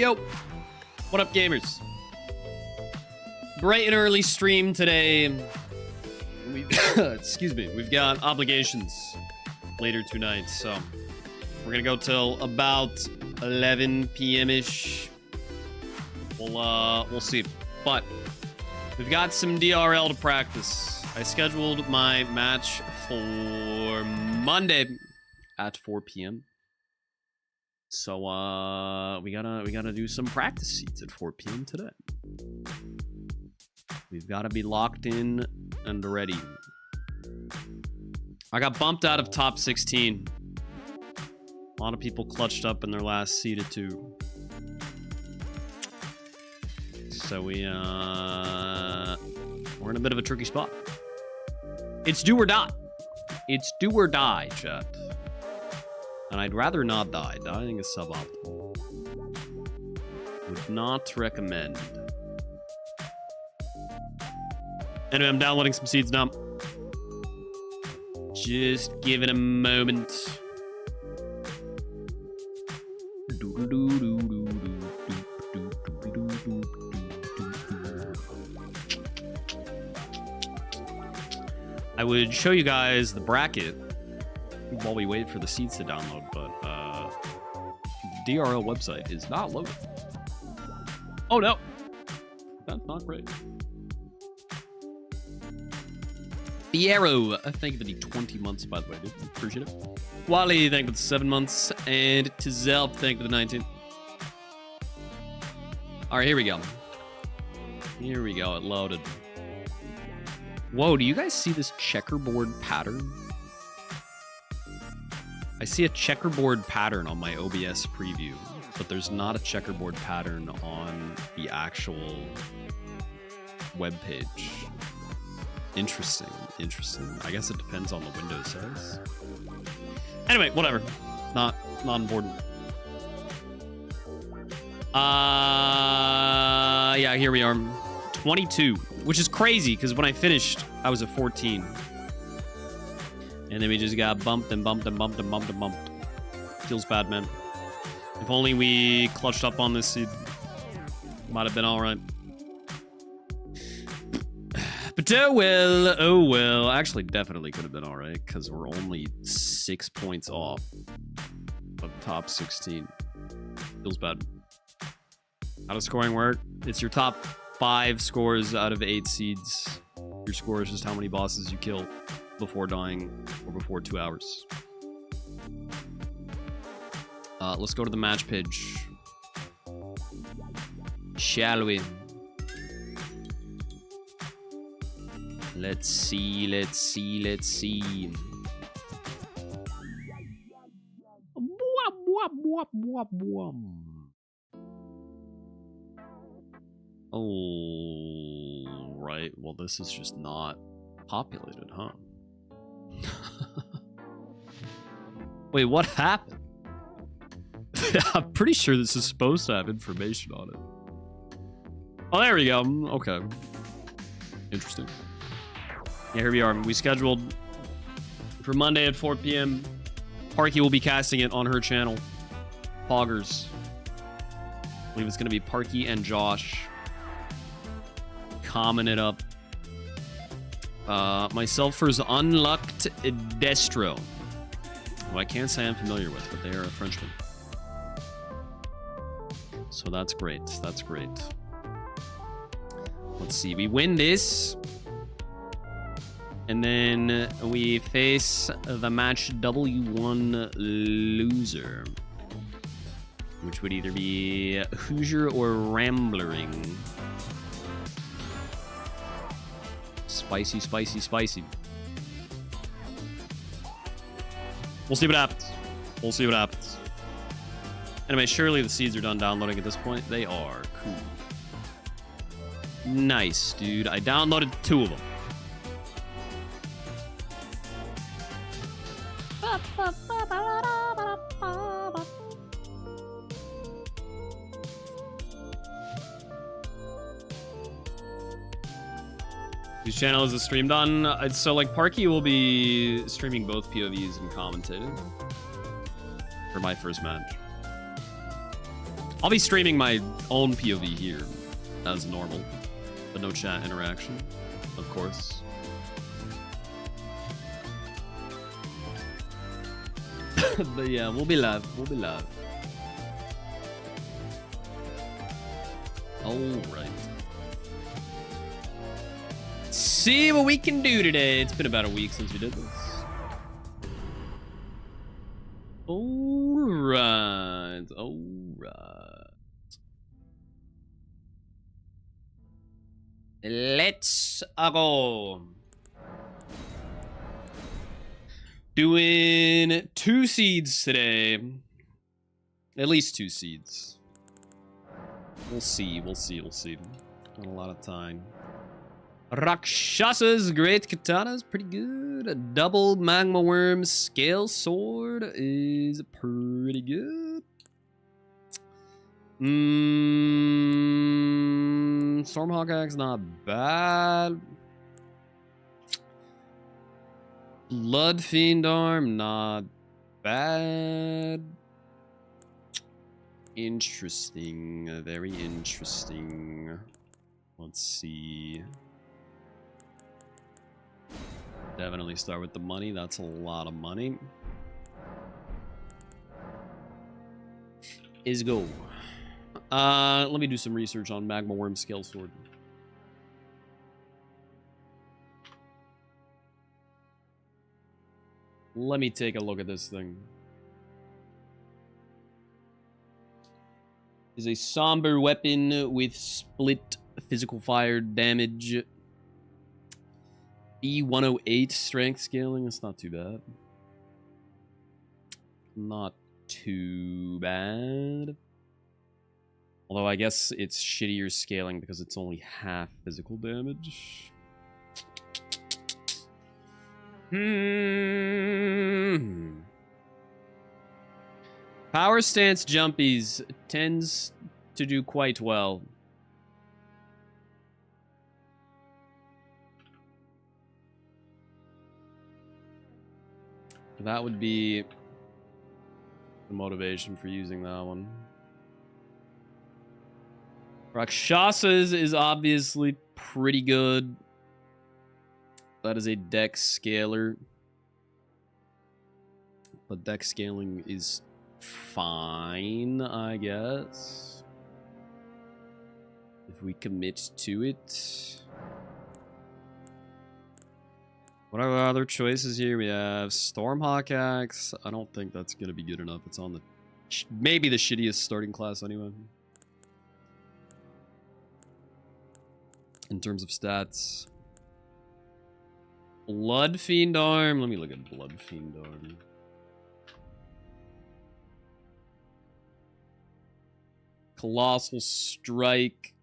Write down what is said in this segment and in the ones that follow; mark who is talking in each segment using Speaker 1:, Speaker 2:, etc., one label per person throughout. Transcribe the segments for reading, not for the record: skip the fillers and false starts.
Speaker 1: Yo, what up, gamers? Bright and early stream today. Excuse me, we've got obligations later tonight, so we're gonna go till about 11 p.m.-ish. We'll see. But we've got some DRL to practice. I scheduled my match for Monday at 4 p.m. So we gotta do some practice seats at 4 p.m. today. We've got to be locked in and ready. I got bumped out of top 16. A lot of people clutched up in their last seed or two. So we're in a bit of a tricky spot. It's do or die. It's do or die, chat. And I'd rather not die. Dying is suboptimal. Would not recommend. Anyway, I'm downloading some seeds now. Just give it a moment. I would show you guys the bracket while we wait for the seeds to download, but the DRL website is not loaded. Oh no, that's not great. Fiero, thank you for the 20 months, by the way, dude. Appreciate it. Wally, thank you for the 7 months. And Tizel, thank you for the 19. Alright, here we go. Here we go, it loaded. Whoa, do you guys see this checkerboard pattern? I see a checkerboard pattern on my OBS preview, but there's not a checkerboard pattern on the actual webpage. Interesting, interesting. I guess it depends on the window size. Anyway, whatever. Not important. Yeah, here we are. 22, which is crazy because when I finished, I was at 14. And then we just got bumped and bumped and bumped and bumped and bumped. Feels bad, man. If only we clutched up on this seed, might have been all right. But oh well. Actually, definitely could have been all right because we're only 6 points off of top 16. Feels bad. How does scoring work? It's your top 5 scores out of 8 seeds. Your score is just how many bosses you kill before dying or before 2 hours. Let's go to the match page. Shall we? Let's see. Oh, right. Well, this is just not populated, huh? Wait, what happened? I'm pretty sure this is supposed to have information on it. Oh, there we go. Okay. Interesting. Yeah, here we are. We scheduled for Monday at 4 p.m. Parky will be casting it on her channel. Poggers. I believe it's going to be Parky and Josh. Common it up. Myself versus Unlucked Destro, who I can't say I'm familiar with, but they are a Frenchman. So that's great. That's great. Let's see. We win this. And then we face the match W1 loser, which would either be Hoosier or Ramblering. Spicy, spicy, spicy. We'll see what happens. We'll see what happens. Anyway, surely the seeds are done downloading at this point. They are. Cool. Nice, dude. I downloaded 2 of them. Whose channel is the stream done? So, like, Parky will be streaming both POVs and commentating for my first match. I'll be streaming my own POV here as normal, but no chat interaction, of course. But yeah, we'll be live. We'll be live. All right. See what we can do today. It's been about a week since we did this. All right. All right. Let's go. Doing 2 seeds today. At least 2 seeds. We'll see. We'll see. We'll see. Not a lot of time. Rakshasa's Great Katana is pretty good. A double Magma Worm Scale Sword is pretty good. Stormhawk Axe, not bad. Blood Fiend Arm, not bad. Interesting. Very interesting. Let's see. Definitely start with the money. That's a lot of money. Is go. Let me do some research on Magma Worm Scale Sword. Let me take a look at this thing. Is a somber weapon with split physical fire damage. E108 strength scaling. It's not too bad. Not too bad. Although I guess it's shittier scaling because it's only half physical damage. Power stance jumpies tends to do quite well. That would be the motivation for using that one. Rakshasas is obviously pretty good. That is a dex scaler. But dex scaling is fine, I guess. If we commit to it. What are our other choices here? We have Stormhawk Axe. I don't think that's going to be good enough. It's on the... maybe the shittiest starting class anyway. In terms of stats. Blood Fiend Arm. Let me look at Blood Fiend Arm. Colossal Strike.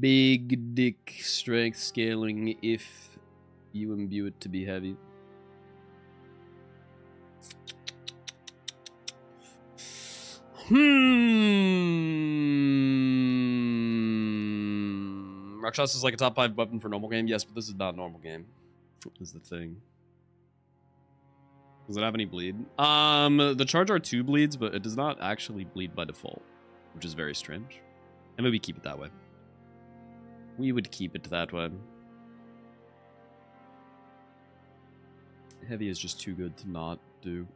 Speaker 1: Big dick strength scaling if you imbue it to be heavy. Rakshasa is like a top 5 weapon for normal game. Yes, but this is not normal game. Is the thing. Does it have any bleed? The Charge R2 bleeds, but it does not actually bleed by default, which is very strange. And maybe keep it that way. We would keep it that way. Heavy is just too good to not do.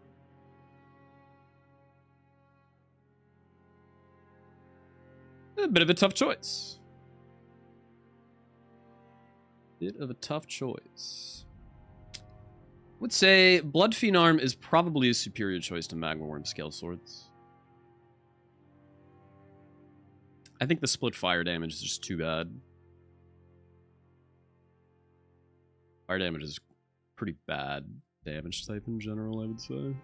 Speaker 1: A bit of a tough choice. Bit of a tough choice. Would say Blood Fiend Arm is probably a superior choice to Magma Worm Scale Swords. I think the split fire damage is just too bad. Fire damage is pretty bad damage type in general, I would say.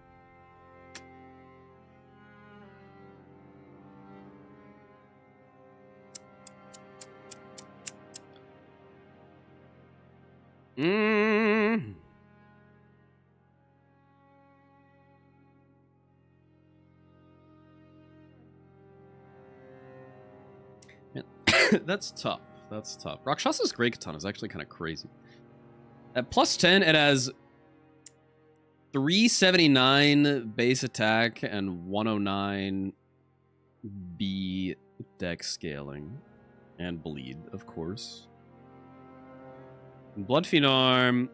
Speaker 1: That's tough. That's tough. Rakshasa's Great Katana is actually kind of crazy. At plus 10, it has 379 base attack and 109 B dex scaling. And bleed, of course. Blood Fiend Arm,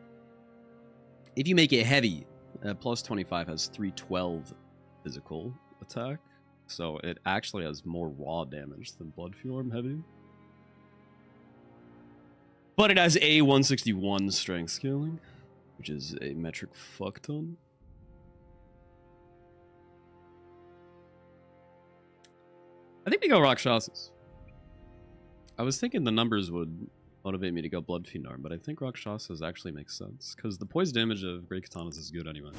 Speaker 1: if you make it heavy, plus 25 has 312 physical attack. So it actually has more raw damage than Blood Fiend Arm heavy. But it has a 161 strength scaling, which is a metric fuck ton. I think we go Rakshasas. I was thinking the numbers would motivate me to go Blood Fiend Arm, but I think Rakshasas actually makes sense, because the poise damage of Great Katanas is good anyway.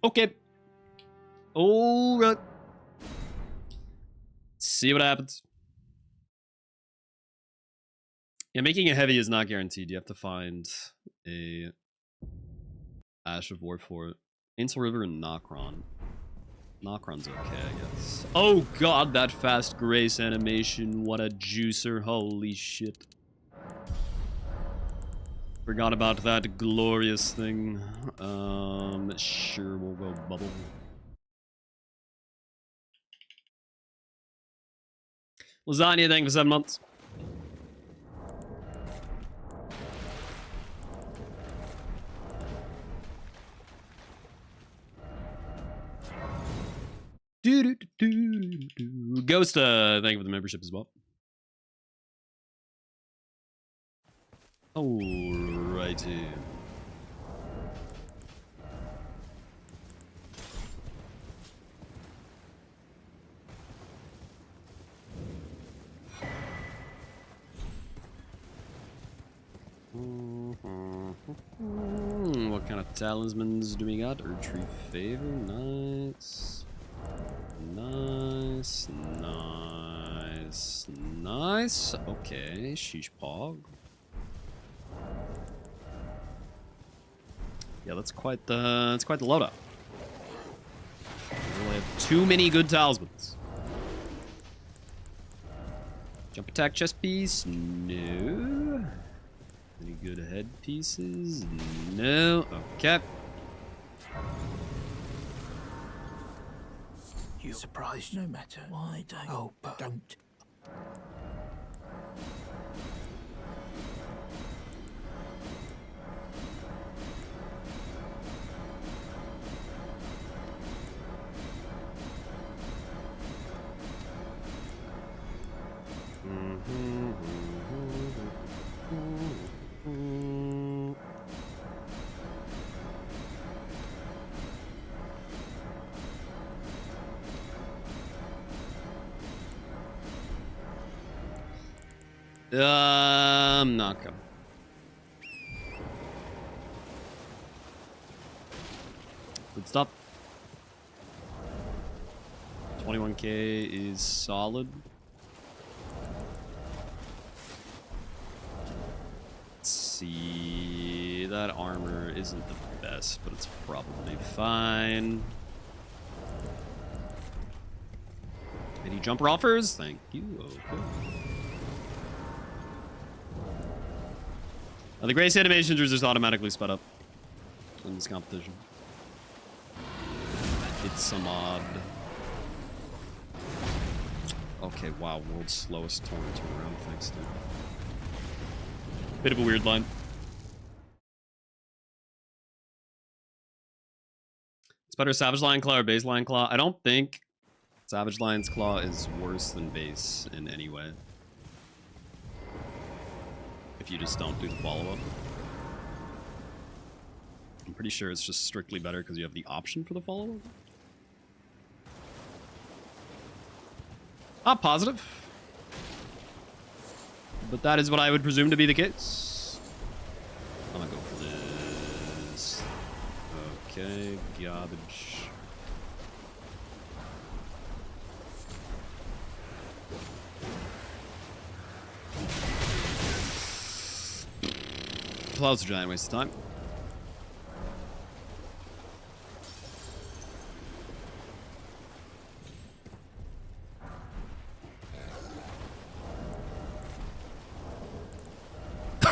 Speaker 1: Okay. Alright. See what happens. Yeah, making it heavy is not guaranteed. You have to find a Ash of War for it. Ainsel River and Nokron. Nokron's okay, I guess. Oh god, that fast grace animation. What a juicer. Holy shit. Forgot about that glorious thing. Sure, we'll go bubble. Lasagna, thank you for 7 months. Ghost, thank you for the membership as well. Alrighty. What kind of talismans do we got? Retrieve favor, nice. Nice, nice, nice. Okay, sheesh pog. Yeah, that's quite the loadout. We only have too many good talismans. Jump attack chest piece, no. Any good head pieces? No. Okay.
Speaker 2: You surprised no matter. Why don't? Oh, but don't.
Speaker 1: Not coming. Good stuff. 21k is solid. Let's see. That armor isn't the best, but it's probably fine. Any jumper offers? Thank you. Okay. The grace animations are just automatically sped up in this competition. It's some odd. Okay, wow, world's slowest torrent turnaround. Thanks, dude. Bit of a weird line. It's better Savage Lion Claw or Base Lion Claw? I don't think Savage Lion's Claw is worse than Base in any way. If you just don't do the follow-up. I'm pretty sure it's just strictly better because you have the option for the follow-up. Not positive. But that is what I would presume to be the case. I'm gonna go for this. Okay, garbage. Clouds are giant waste of time.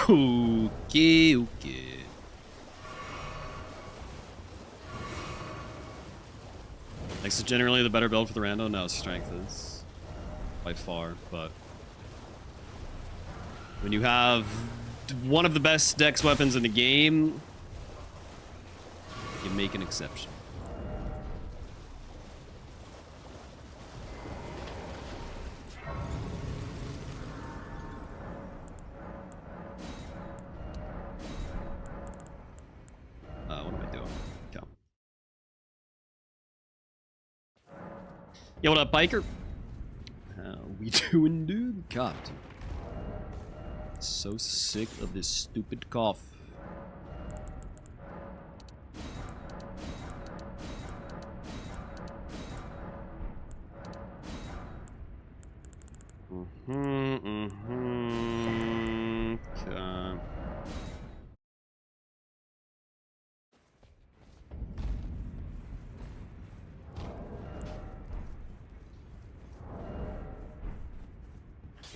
Speaker 1: Okay, okay. Next is generally the better build for the rando. No, strength is by far, but when you have one of the best dex weapons in the game, you make an exception. What am I doing? Okay. Yo, what up, biker? How we doing, dude? God, dude. So sick of this stupid cough. Okay.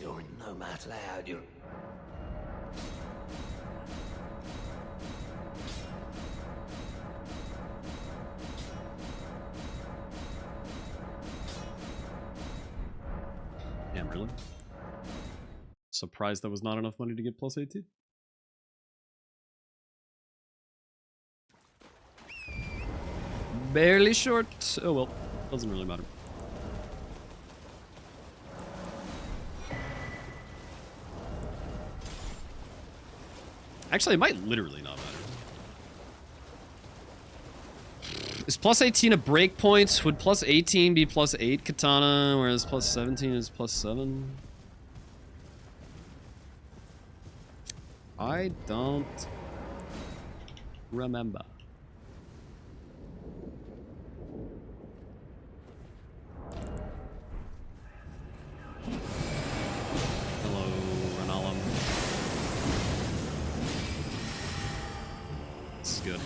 Speaker 2: You're in no matter how you.
Speaker 1: Damn, really? Surprised that was not enough money to get plus 18? Barely short. Oh well, doesn't really matter. Actually, it might literally not matter. Is plus 18 a break point? Would plus 18 be plus 8 katana, whereas plus 17 is plus 7? I don't remember. Hello, Ranalum. This is good.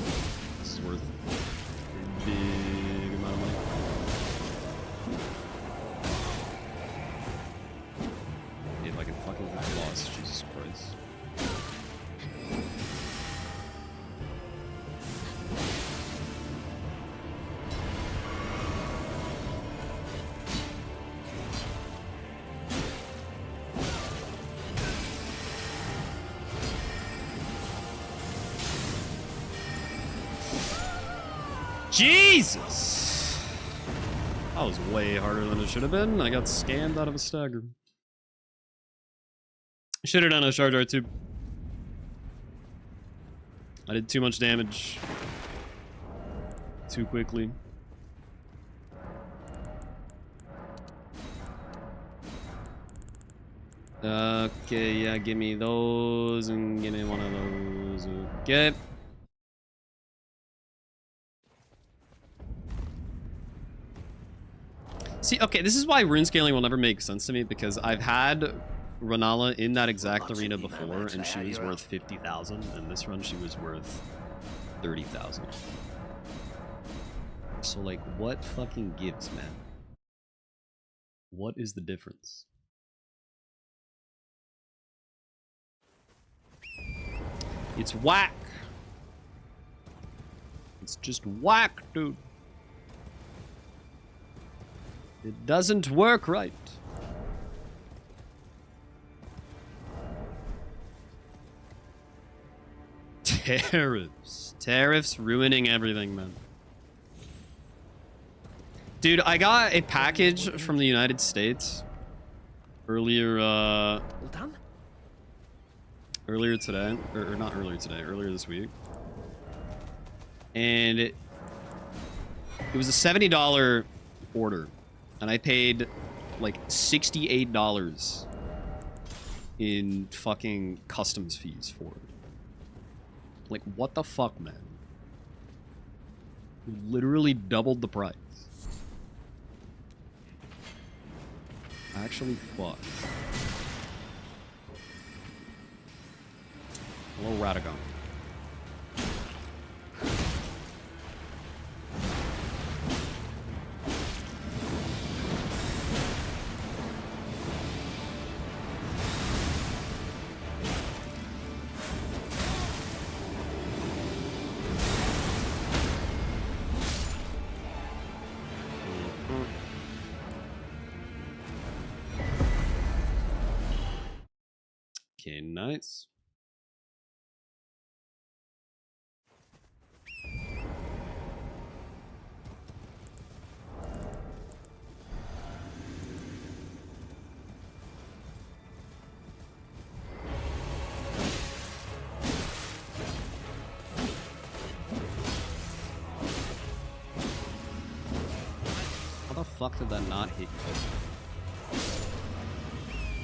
Speaker 1: This is worth a big amount of money. If I can fucking get lost, Jesus Christ. Jesus! That was way harder than it should have been. I got scammed out of a stagger. Should have done a charge art too. I did too much damage. Too quickly. Okay, yeah, give me those and give me one of those. Okay. See, okay, this is why rune scaling will never make sense to me, because I've had Ranala in that exact arena before, and she was worth 50,000, and this run she was worth 30,000. So, like, what fucking gives, man? What is the difference? It's whack. It's just whack, dude. It doesn't work right. Tariffs. Tariffs ruining everything, man. Dude, I got a package from the United States earlier, earlier today, or not earlier today, earlier this week. And it was a $70 order. And I paid like $68 in fucking customs fees for it. Like, what the fuck, man? You literally doubled the price. Actually, fuck. Hello, Radagon. Okay, nice. How the fuck did that not hit you?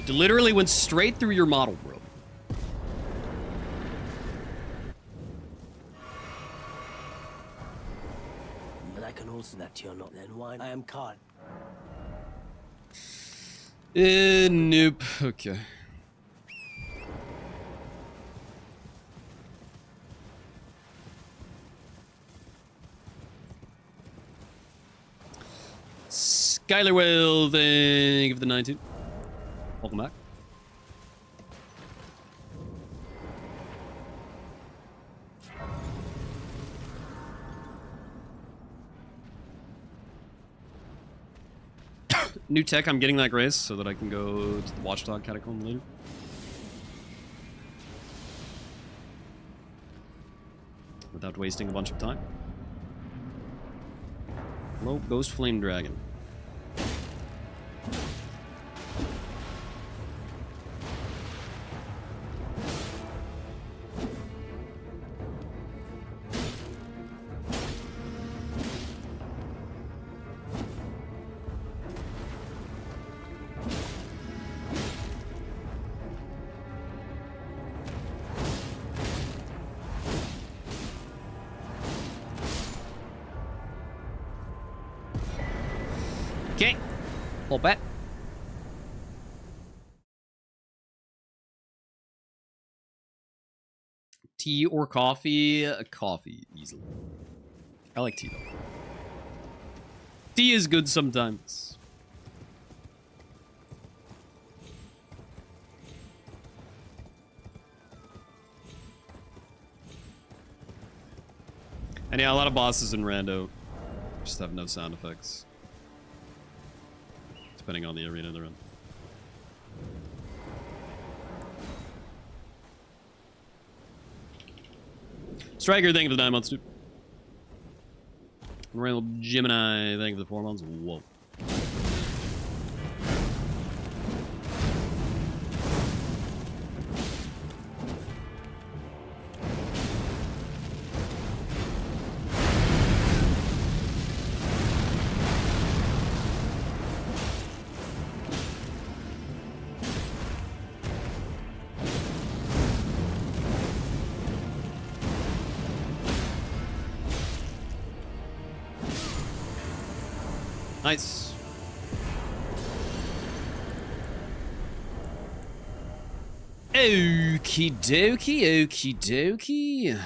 Speaker 1: It literally went straight through your model, bro.
Speaker 3: But I can also that you're not then why I am caught.
Speaker 1: Nope. Okay. Skylar Will, thank you for the 19. Welcome back. New tech, I'm getting that grace so that I can go to the Watchdog Catacomb later. Without wasting a bunch of time. Hello, Ghost Flame Dragon. Okay. Pull back. Tea or coffee? Coffee, easily. I like tea, though. Tea is good sometimes. And yeah, a lot of bosses in Rando just have no sound effects. Depending on the arena they're in. Striker, thank you for the 9 months, dude. Randall Gemini, thank you for the 4 months. Whoa. Nice. Okie dokie, okie dokie.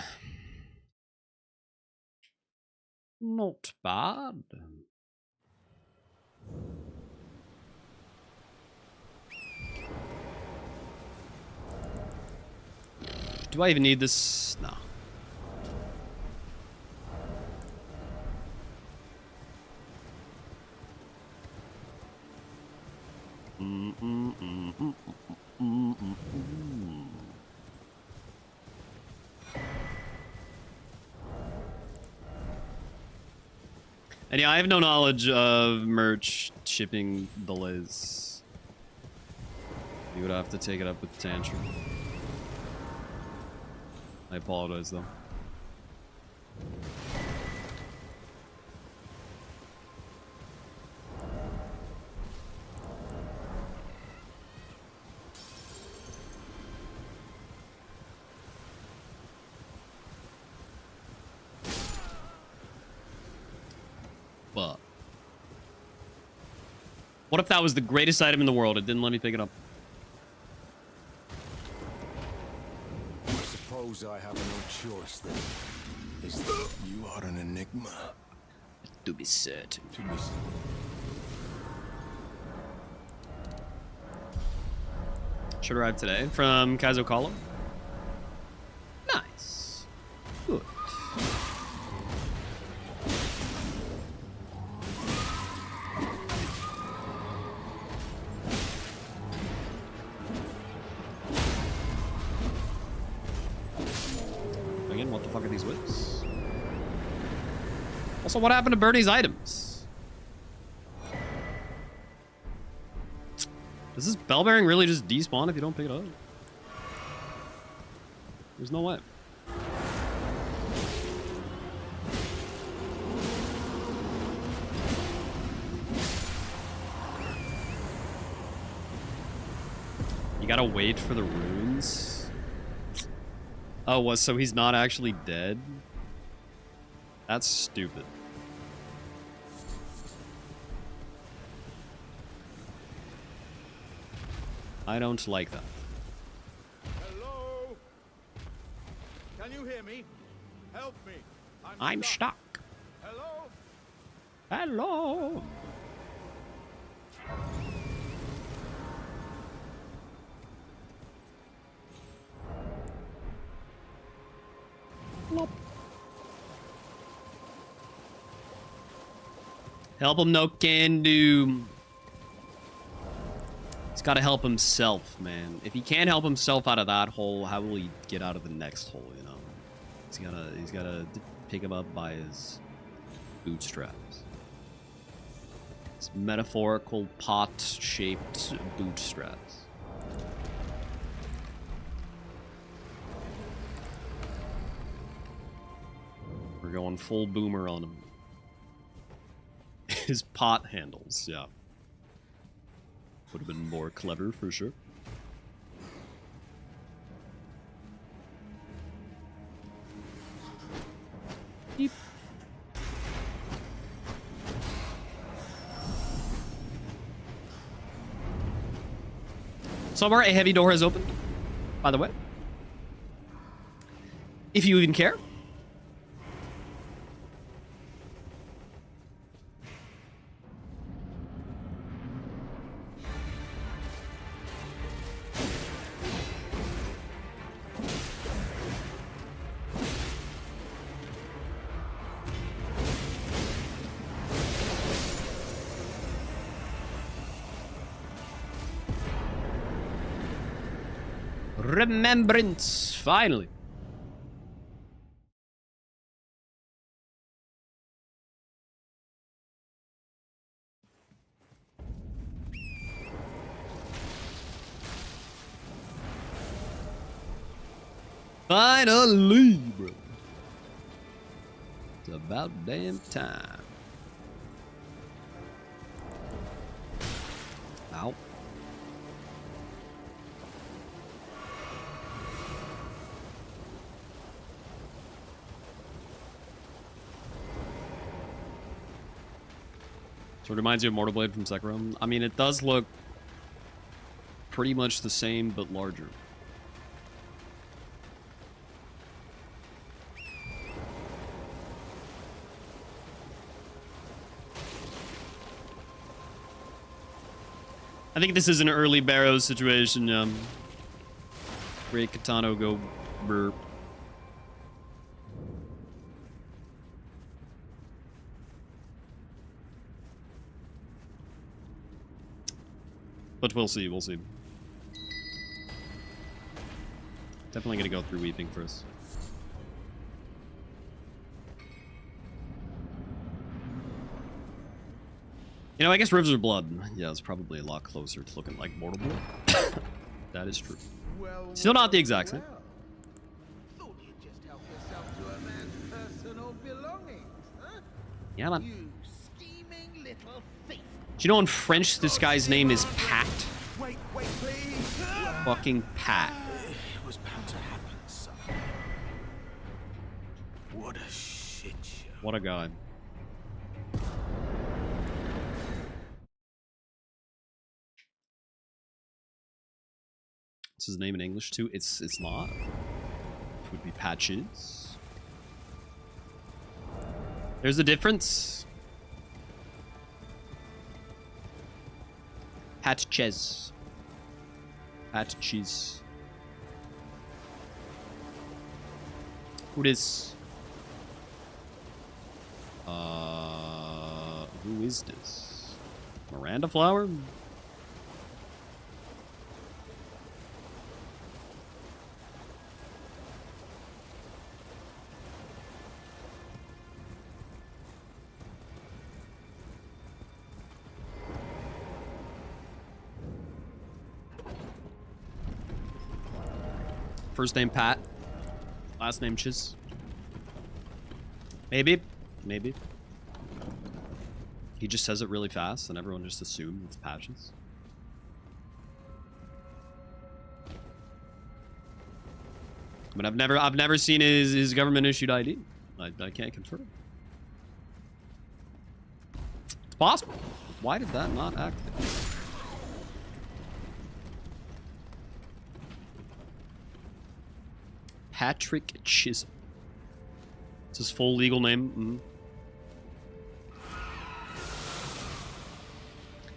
Speaker 1: Not bad. Do I even need this? No. And yeah, I have no knowledge of merch shipping delays. You would have to take it up with Tantrum. I apologize, though. But what if that was the greatest item in the world? It didn't let me pick it up.
Speaker 4: I suppose I have no choice then. Is that you are an enigma?
Speaker 1: To be certain.
Speaker 4: To be
Speaker 1: Should arrive today from Kazokalo. Nice. Good. fuck are these whips? Also, what happened to Bernie's items? Does this bell bearing really just despawn if you don't pick it up? There's no way. You gotta wait for the runes? Oh, what? So he's not actually dead? That's stupid. I don't like that.
Speaker 4: Hello? Can you hear me? Help me.
Speaker 1: I'm stuck.
Speaker 4: Hello?
Speaker 1: Hello. Plop. Help him, no can do. He's got to help himself, man. If he can't help himself out of that hole, how will he get out of the next hole, you know? He's gotta pick him up by his bootstraps. It's metaphorical pot-shaped bootstraps. We're going full boomer on him. His pot handles, yeah. Would have been more clever for sure. Beep. Somewhere a heavy door has opened, by the way. If you even care. Remembrance, finally. Finally, bro. It's about damn time. Ow. So it reminds you of Mortal Blade from Sekiro. I mean, it does look pretty much the same, but larger. I think this is an early Barrows situation. Great Katano go burp. But we'll see, we'll see. Definitely gonna go through Weeping first. You know, I guess Rivers of Blood, yeah, it's probably a lot closer to looking like Mortal Blood. That is true.
Speaker 4: Well,
Speaker 1: Still not the exact same.
Speaker 5: Thought you'd just help yourself to a man's personal belongings, huh?
Speaker 1: Yeah, man.
Speaker 5: You scheming little thief.
Speaker 1: Do you know in French this guy's name is Pat?
Speaker 4: Wait, please.
Speaker 1: Fucking Pat.
Speaker 4: It was bound to happen, son. What a shit show.
Speaker 1: What a guy. What's his name in English too? It's not. It would be Patches. There's a difference. Patches. Patches. Who this? Who is this? Miranda Flower? First name Pat. Last name Chiz. Maybe. Maybe. He just says it really fast and everyone just assumes it's Patches. But I've never seen his government issued ID. I can't confirm. It's possible. Why did that not activate? Patrick Chisholm. It's his full legal name.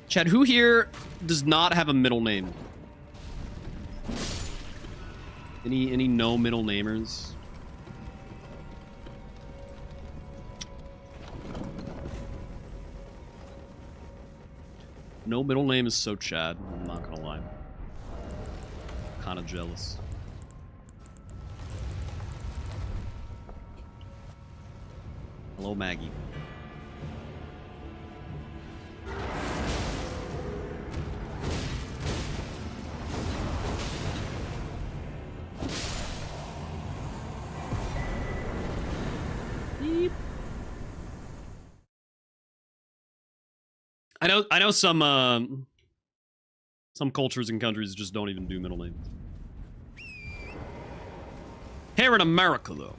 Speaker 1: Chad, who here does not have a middle name? Any no middle namers? No middle name is so Chad, I'm not gonna lie. Kinda jealous. Hello, Maggie. Beep. I know some cultures and countries just don't even do middle names. Here in America, though,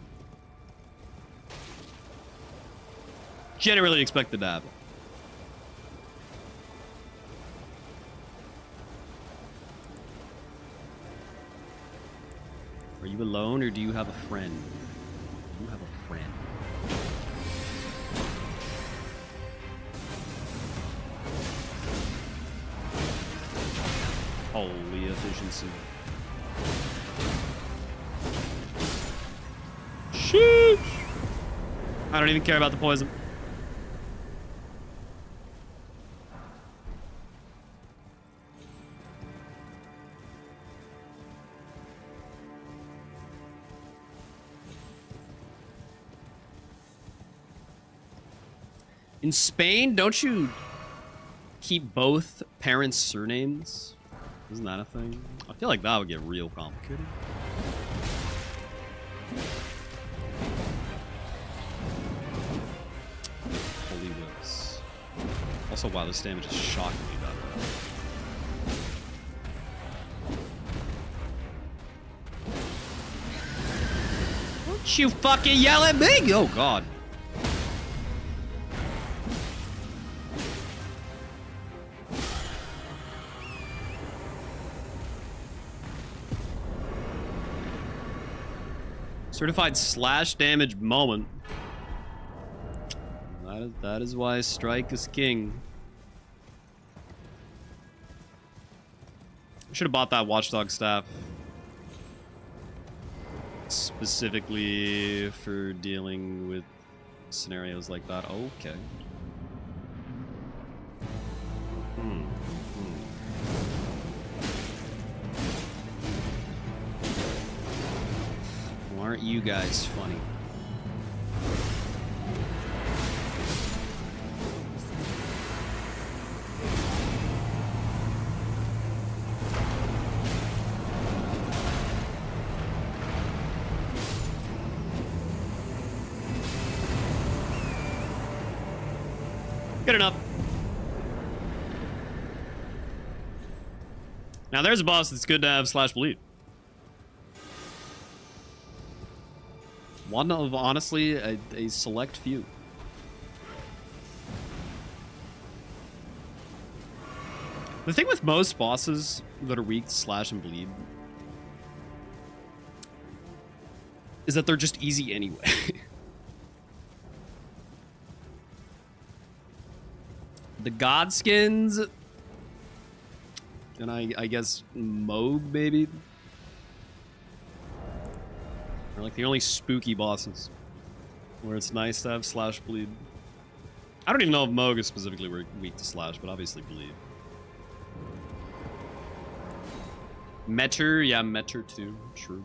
Speaker 1: generally expected to happen. Are you alone or do you have a friend? Do you have a friend? Holy efficiency. Sheesh! I don't even care about the poison. In Spain, don't you keep both parents' surnames? Isn't that a thing? I feel like that would get real complicated. Holy whips. Also, wow, this damage is shockingly bad. Don't you fucking yell at me! Oh, God. Certified slash damage moment. That is why strike is king. I should have bought that watchdog staff specifically for dealing with scenarios like that. Okay. Aren't you guys funny? Good enough. Now there's a boss that's good to have slash bleed. One of, honestly, a select few. The thing with most bosses that are weak to slash and bleed is that they're just easy anyway. The Godskins, and I guess Moog, maybe? They're like the only spooky bosses where it's nice to have slash bleed. I don't even know if Moog is specifically weak to slash, but obviously bleed. Meter, yeah, Meter too, true.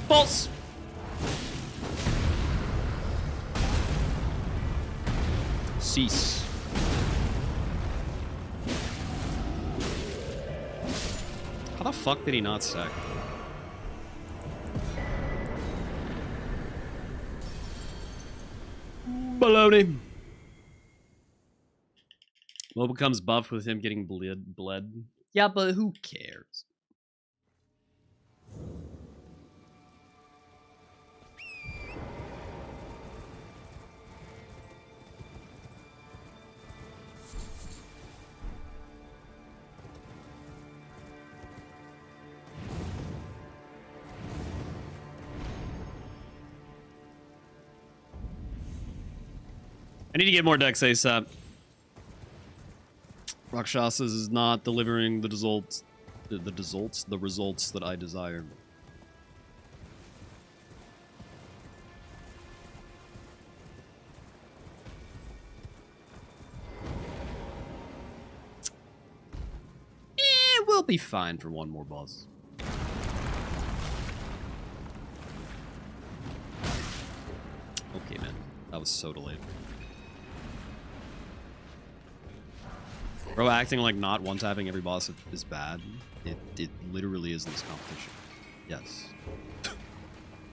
Speaker 1: False! Cease. fuck did he not stack? Baloney. What becomes buffed with him getting bled? Yeah, but who cares? I need to get more decks ASAP. Rakshasas is not delivering the results, the results that I desire. We'll be fine for one more boss. Okay, man, that was so delayed. Bro, acting like not one-tapping every boss is bad. It literally is in this competition. Yes.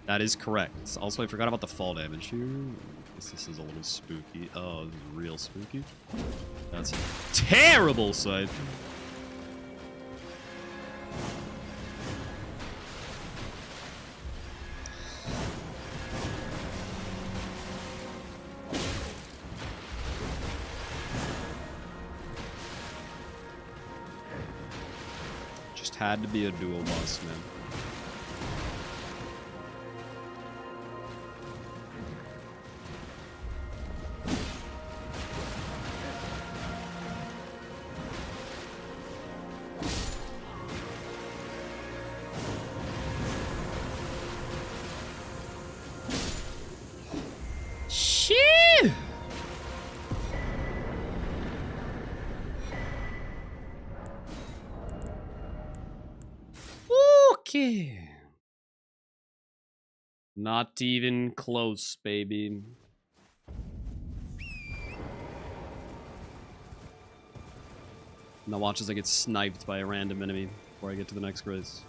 Speaker 1: That is correct. Also, I forgot about the fall damage here. This is a little spooky. Oh, this is real spooky. That's a terrible sight. Had to be a dual boss, man. Shit! Okay. Not even close, baby. Now watch as I get sniped by a random enemy before I get to the next race.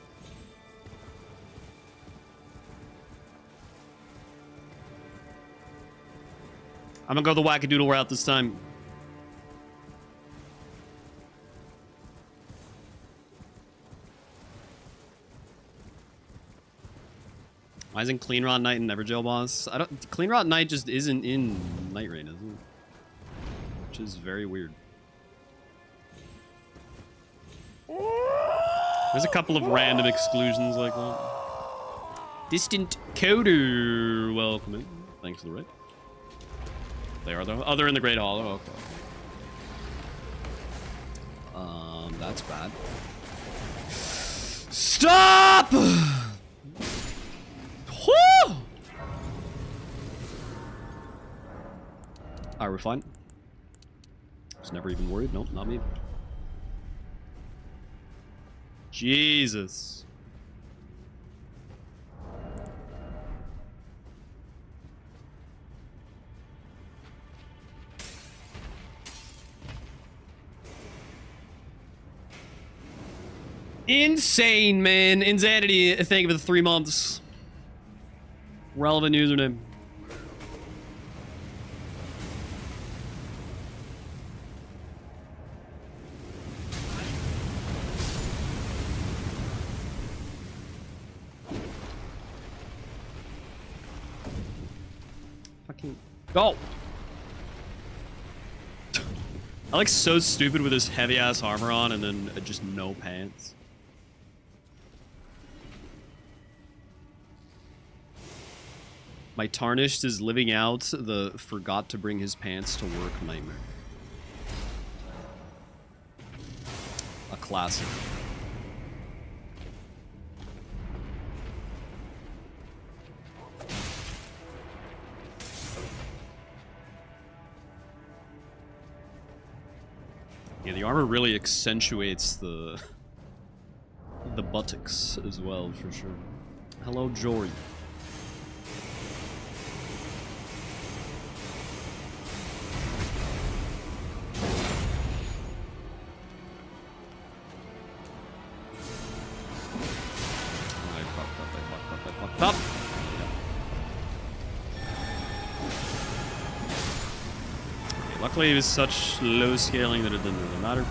Speaker 1: I'm gonna go the wackadoodle route this time. Why isn't Clean Rot Knight and Everjail boss? I don't. Clean Rot Knight just isn't in Night Rain, is it? Which is very weird. There's a couple of random exclusions like that. Distant Coder, welcome in. Thanks for the raid. They are though. Oh, they're in the Great Hollow. Okay. That's bad. Stop! Woo! Alright, we're fine. Was never even worried. Nope, not me. Jesus. Insane, man. Insanity. Thank you for the 3 months. Relevant username. Fucking go. I look so stupid with this heavy ass armor on and then just no pants. My Tarnished is living out the forgot to bring his pants to work nightmare. A classic. Yeah, the armor really accentuates the buttocks as well, for sure. Hello, Jory. Luckily, it was such low scaling that it didn't really matter.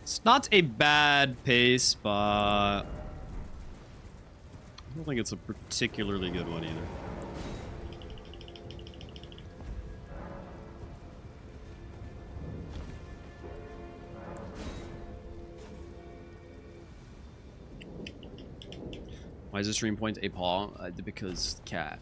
Speaker 1: It's not a bad pace, but I don't think it's a particularly good one either. Why is the stream point a paw? Because cat.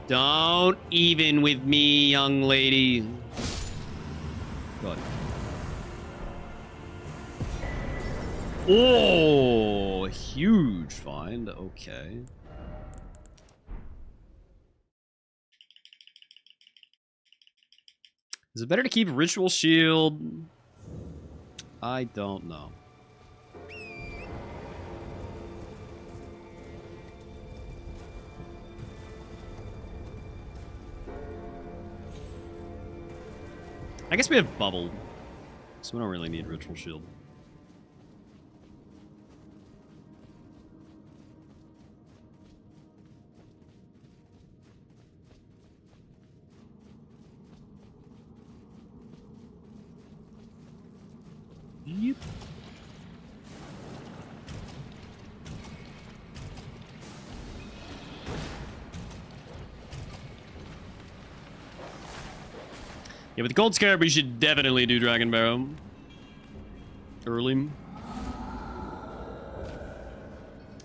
Speaker 1: Don't even with me, young lady. Good. Oh, huge find. Okay. Is it better to keep Ritual Shield? I don't know. I guess we have Bubble, so we don't really need Ritual Shield. Yep. Yeah, with the Gold Scarab, we should definitely do Dragon Barrow. Early.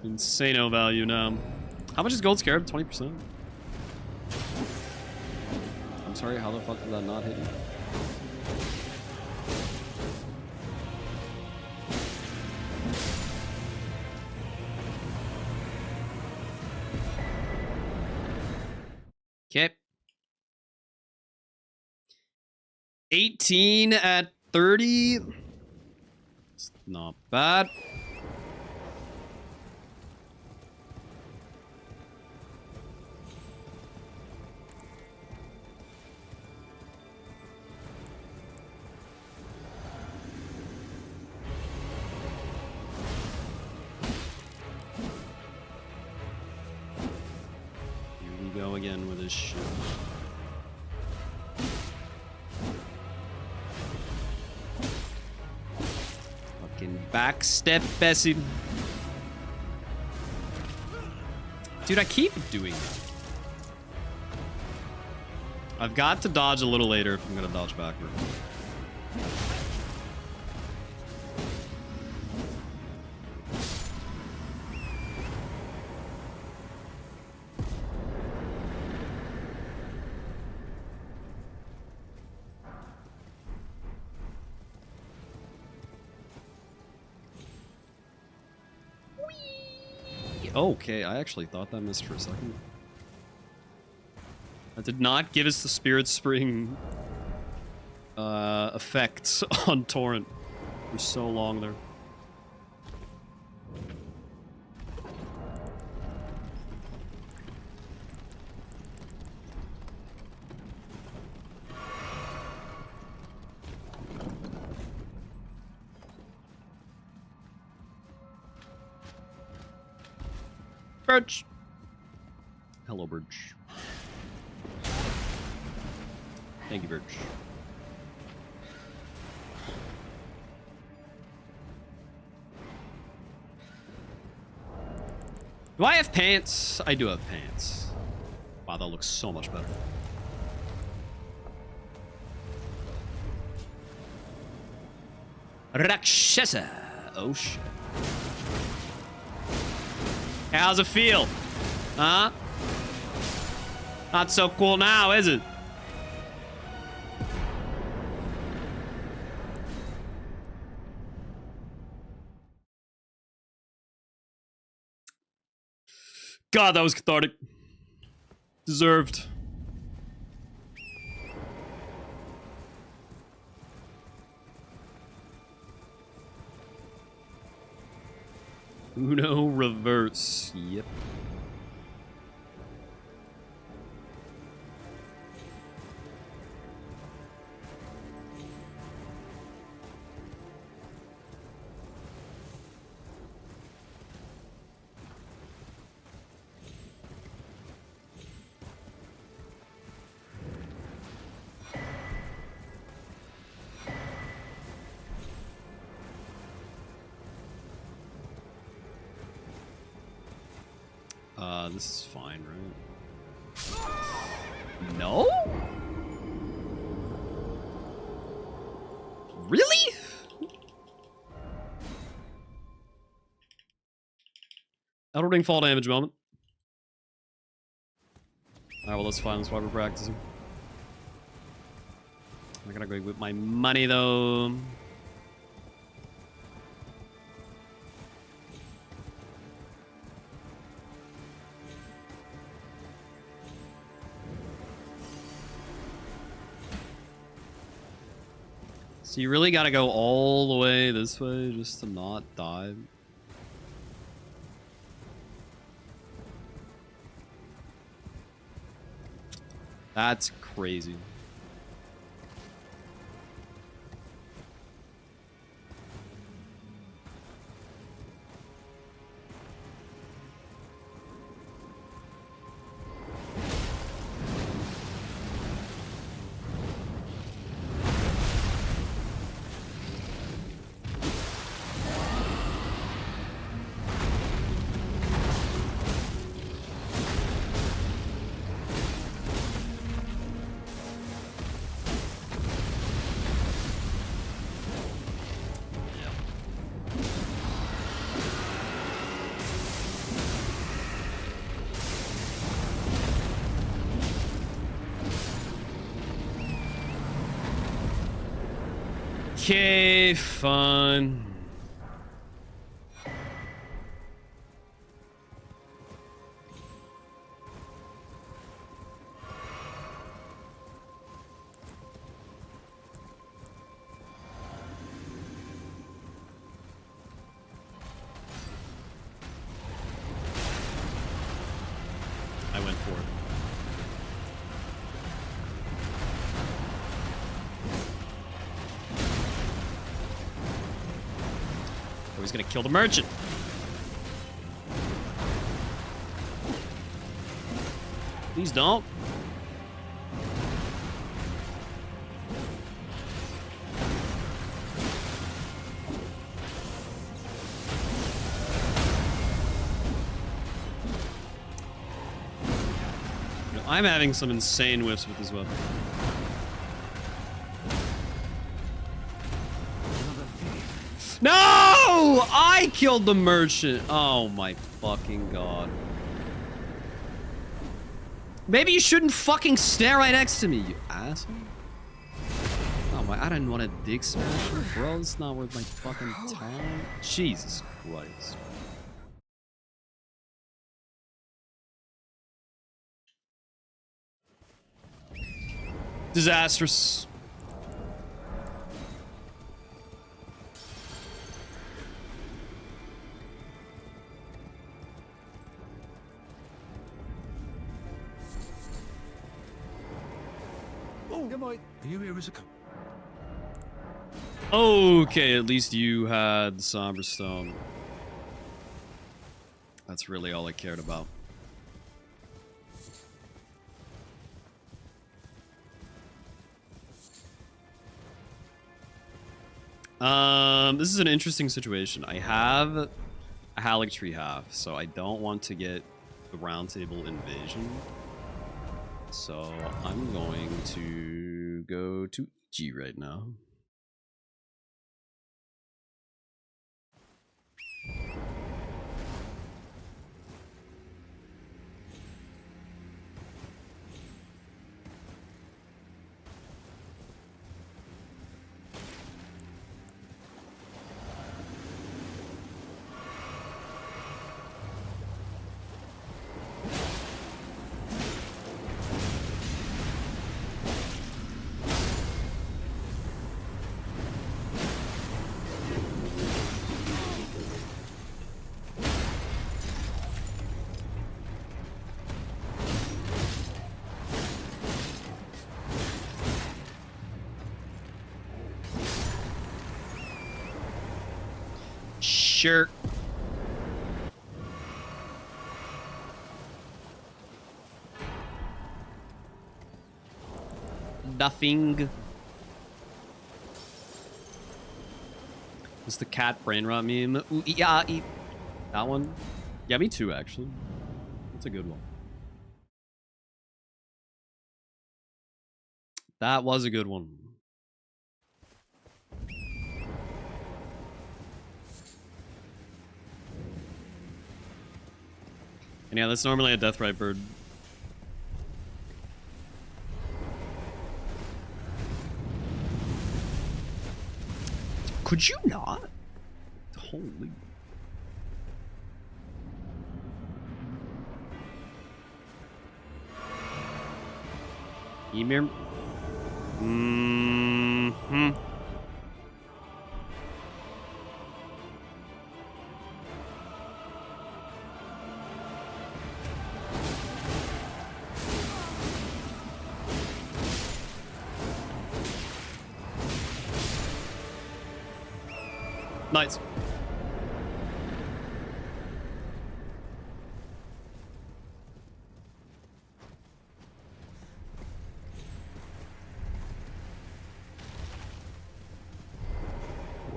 Speaker 1: Insano value now. How much is Gold Scarab? 20%? I'm sorry, how the fuck did that not hit you? Okay. 18 at 30. It's not bad. Here we go again with this shit. Backstep Bessie. Dude, I keep doing that. I've got to dodge a little later if I'm gonna dodge backward. Okay, I actually thought that missed for a second. That did not give us the Spirit Spring effect on Torrent for so long there. Birch. Hello, Birch. Thank you, Birch. Do I have pants? I do have pants. Wow, that looks so much better. Rakshasa. Oh, shit. How's it feel? Huh? Not so cool now, is it? God, that was cathartic. Deserved. Uno reverse. Yep. This is fine, right? No? Really? Elder Ring fall damage moment. Alright, well, that's fine. That's why we're practicing. I gotta go with my money, though. So you really gotta go all the way this way just to not die? That's crazy. Okay, fun. I went for it. Oh, he's gonna kill the merchant. Please don't. I'm having some insane whiffs with this weapon. No! I killed the merchant. Oh my fucking god. Maybe you shouldn't fucking stare right next to me, you asshole. Oh my, I didn't want to dig smash you, bro. It's not worth my fucking time. Jesus Christ. Disastrous.
Speaker 4: Oh, good boy. Are you here as a
Speaker 1: Okay, at least you had the Somber Stone. That's really all I cared about. This is an interesting situation. I have a Haligtree half, so I don't want to get the Round Table Invasion. So I'm going to go to G right now. Sure. Nothing. It's the cat brain rot meme. Ooh, yeah, that one. Yeah, me too, actually. That's a good one. That was a good one. And yeah, that's normally a death right bird. Could you not? Holy. Emir. Mm-hmm. Nice.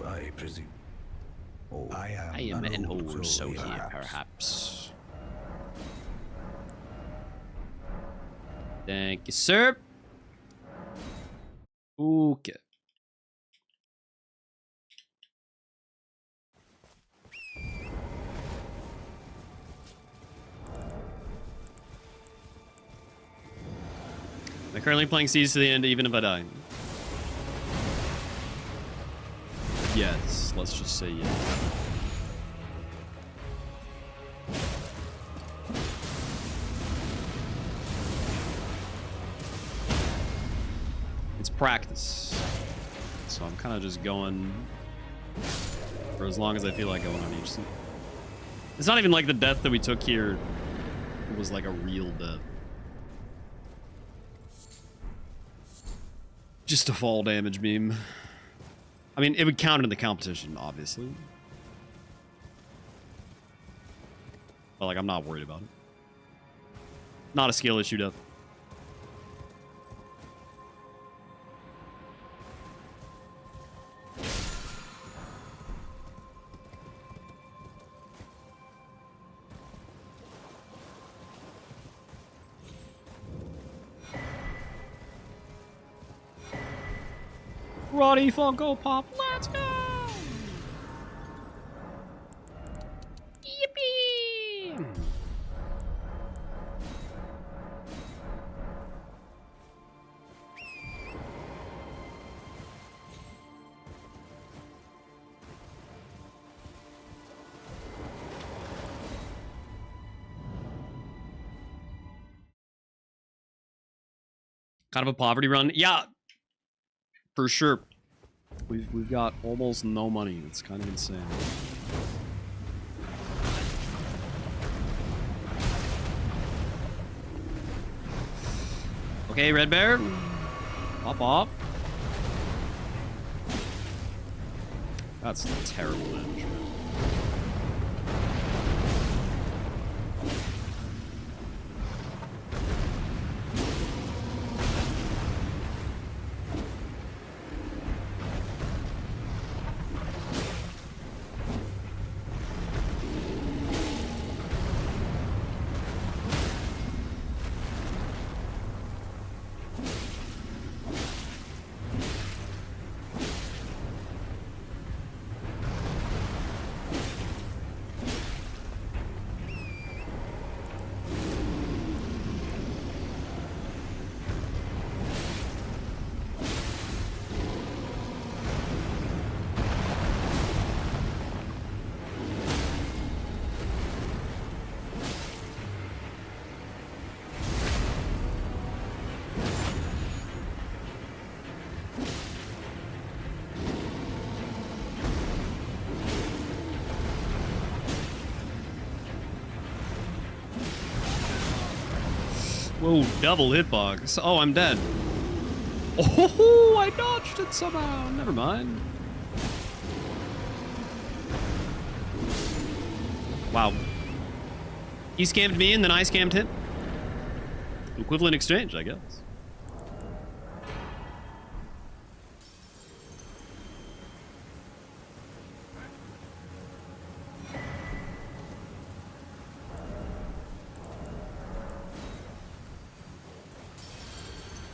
Speaker 4: I presume. Oh, I
Speaker 1: am an old
Speaker 4: soldier,
Speaker 1: soldier, perhaps. Thank you, sir. Okay. I'm currently playing Siege to the end, even if I die. Yes, let's just say yes. It's practice. So I'm kind of just going for as long as I feel like going on each. It's not even like the death that we took here was like a real death. Just a fall damage beam. I mean, it would count in the competition, obviously. But, like, I'm not worried about it. Not a skill issue, death. Roddy Funko Pop, let's go! Yippee! Kind of a poverty run. Yeah, for sure. We've got almost no money. It's kind of insane. Okay, Red Bear. Pop off. That's terrible damage. Whoa, double hitbox. Oh, I'm dead. Oh, I dodged it somehow. Never mind. Wow. He scammed me and then I scammed him. Equivalent exchange, I guess.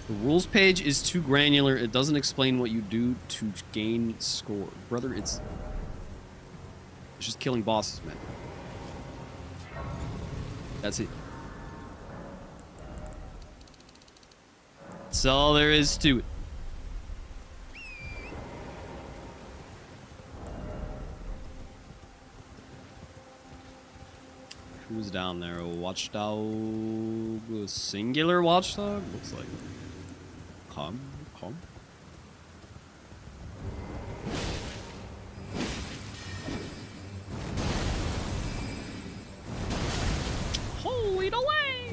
Speaker 1: The rules page is too granular. It doesn't explain what you do to gain score. Brother, it's just killing bosses, man. That's it. That's all there is to it. Who's down there? A watchdog? A singular watchdog? Looks like. Come. Hold it away!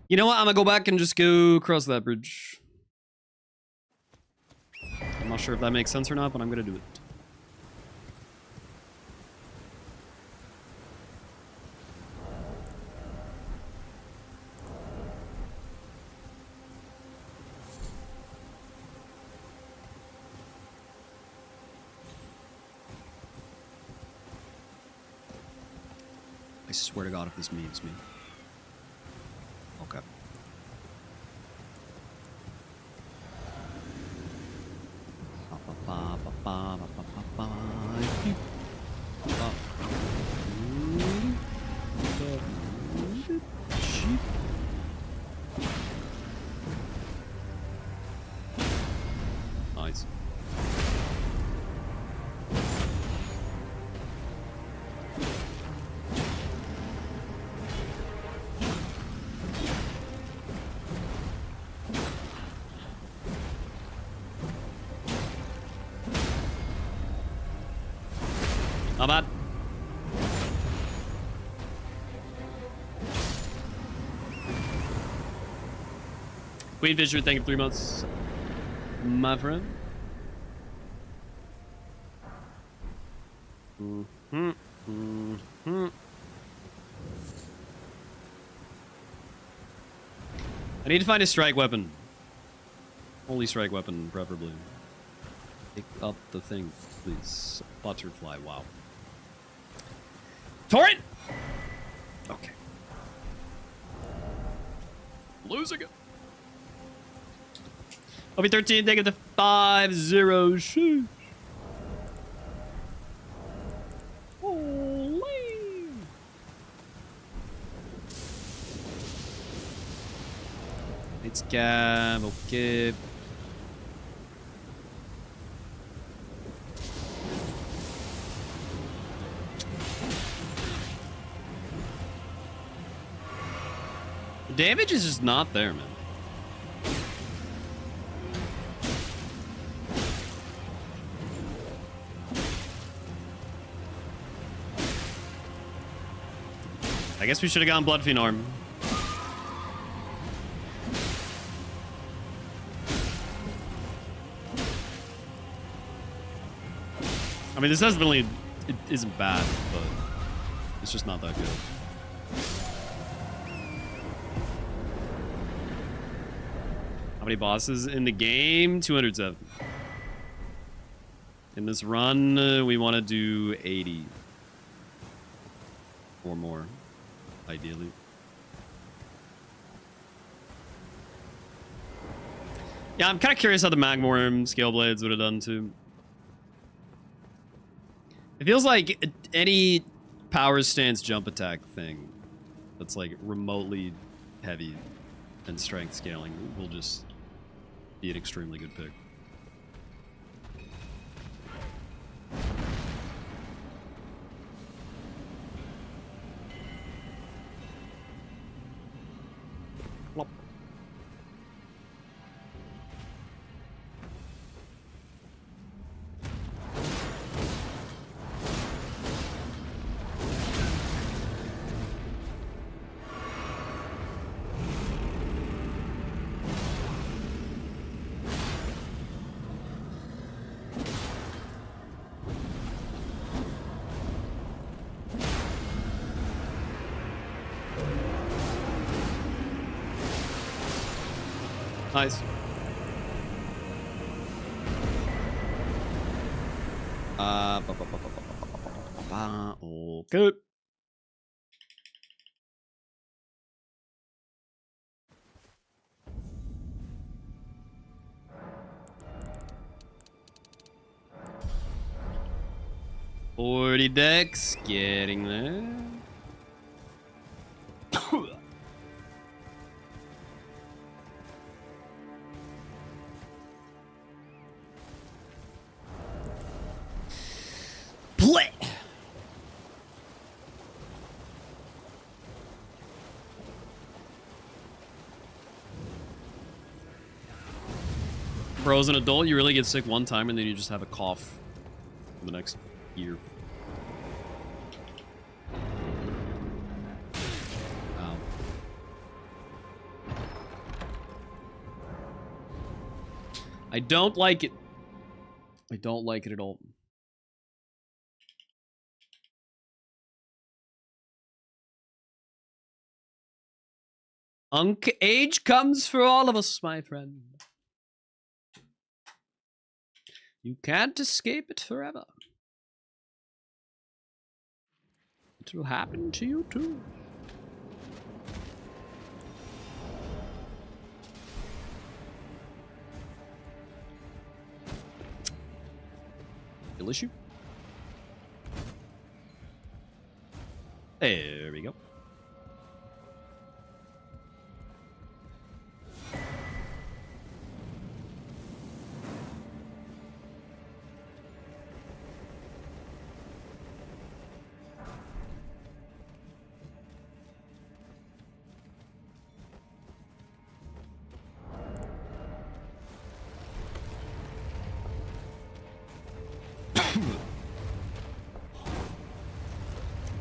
Speaker 1: You know what? I'm gonna go back and just go across that bridge. I'm not sure if that makes sense or not, but I'm gonna do it. I swear to God if this memes me. Okay. Nice. Not bad. Queen Fisher, thank you for 3 months, my friend. I need to find a strike weapon. Holy strike weapon, preferably. Pick up the thing, please. Butterfly, wow. Torrent! Okay. Losing it. OB13, take it to 5-0. Sheesh. Holy. It's cam, okay. The damage is just not there, man. I guess we should have gone Blood Fiend Arm. I mean, this definitely it isn't bad, but it's just not that good. How many bosses in the game? 207. In this run, we want to do 80 or more, ideally. Yeah, I'm kind of curious how the Magmorm Scale Blades would have done too. It feels like any power stance jump attack thing that's like remotely heavy and strength scaling will just be an extremely good pick. Plop. Nice. Okay. $40 decks, getting there. Play. Bro, as an adult, you really get sick one time and then you just have a cough for the next year. Wow. I don't like it. I don't like it at all. Age comes for all of us, my friend. You can't escape it forever. It will happen to you too. Kill issue. There we go.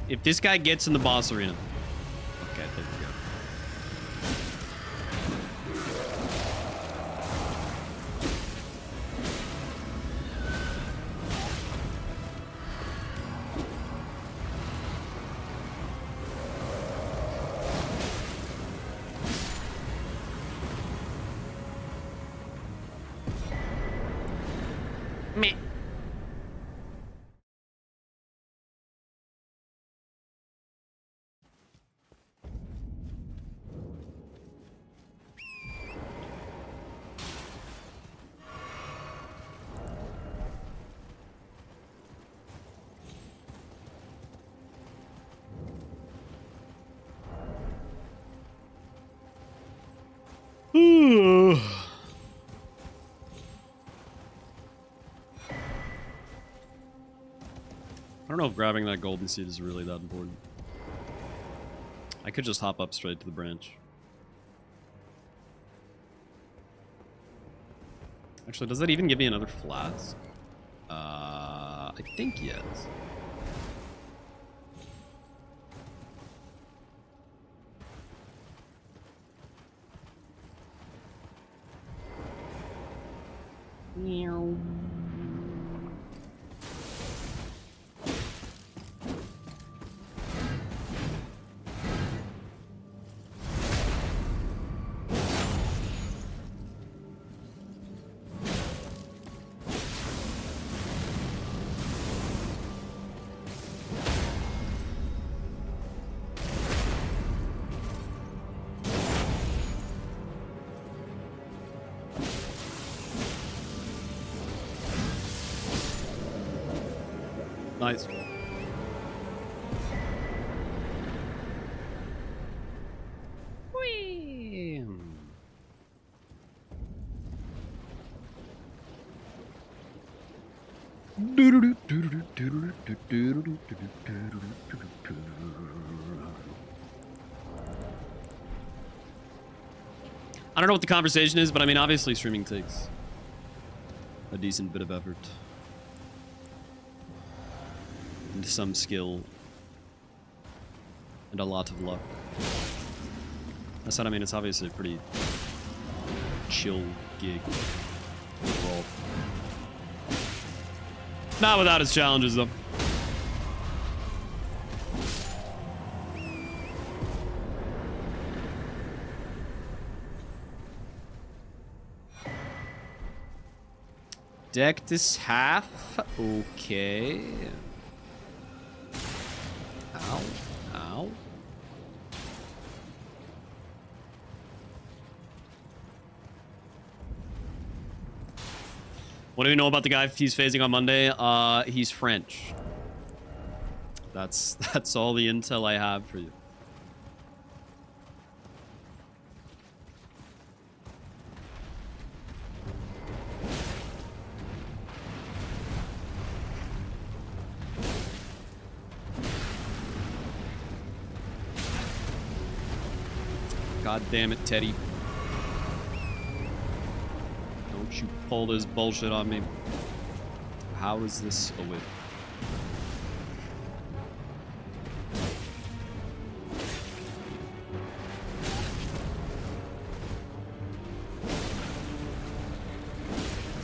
Speaker 1: If this guy gets in the boss arena. Okay, there we go. Meh. I don't know if grabbing that golden seed is really that important. I could just hop up straight to the branch. Actually, does that even give me another flask? I think yes. Meow. Nice. Whee! I don't know what the conversation is, but I mean, obviously streaming takes a decent bit of effort. And some skill. And a lot of luck. That said, I mean, it's obviously a pretty chill gig overall. Not without its challenges, though. Deck this half. Okay. Ow. Ow. What do we know about the guy he's facing on Monday? He's French. That's all the intel I have for you. God damn it, Teddy. Don't you pull this bullshit on me. How is this a win?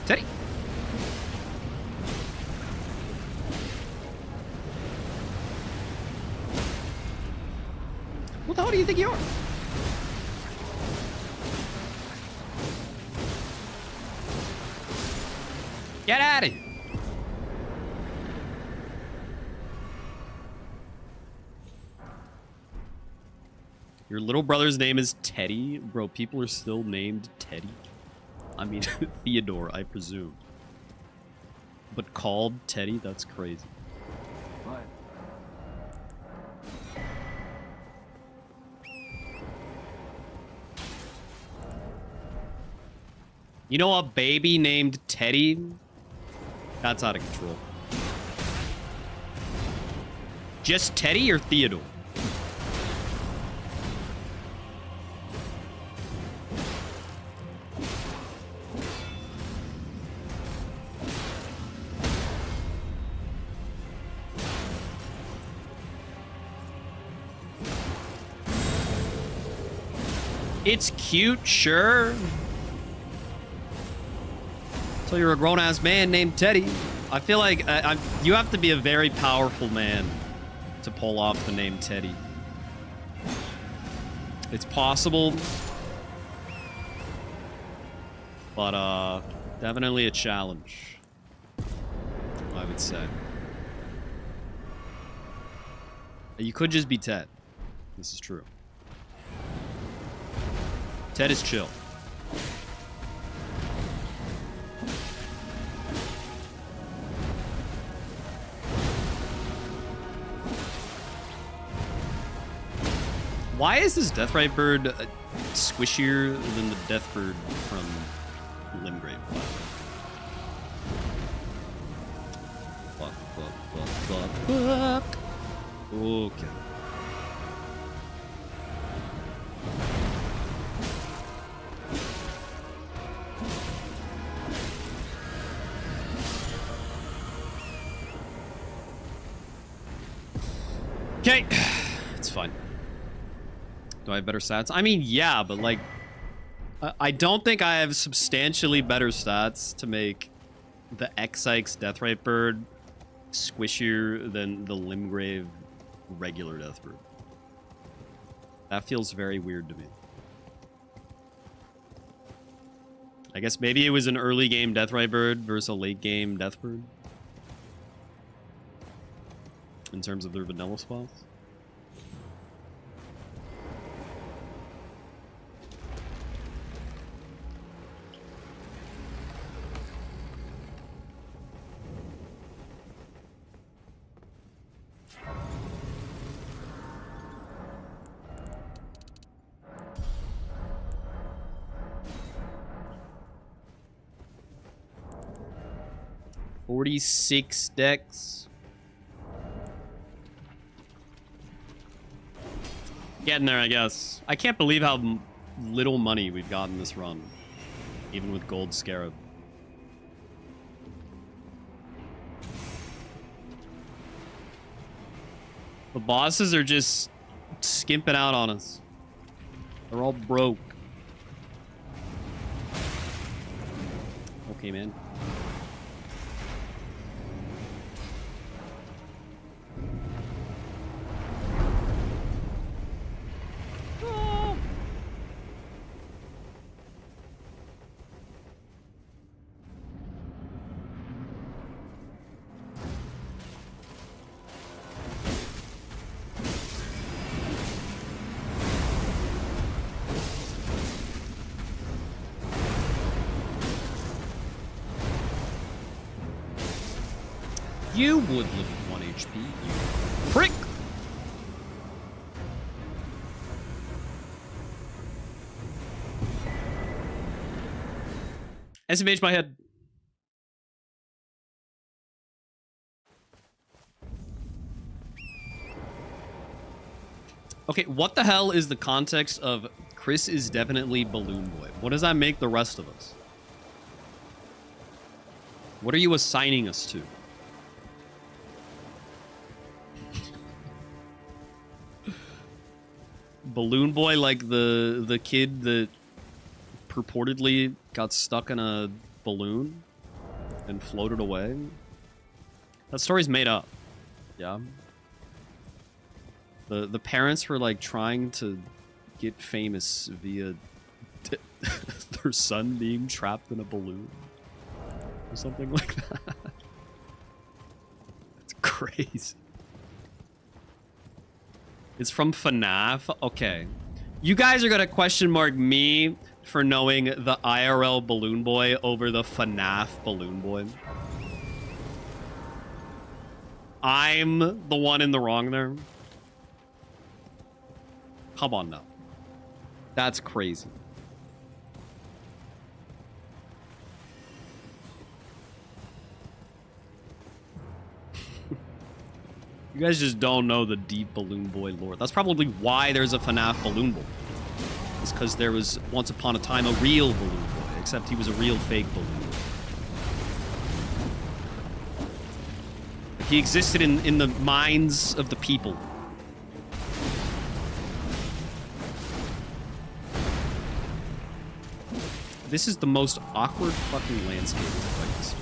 Speaker 1: Teddy. What the hell do you think you are? Get out of here. Your little brother's name is Teddy? Bro, people are still named Teddy. I mean, Theodore, I presume. But called Teddy? That's crazy.
Speaker 2: What?
Speaker 1: You know a baby named Teddy? That's out of control. Just Teddy or Theodore? It's cute, sure. So you're a grown-ass man named Teddy. I feel like you have to be a very powerful man to pull off the name Teddy. It's possible. But, definitely a challenge, I would say. You could just be Ted. This is true. Ted is chill. Why is this Deathrite bird squishier than the Death bird from Limgrave? Fuck. Okay. Okay, it's fine. Do I have better stats? I mean, yeah, but like, I don't think I have substantially better stats to make the X-Sykes Deathrite bird squishier than the Limgrave regular Death bird. That feels very weird to me. I guess maybe it was an early game Deathrite bird versus a late game Death bird. In terms of their vanilla spots. $46 decks. Getting there, I guess. I can't believe how little money we've gotten this run. Even with Gold Scarab. The bosses are just skimping out on us. They're all broke. Okay, man. You would live at 1 HP, you prick! SMH my head. Okay, what the hell is the context of Chris is definitely Balloon Boy? What does that make the rest of us? What are you assigning us to? Balloon Boy, like the kid that purportedly got stuck in a balloon and floated away? That story's made up. Yeah. The parents were like trying to get famous via their son being trapped in a balloon or something like that. It's crazy. It's from FNAF. Okay. You guys are gonna question mark me for knowing the IRL Balloon Boy over the FNAF Balloon Boy. I'm the one in the wrong there. Come on now. That's crazy. You guys just don't know the deep Balloon Boy lore. That's probably why there's a FNAF Balloon Boy. It's because there was, once upon a time, a real Balloon Boy, except he was a real fake Balloon Boy. He existed in the minds of the people. This is the most awkward fucking landscape I've ever seen.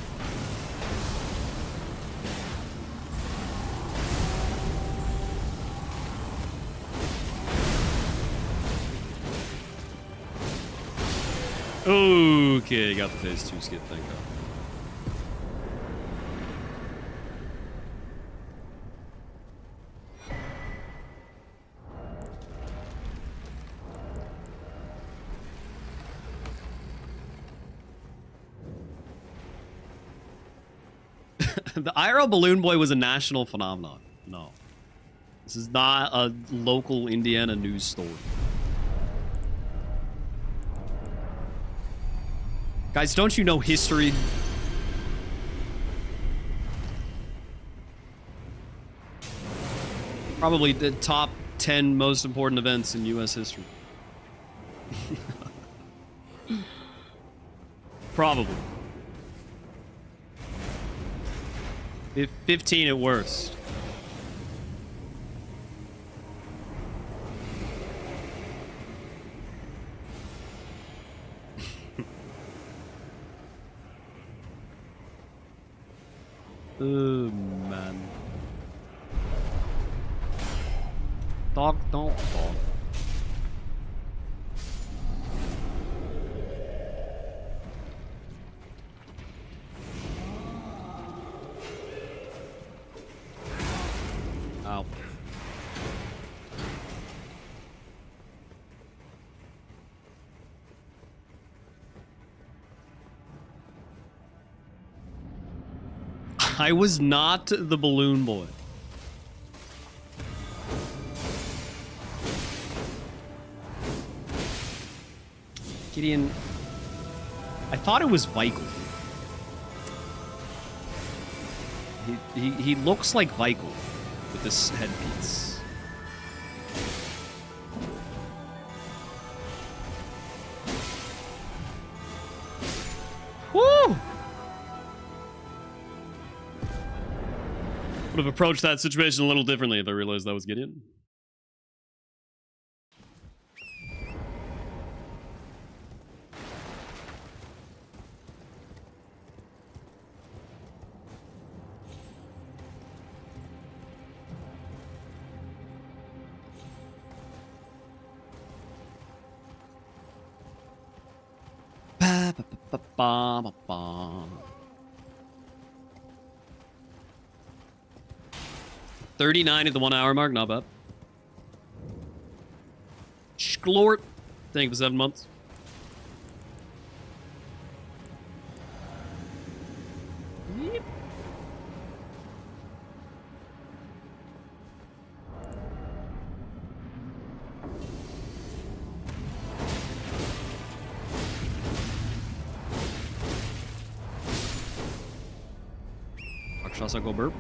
Speaker 1: Okay, got the phase 2 skip, thank God. The IRL Balloon Boy was a national phenomenon. No. This is not a local Indiana news story. Guys, don't you know history? Probably the top 10 most important events in US history. Probably. 15 at worst. Oh, man. Dog, don't fall. Ow. I was not the Balloon Boy. Gideon, I thought it was Vikal. He looks like Vikal with this headpiece. Woo! Would have approached that situation a little differently if I realized that was Gideon. Ba, ba, ba, ba, ba, ba. 39 at the 1 hour mark, not bad. Sklort, thank you for 7 months. Yep. Shasa go burp.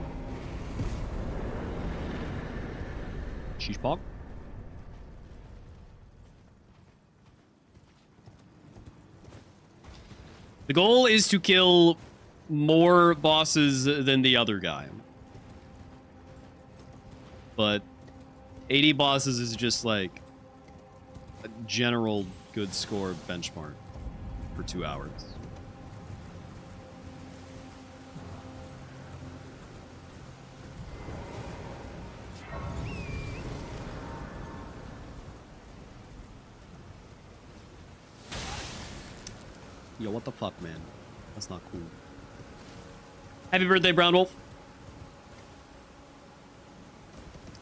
Speaker 1: Sheesh pog. The goal is to kill more bosses than the other guy. But 80 bosses is just like a general good score benchmark for 2 hours. Yo, what the fuck, man? That's not cool. Happy birthday, Brown Wolf.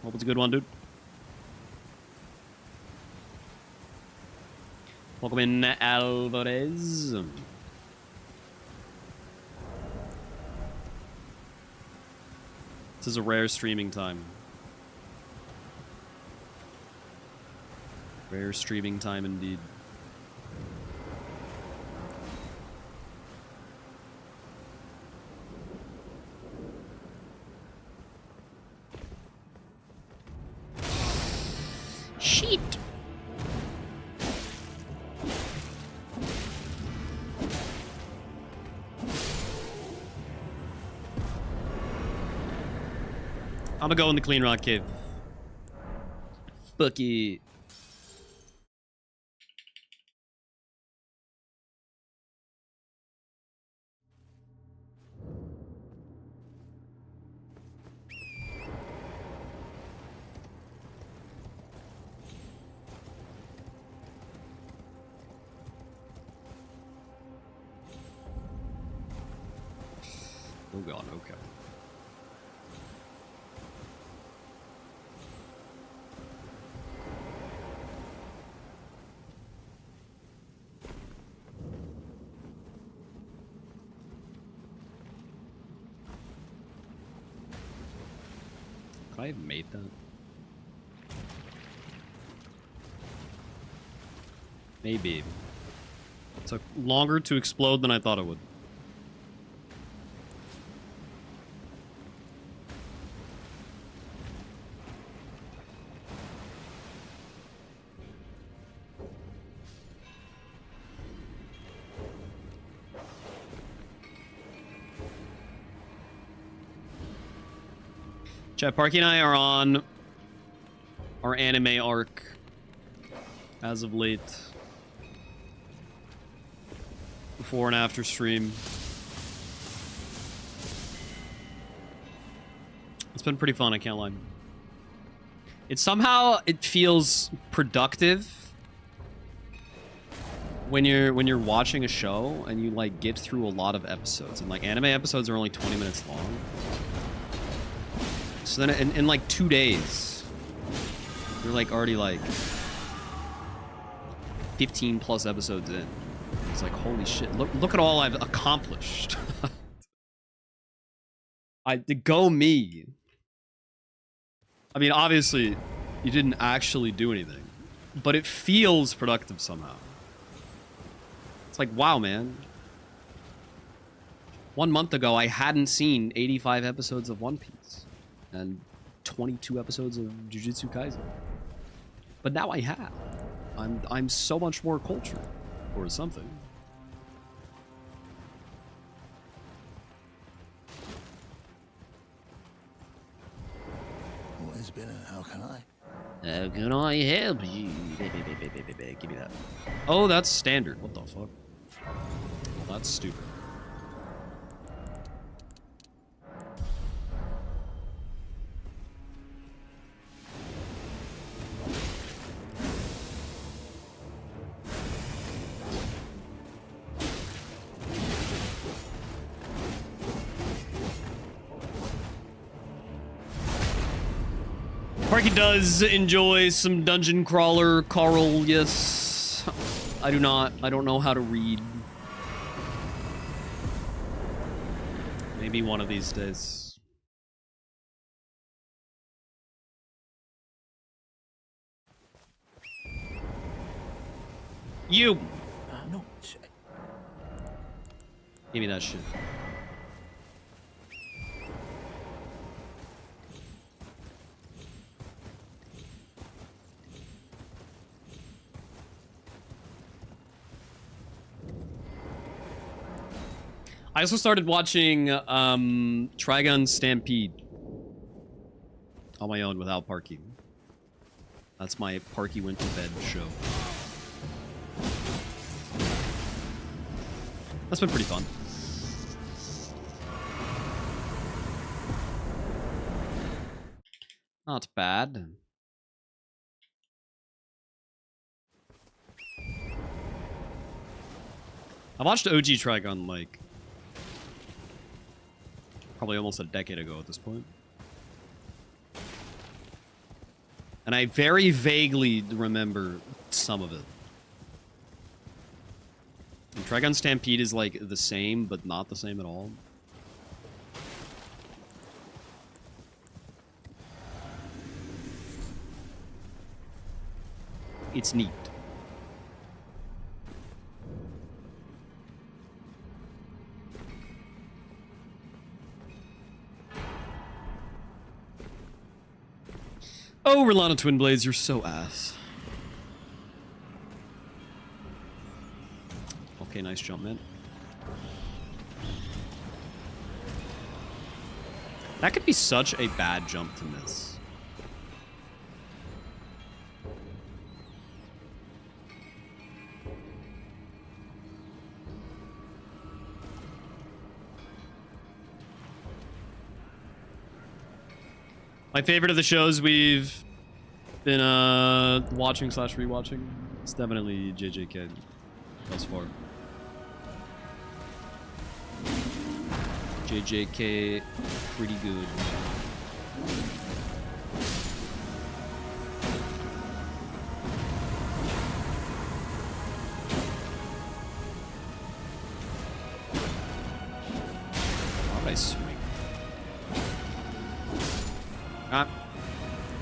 Speaker 1: Hope it's a good one, dude. Welcome in, Alvarez. This is a rare streaming time. Rare streaming time indeed. Shit. I'm gonna go in the Clean Rock Cave. Fuck it. Oh god, okay. Could I have made that? Maybe. It took longer to explode than I thought it would. Chat, Parky and I are on our anime arc as of late. Before and after stream. It's been pretty fun, I can't lie. It somehow it feels productive when you're watching a show and you like get through a lot of episodes, and like anime episodes are only 20 minutes long. So then in like 2 days, you're like already like 15 plus episodes in. It's like, holy shit, look at all I've accomplished. Go me. I mean, obviously, you didn't actually do anything, but it feels productive somehow. It's like, wow, man. 1 month ago, I hadn't seen 85 episodes of One Piece and 22 episodes of Jujutsu Kaisen. But now I have. I'm so much more cultured, or something.
Speaker 4: What has been and how can I?
Speaker 1: How can I help you? Give me that. Oh, that's standard. What the fuck? Well, that's stupid. Parky does enjoy some dungeon crawler, Carl, yes. I do not. I don't know how to read. Maybe one of these days. You!
Speaker 2: No.
Speaker 1: Give me that shit. I also started watching Trigun Stampede on my own without Parky. That's my Parky went to bed show. That's been pretty fun. Not bad. I watched OG Trigun like probably almost a decade ago at this point. And I very vaguely remember some of it. And Trigun Stampede is like the same, but not the same at all. It's neat. Oh, Rolano Twin Blades, you're so ass. Okay, nice jump, man. That could be such a bad jump to miss. My favorite of the shows we've been watching / rewatching, it's definitely JJK thus far. JJK, pretty good. How did I swing?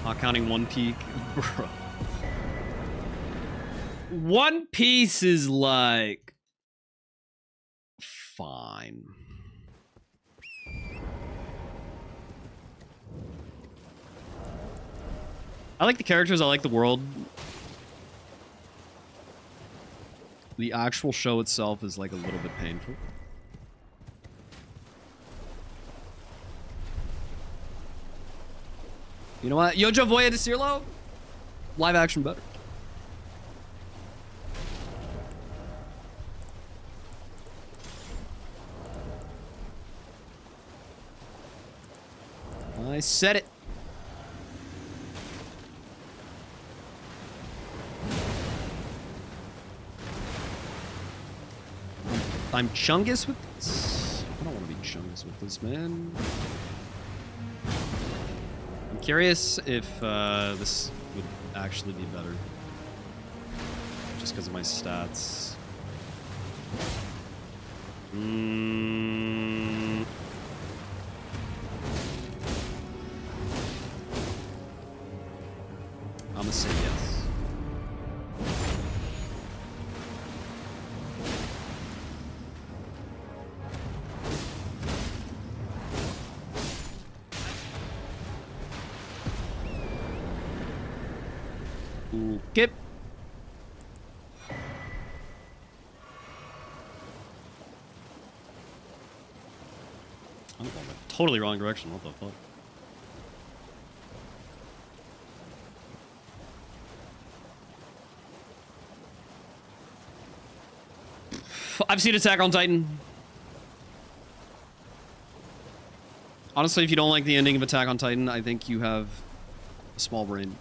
Speaker 1: Not counting one peak. Bro. One Piece is like fine. I like the characters, I like the world. The actual show itself is like a little bit painful. You know what? Yojo Voya de Cirlo? Live action better. I said it. I'm Chungus with this? I don't want to be Chungus with this, man. I'm curious if this would actually be better. Just because of my stats. I'm gonna say yes. Okay. I'm going the totally wrong direction. What the fuck? I've seen Attack on Titan. Honestly, if you don't like the ending of Attack on Titan, I think you have a small brain.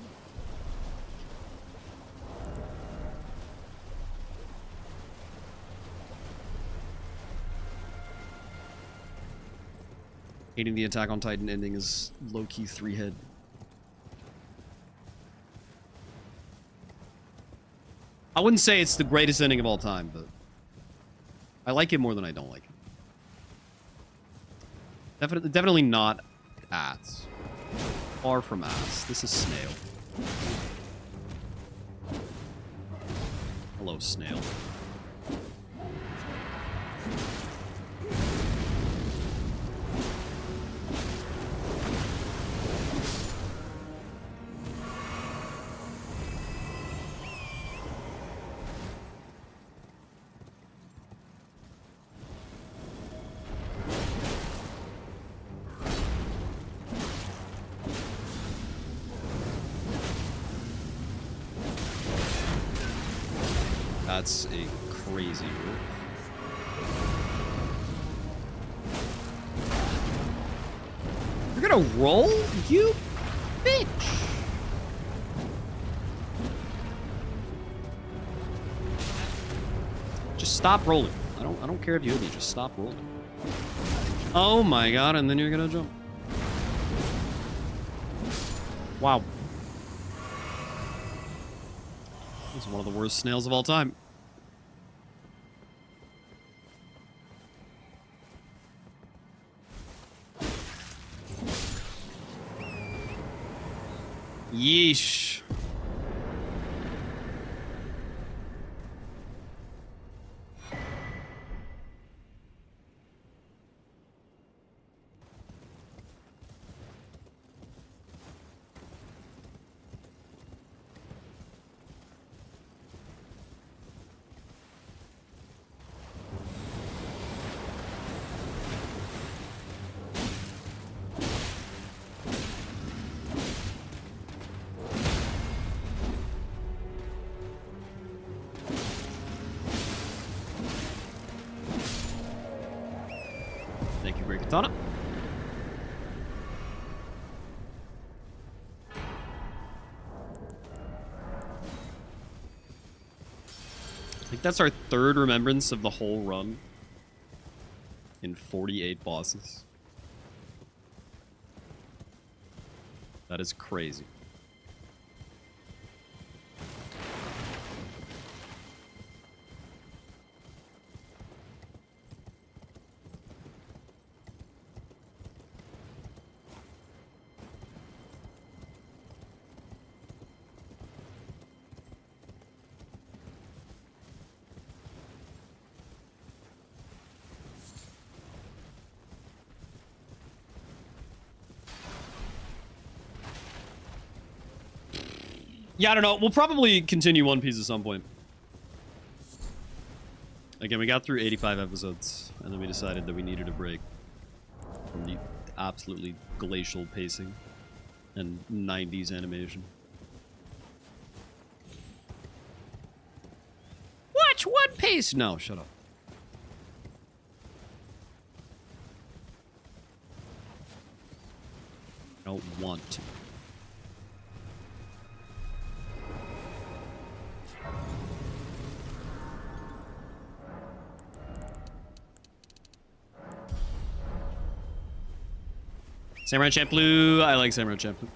Speaker 1: Hating the Attack on Titan ending is low-key 3-head. I wouldn't say it's the greatest ending of all time, but I like it more than I don't like it. Definitely not ass. Far from ass. This is Snail. Hello, Snail. That's a crazy move. You're gonna roll, you bitch! Just stop rolling. I don't care if you hit me, just stop rolling. Oh my god, and then you're gonna jump. Wow. This is one of the worst snails of all time. Yeesh. Thank you, Great Katana. I think that's our third remembrance of the whole run in 48 bosses. That is crazy. Yeah, I don't know. We'll probably continue One Piece at some point. Again, we got through 85 episodes, and then we decided that we needed a break from the absolutely glacial pacing and 90s animation. Watch One Piece! No, shut up. I don't want to. Samurai Champloo. I like Samurai Champloo.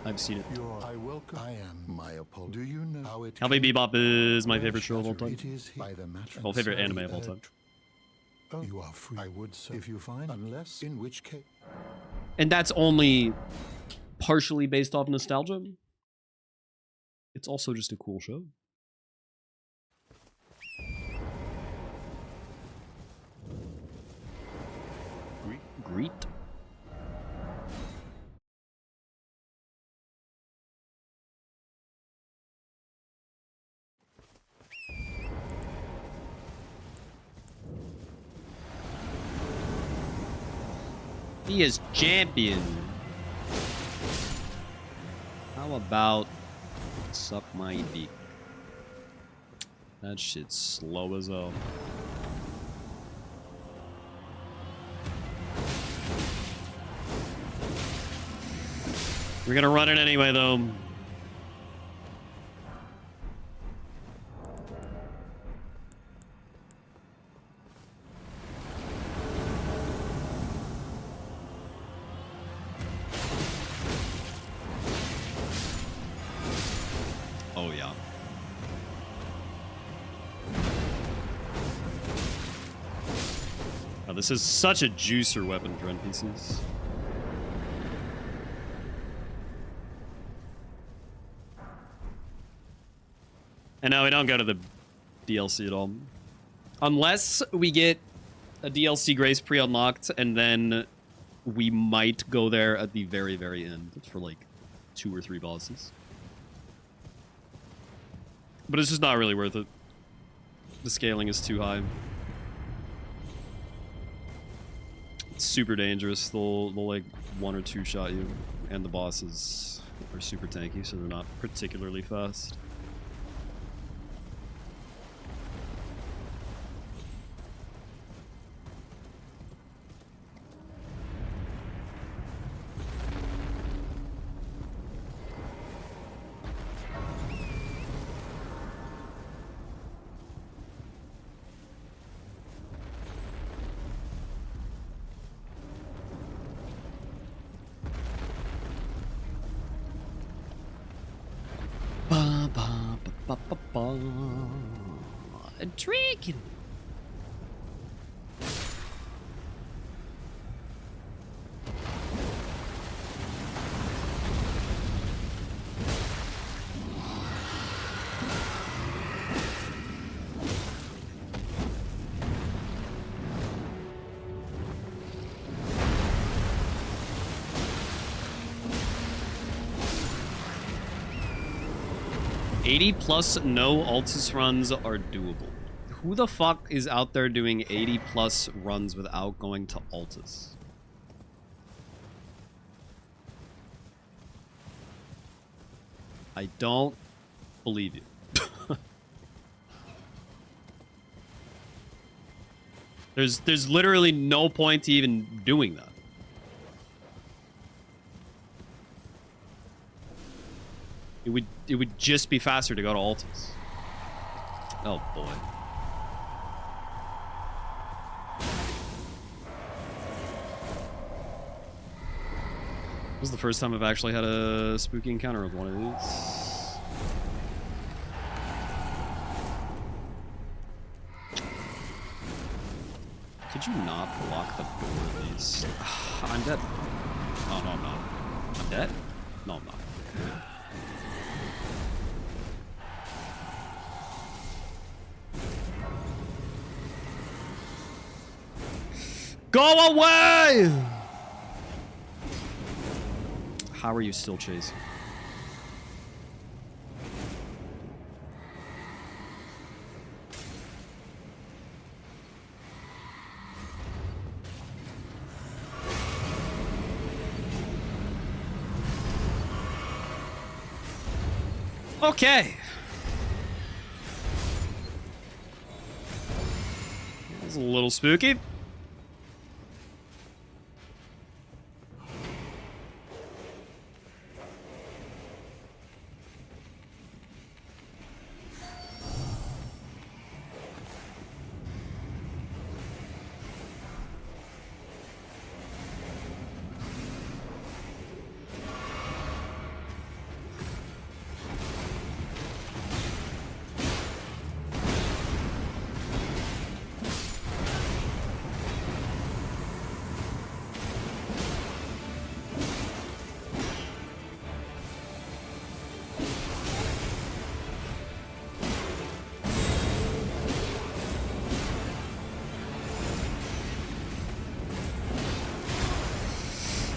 Speaker 1: I've seen it.
Speaker 4: I welcome. I am my apology. Do you know how it?
Speaker 1: Cowboy Bebop is my favorite show of all time.
Speaker 4: It is by the matter.
Speaker 1: Well, favorite anime of all time.
Speaker 4: Oh, you are free. I would say if you find, unless in which case.
Speaker 1: And that's only partially based off nostalgia. It's also just a cool show. Greet. He is champion. How about suck my dick? That shit's slow as hell. We're gonna run it anyway, though. Oh, yeah. Oh, this is such a juicer weapon for NPCs. And no, we don't go to the DLC at all. Unless we get a DLC Grace pre-unlocked, and then we might go there at the very, very end for like 2 or 3 bosses. But it's just not really worth it. The scaling is too high. It's super dangerous. They'll like 1 or 2 shot you, and the bosses are super tanky, so they're not particularly fast. Intriguing. +80 no Altus runs are doable. Who the fuck is out there doing 80+ runs without going to Altus? I don't believe you. There's literally no point to even doing that. It would just be faster to go to Altus. Oh boy. This is the first time I've actually had a spooky encounter with one of these. Could you not block the door of these? I'm dead. Oh, no, I'm not. I'm dead? No, I'm not. Go away! How are you still chasing? Okay. That was a little spooky.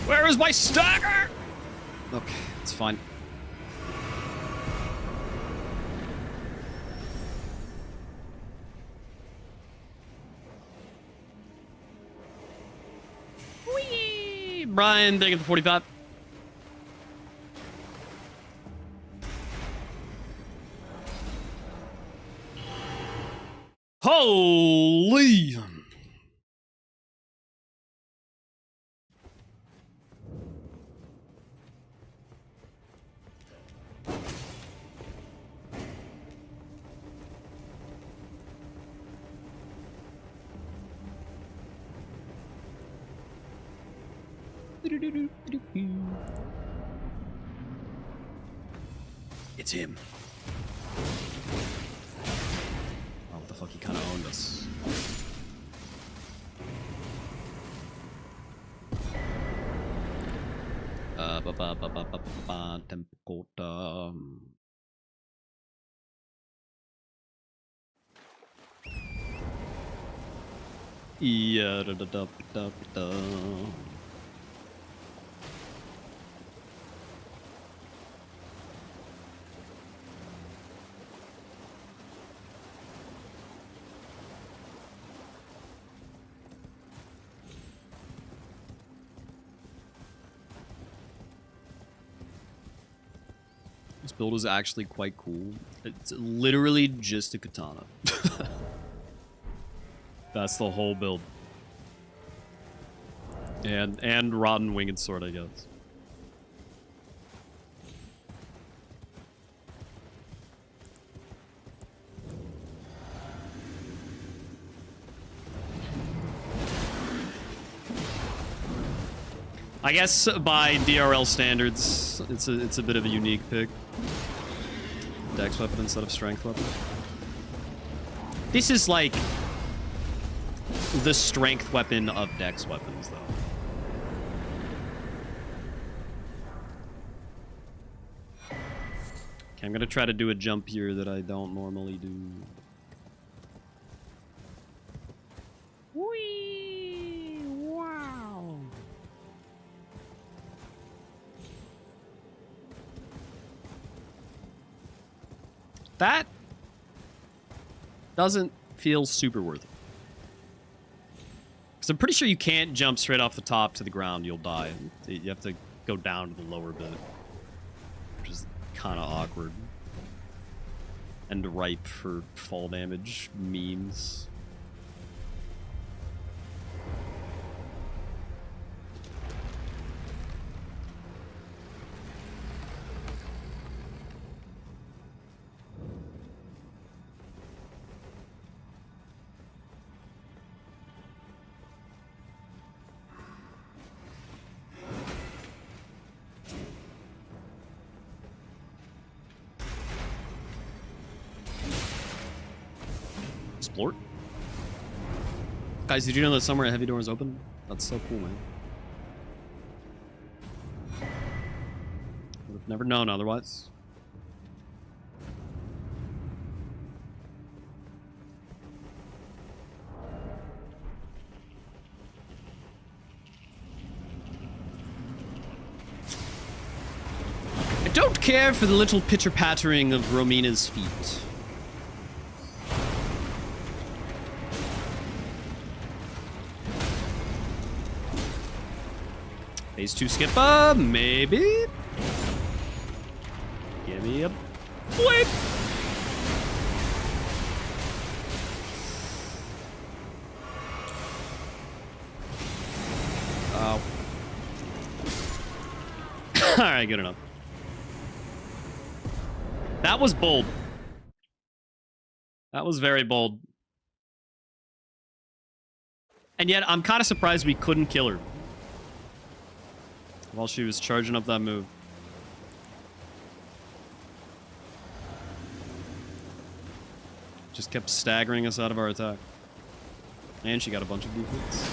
Speaker 1: Where is my stagger? Okay, it's fine. Whee! Brian, thank you for 45. Holy! It's him. Oh, what the fuck? He kind of owned us. Tempota. Yeah, da. This build is actually quite cool. It's literally just a katana. That's the whole build. And rotten winged sword, I guess. I guess by DRL standards, it's a bit of a unique pick. Dex weapon instead of strength weapon. This is like the strength weapon of Dex weapons, though. Okay, I'm gonna try to do a jump here that I don't normally do. Whee! Wow! That doesn't feel super worth it. Because I'm pretty sure you can't jump straight off the top to the ground. You'll die. You have to go down to the lower bit. Which is kind of awkward. And ripe for fall damage memes. Explore. Guys, did you know that somewhere a heavy door is open? That's so cool, man. Would have never known otherwise. I don't care for the little pitter-pattering of Romina's feet. Phase 2 skipper, maybe? Give me a blade! Oh. Alright, good enough. That was bold. That was very bold. And yet, I'm kind of surprised we couldn't kill her while she was charging up that move. Just kept staggering us out of our attack. And she got a bunch of defense.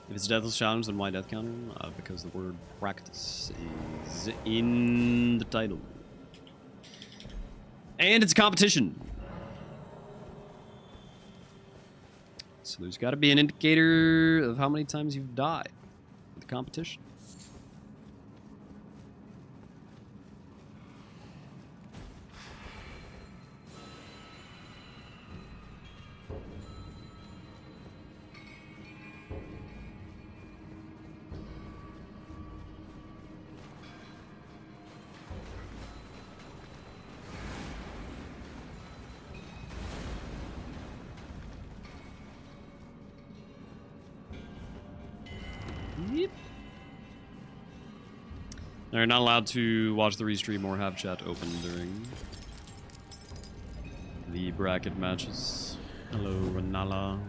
Speaker 1: If it's Deathless challenge, then why death counter? Because the word practice is in the title. And it's a competition. So there's got to be an indicator of how many times you've died with the competition. Yep. They're not allowed to watch the restream or have chat open during the bracket matches. Hello, Renala.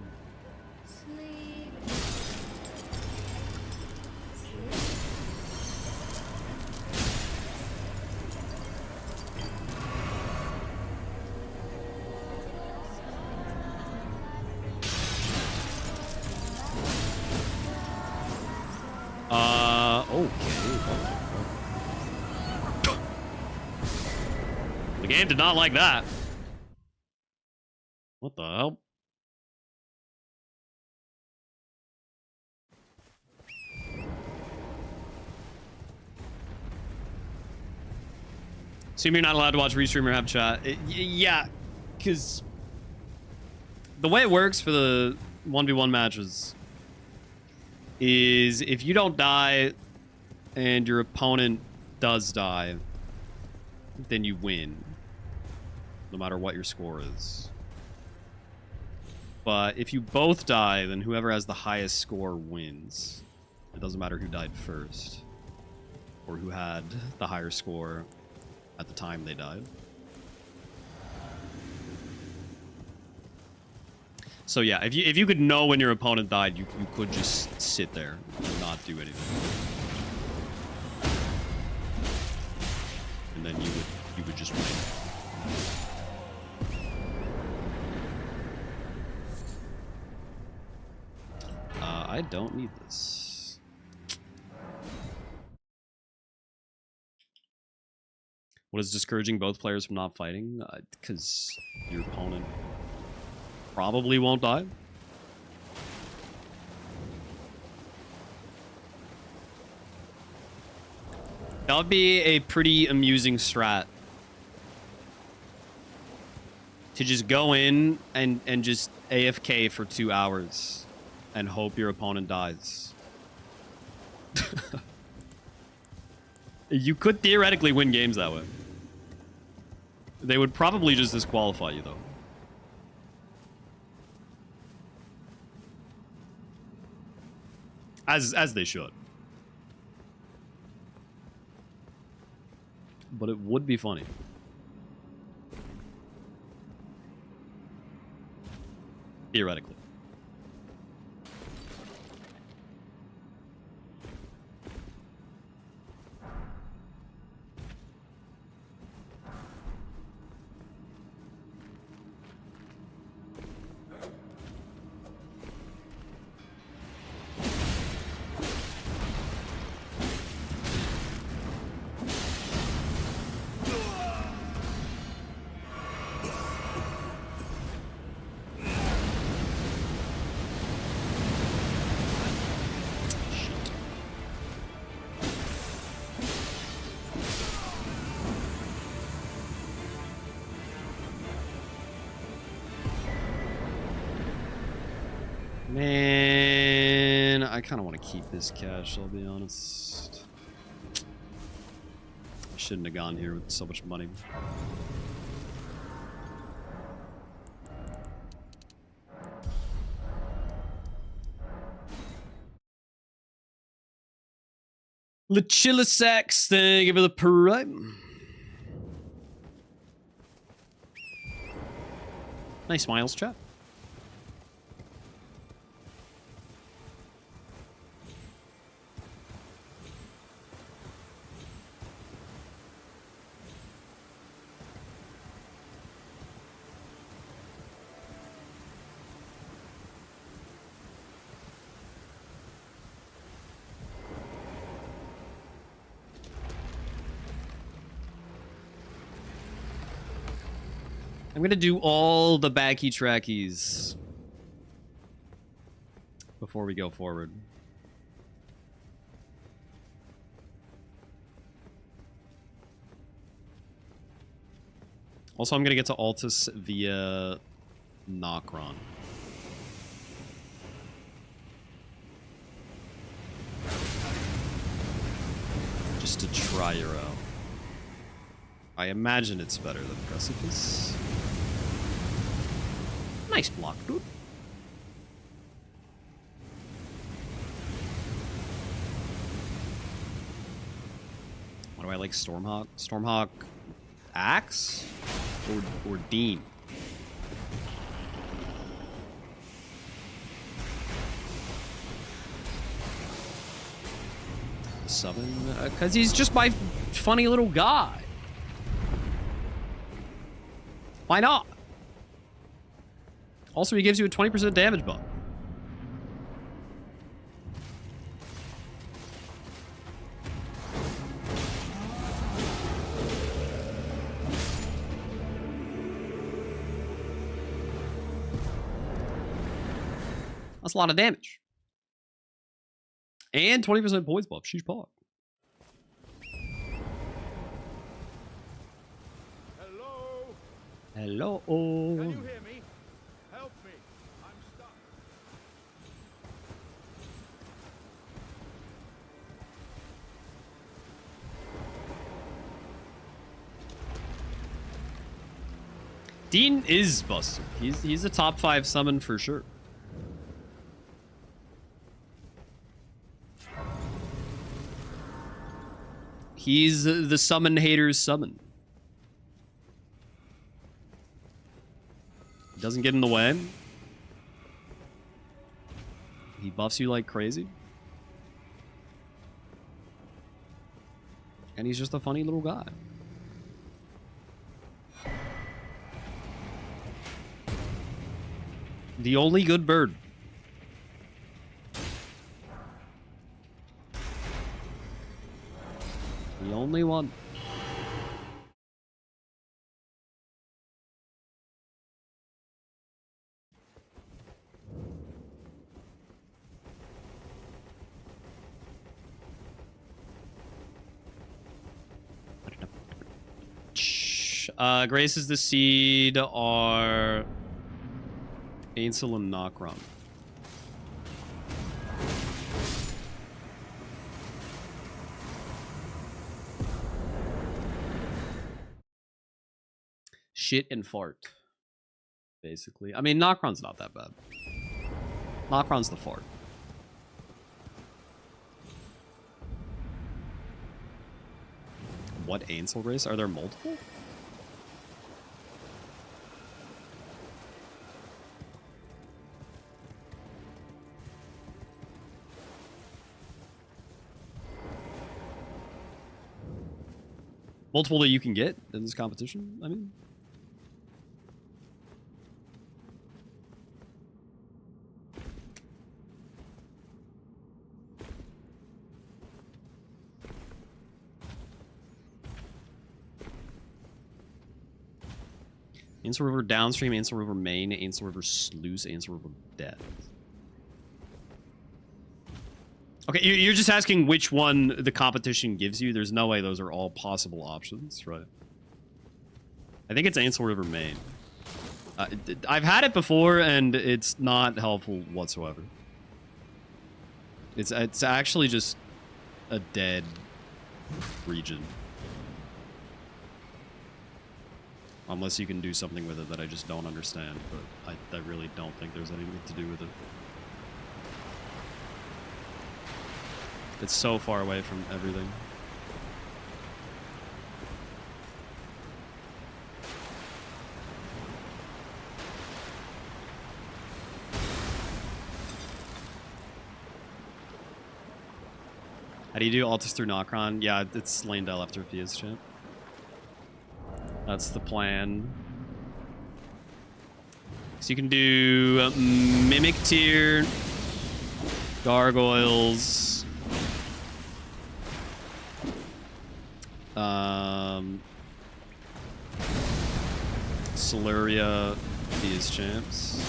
Speaker 1: The game did not like that. What the hell? Assume you're not allowed to watch restream or have chat. Yeah, because the way it works for the 1v1 matches is if you don't die and your opponent does die, then you win. No matter what your score is. But if you both die, then whoever has the highest score wins. It doesn't matter who died first. Or who had the higher score at the time they died. So yeah, if you could know when your opponent died, you could just sit there and not do anything. And then you would just win. I don't need this. What is discouraging both players from not fighting? Because your opponent probably won't die. That would be a pretty amusing strat. To just go in and just AFK for 2 hours. And hope your opponent dies. You could theoretically win games that way. They would probably just disqualify you, though. As they should. But it would be funny. Theoretically. Man, I kind of want to keep this cash, I'll be honest. I shouldn't have gone here with so much money. LilAggy, thank you for the prime. Nice smiles, chat. I'm gonna do all the backy trackies before we go forward. Also, I'm gonna get to Altus via Nokron. Just to try her out. I imagine it's better than Precipice. Nice block, dude. Why do I like Stormhawk? Stormhawk Axe? Or Dean? Summon? Because he's just my funny little guy. Why not? Also, he gives you a 20% damage buff. That's a lot of damage. And 20% points buff. Sheesh pog.
Speaker 5: Hello?
Speaker 1: Hello.
Speaker 5: Can you hear me? Help me. I'm stuck.
Speaker 1: Dean is busted. He's a top 5 summon for sure. He's the summon haters summon. He doesn't get in the way. He buffs you like crazy. And he's just a funny little guy. The only good bird. The only one. Graces the Seed are Ainsel and Nokron. Shit and fart. Basically. I mean, Nokron's not that bad. Nokron's the fart. What Ainsel race? Are there multiple? Multiple that you can get in this competition, I mean? Ainsel River downstream, Ainsel River main, Ainsel River sluice, Ainsel River death. Okay, you're just asking which one the competition gives you. There's no way those are all possible options, right? I think it's Ainsel River main. I've had it before, and it's not helpful whatsoever. It's actually just a dead region. Unless you can do something with it that I just don't understand, but I really don't think there's anything to do with it. It's so far away from everything. How do you do Altus through Nokron? Yeah, it's lane del after Fia's champ. That's the plan. So you can do Mimic Tier, Gargoyles, Siluria, these champs.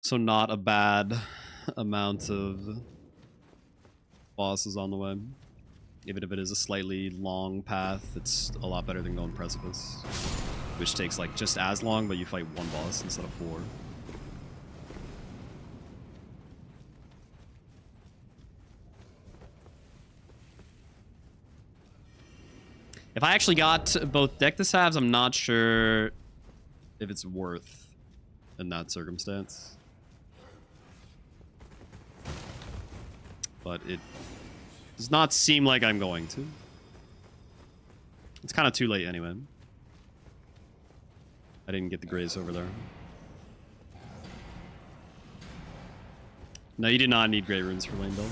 Speaker 1: So not a bad amount of bosses on the way. Even if it is a slightly long path, it's a lot better than going Precipice. Which takes like just as long, but you fight one boss instead of 4. If I actually got both Deathless halves, I'm not sure if it's worth in that circumstance. But it does not seem like I'm going to. It's kind of too late anyway. I didn't get the grace over there. No, you did not need Grey Runes for lane build.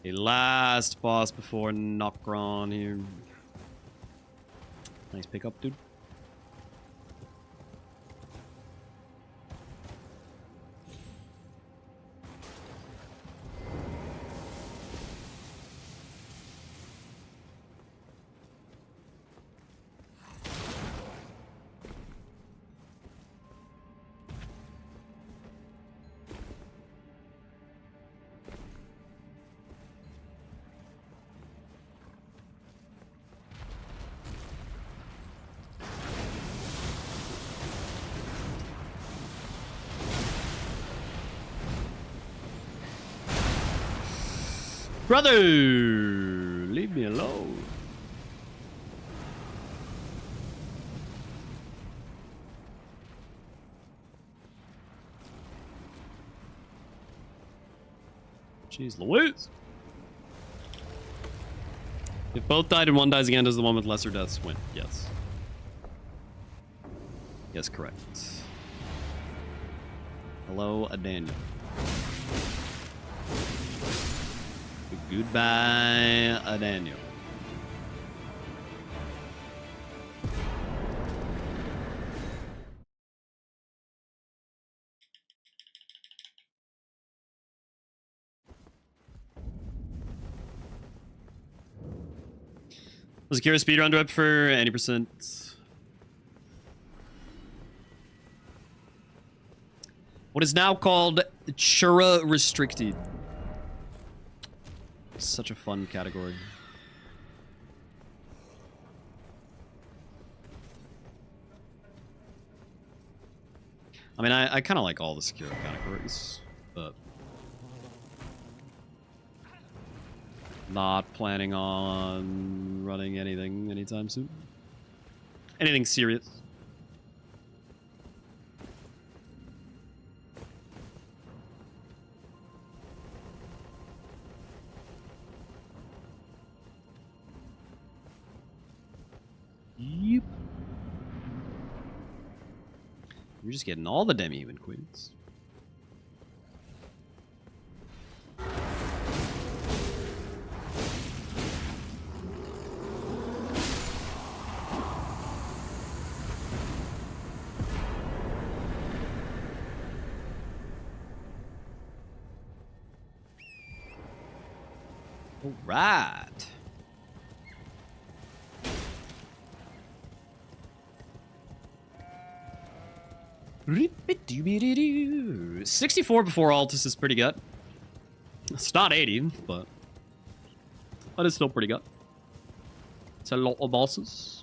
Speaker 1: A last boss before Nokron here. Nice pickup, dude. Brother, leave me alone. Jeez Louise. If both died and one dies again, does the one with lesser deaths win? Yes. Yes, correct. Hello, Daniel. Goodbye, Daniel. Was Akira speedrun up for any percent? What is now called Chura Restricted. Such a fun category. I mean, I kind of like all the Sekiro categories, but not planning on running anything anytime soon. Anything serious. Yep. You're just getting all the demi-human queens. All right. Rip-a-doo-be-doo-doo. 64 before Altus is pretty good. It's not 80, but it's still pretty good. It's a lot of bosses.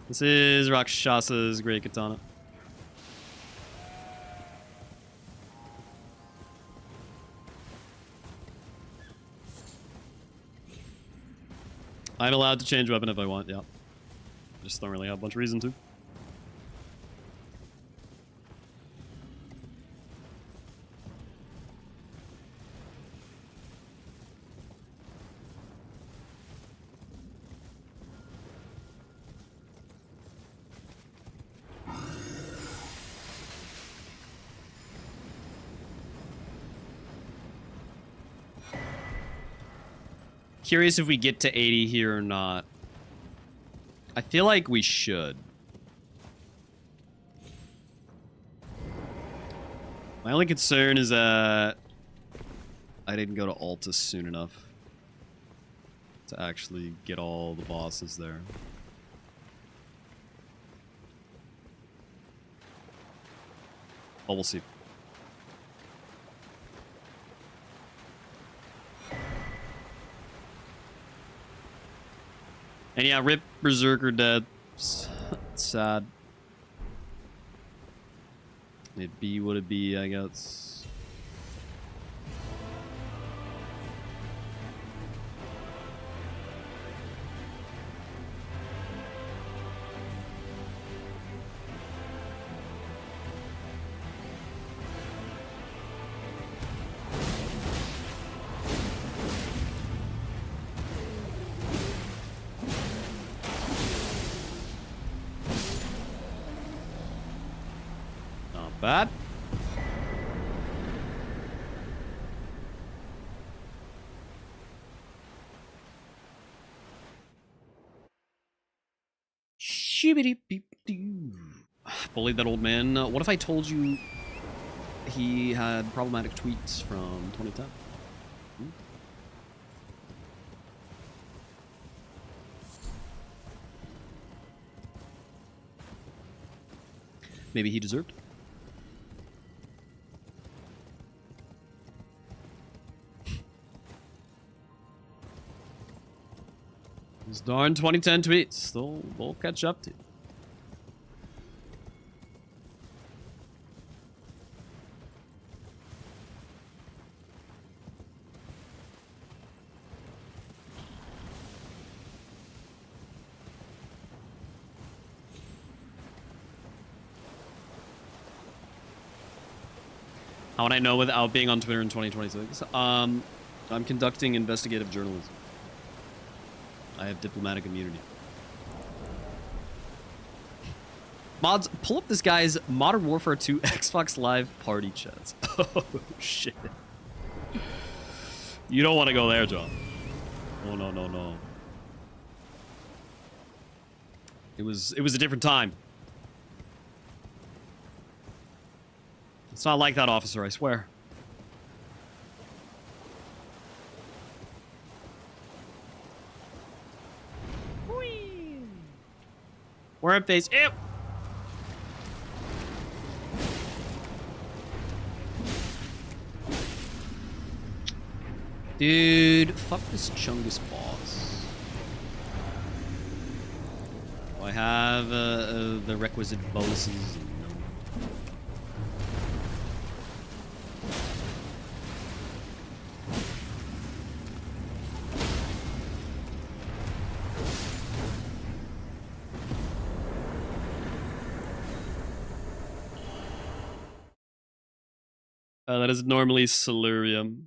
Speaker 1: This is Rakshasa's Great Katana. I'm allowed to change weapon if I want, yeah. I just don't really have much reason to. Curious if we get to 80 here or not. I feel like we should. My only concern is that I didn't go to Altus soon enough to actually get all the bosses there. But we'll see. And yeah, rip Berserker dead. It's sad. It be what it be, I guess. bad. Shibbity-beep-doo. Bullied that old man. What if I told you he had problematic tweets from 2010? Maybe he deserved it. These darn 2010 tweets. They'll catch up to you. How would I know without being on Twitter in 2026? I'm conducting investigative journalism. I have diplomatic immunity. Mods, pull up this guy's Modern Warfare 2 Xbox Live party chats. Oh, shit. You don't want to go there, John. Oh, no, no, no. It was a different time. It's not like that, officer, I swear. Worm face. Ew. Dude, fuck this Chungus boss. Do I have the requisite bonuses? That is normally Silurium.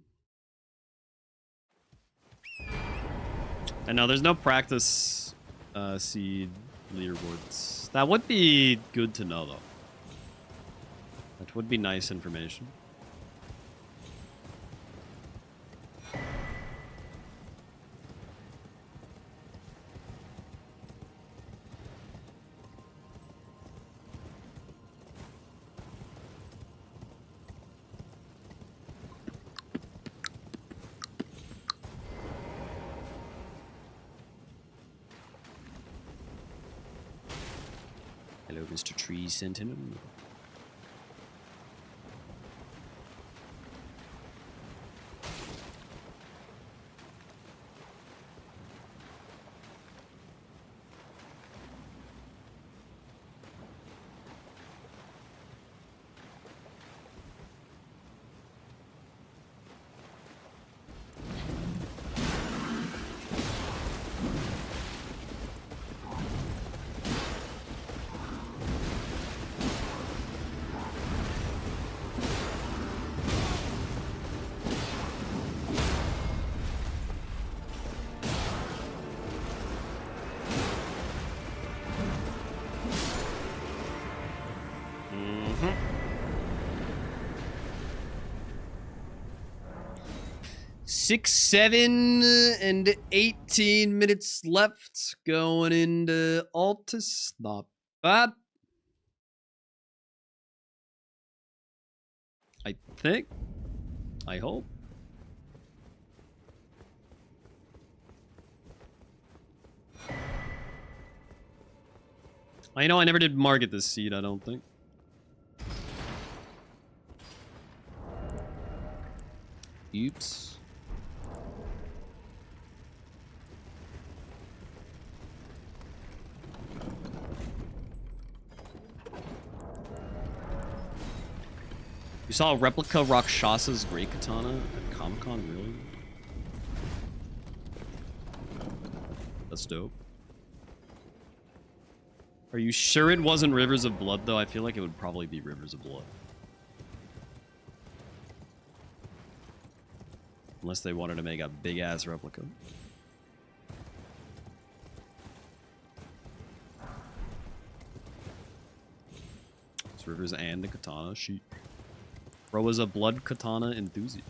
Speaker 1: I know there's no practice seed leaderboards. That would be good to know, though. That would be nice information. Hello, Mr. Tree Sentinel. Six, 7, and 18 minutes left going into Altus. Not bad. I think. I hope. I know I never did market this seed, I don't think. Oops. You saw a replica Rakshasa's Great Katana at Comic-Con, really? That's dope. Are you sure it wasn't Rivers of Blood, though? I feel like it would probably be Rivers of Blood. Unless they wanted to make a big-ass replica. It's rivers and a katana. She bro is a blood katana enthusiast.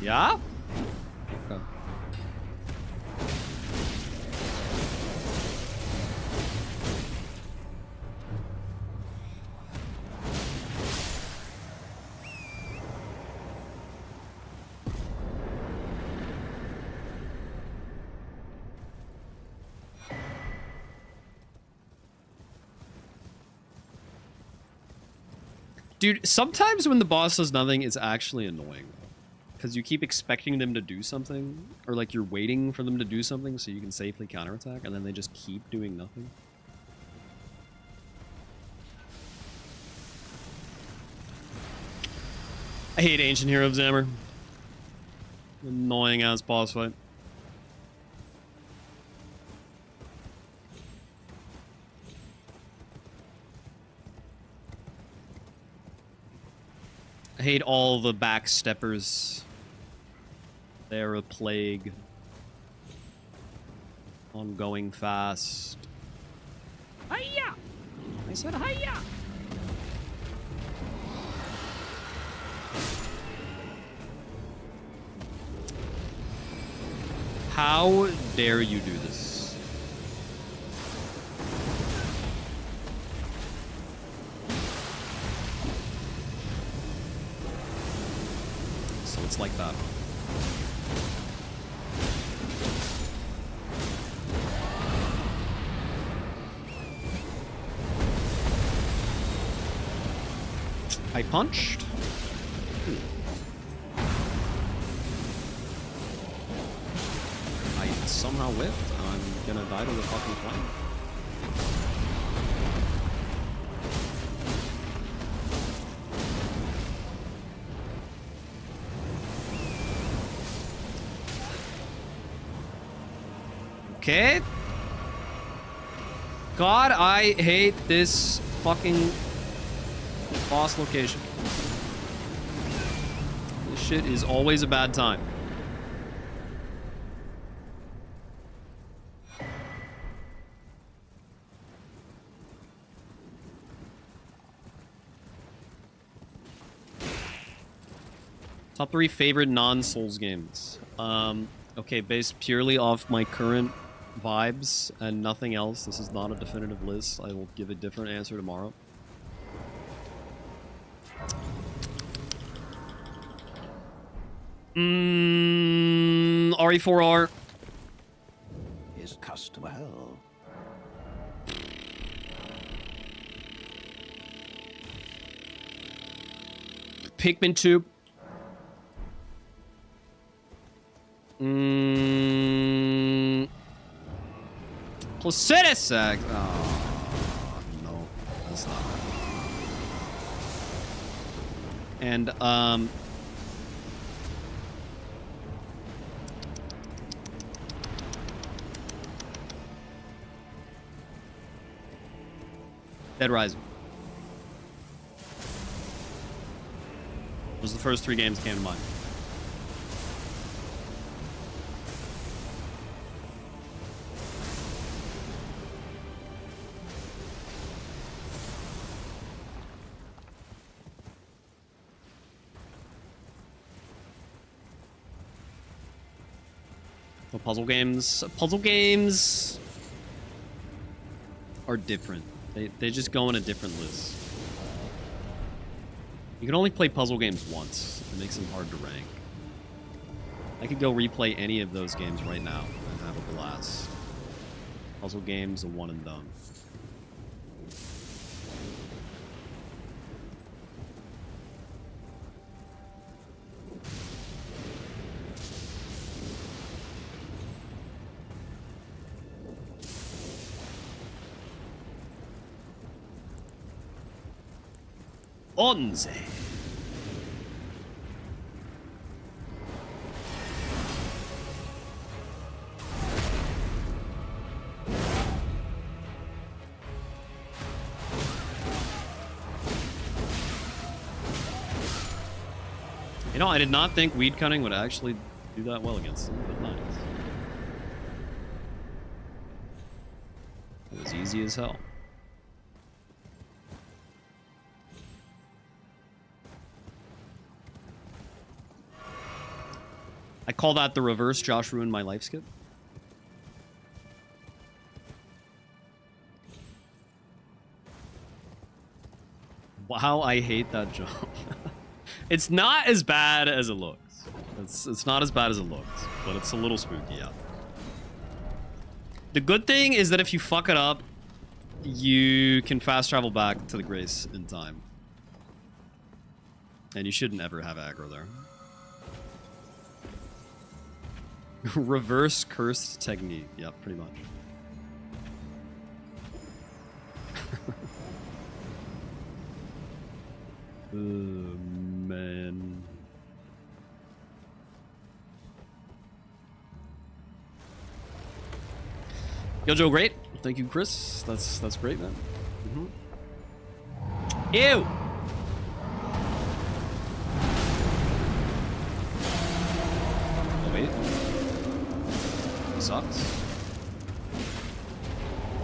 Speaker 1: Yeah? Okay. Dude, sometimes when the boss does nothing, it's actually annoying. Because you keep expecting them to do something, or like you're waiting for them to do something so you can safely counterattack, and then they just keep doing nothing. I hate Ancient Hero of Zammer. Annoying ass boss fight. I hate all the backsteppers. They're a plague. On going fast. Hiya! I said hiya! How dare you do this? So it's like that. I punched. I somehow whipped. I'm gonna die to the fucking flame. Okay. God, I hate this fucking boss location. This shit is always a bad time. Top 3 favorite non-Souls games. Okay, based purely off my current vibes and nothing else. This is not a definitive list. I will give a different answer tomorrow. RE4R.
Speaker 2: His customer. Well.
Speaker 1: Pikmin 2. Placidus. Oh, no. That's not right. And, Dead Rising. Those are the first 3 games that came to mind. So puzzle games are different. They just go in a different list. You can only play puzzle games once. It makes them hard to rank. I could go replay any of those games right now and have a blast. Puzzle games, a one and done. Onze. You know, I did not think weed cutting would actually do that well against him, but nice. It was easy as hell. I call that the reverse Josh ruined my life skip. Wow, I hate that jump. It's not as bad as it looks. It's not as bad as it looks, but it's a little spooky, yeah. The good thing is that if you fuck it up, you can fast travel back to the Grace in time. And you shouldn't ever have aggro there. Reverse cursed technique. Yep, pretty much. Oh, man. Yo, Joe, great. Thank you, Chris. That's great, man. Ew! Oh, wait. Sucks.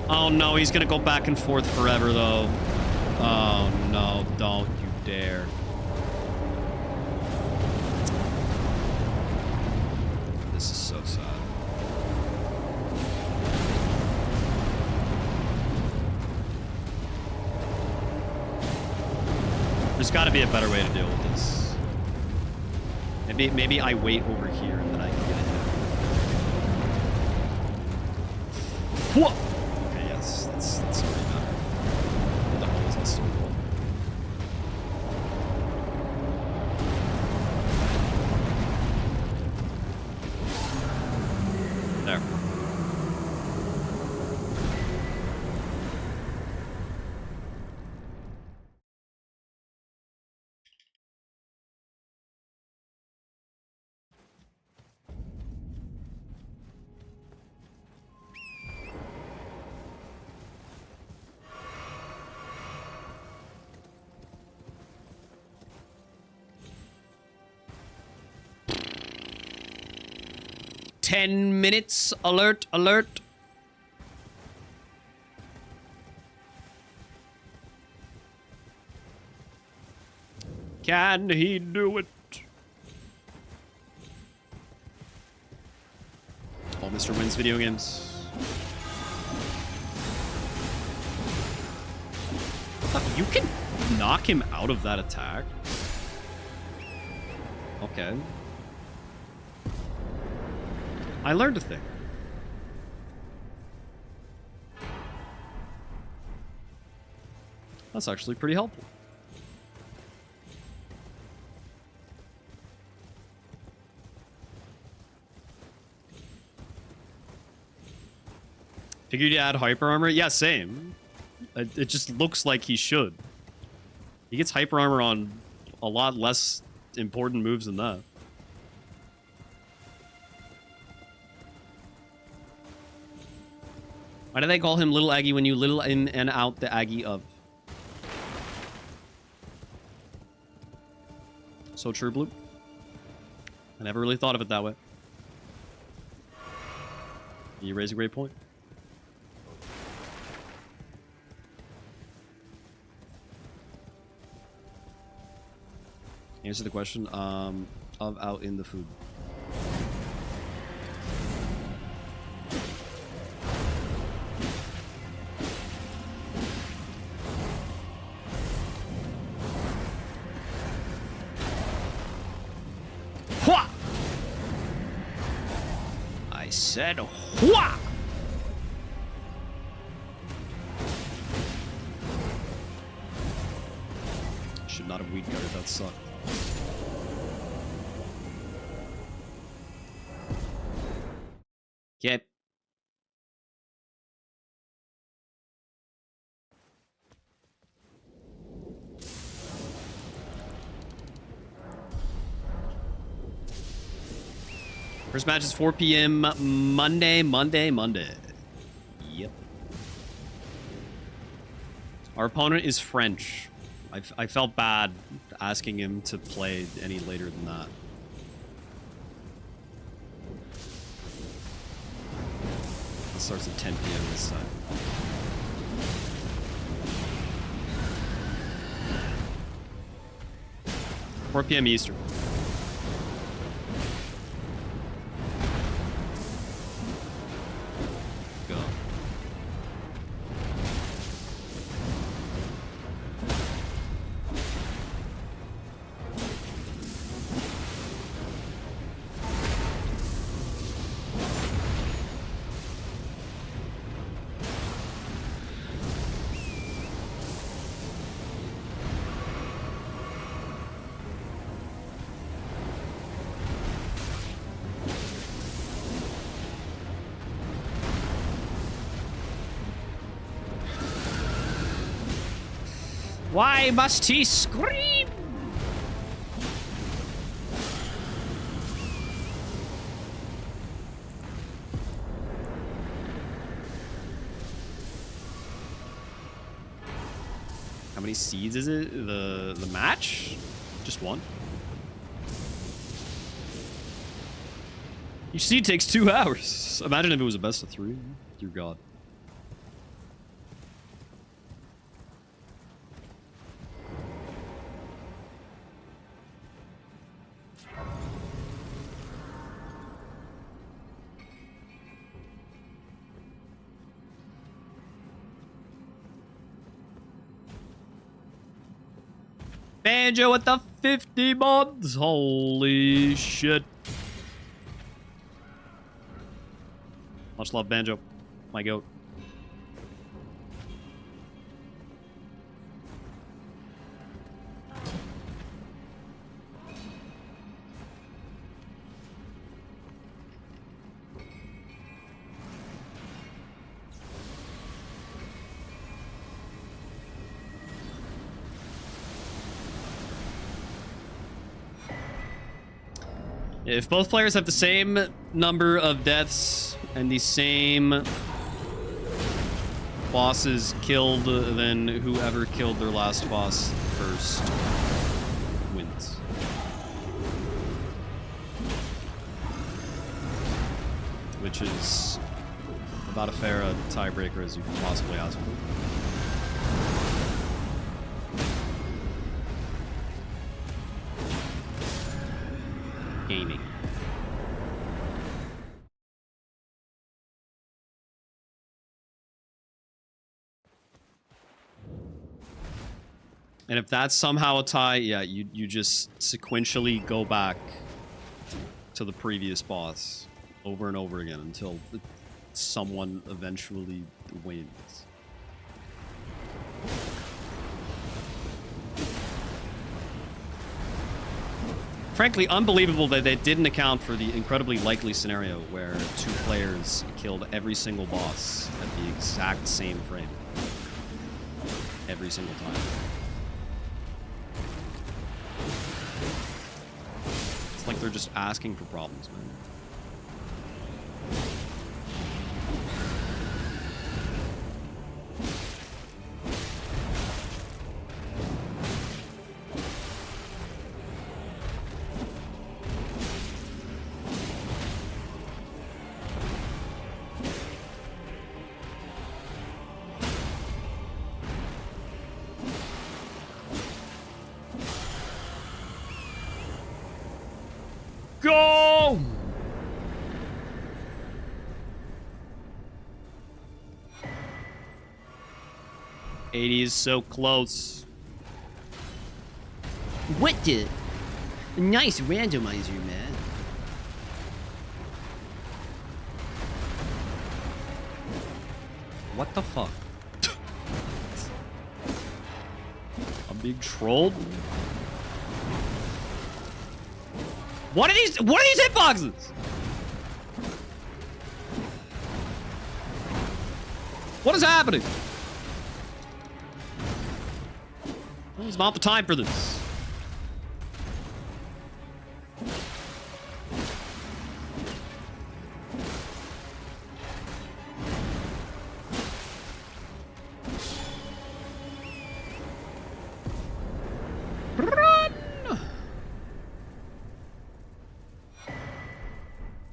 Speaker 1: Oh, no, he's gonna go back and forth forever, though. Oh, no, don't you dare. This is so sad. There's got to be a better way to deal with this. Maybe I wait over here and then I can get a hit. Whoa! Okay, yes, that's already better. What the hell is this? There. "10 minutes, alert, alert." Can he do it? Oh, Mr. Wins video games. You can knock him out of that attack? Okay. I learned a thing. That's actually pretty helpful. Figured you add hyper armor? Yeah, same. It just looks like he should. He gets hyper armor on a lot less important moves than that. Why do they call him LilAggy when you little in and out the Aggie of? So true, Blue. I never really thought of it that way. You raise a great point. Answer the question of out in the food. Hua! I said hua! Should not have weed guarded, that sucked. Yep. First match is 4 p.m. Monday. Yep. Our opponent is French. I felt bad asking him to play any later than that. It starts at 10 p.m. this time. $4 p.m. Eastern. Go. Why must he scream? How many seeds is it? The match? Just one? Each seed takes 2 hours. Imagine if it was a best of 3. Dear God. Banjo with the 50 mods. Holy shit. Much love, Banjo. My goat. If both players have the same number of deaths and the same bosses killed, then whoever killed their last boss first wins. Which is about as fair a tiebreaker as you can possibly ask for. Gaming. And if that's somehow a tie, yeah, you just sequentially go back to the previous boss over and over again until someone eventually wins. Frankly, unbelievable that they didn't account for the incredibly likely scenario where 2 players killed every single boss at the exact same frame. Every single time. It's like they're just asking for problems, man. Go! '80 is so close. What the? Nice randomizer, man. What the fuck? I'm being trolled? What are these hitboxes? What is happening? It's not the time for this.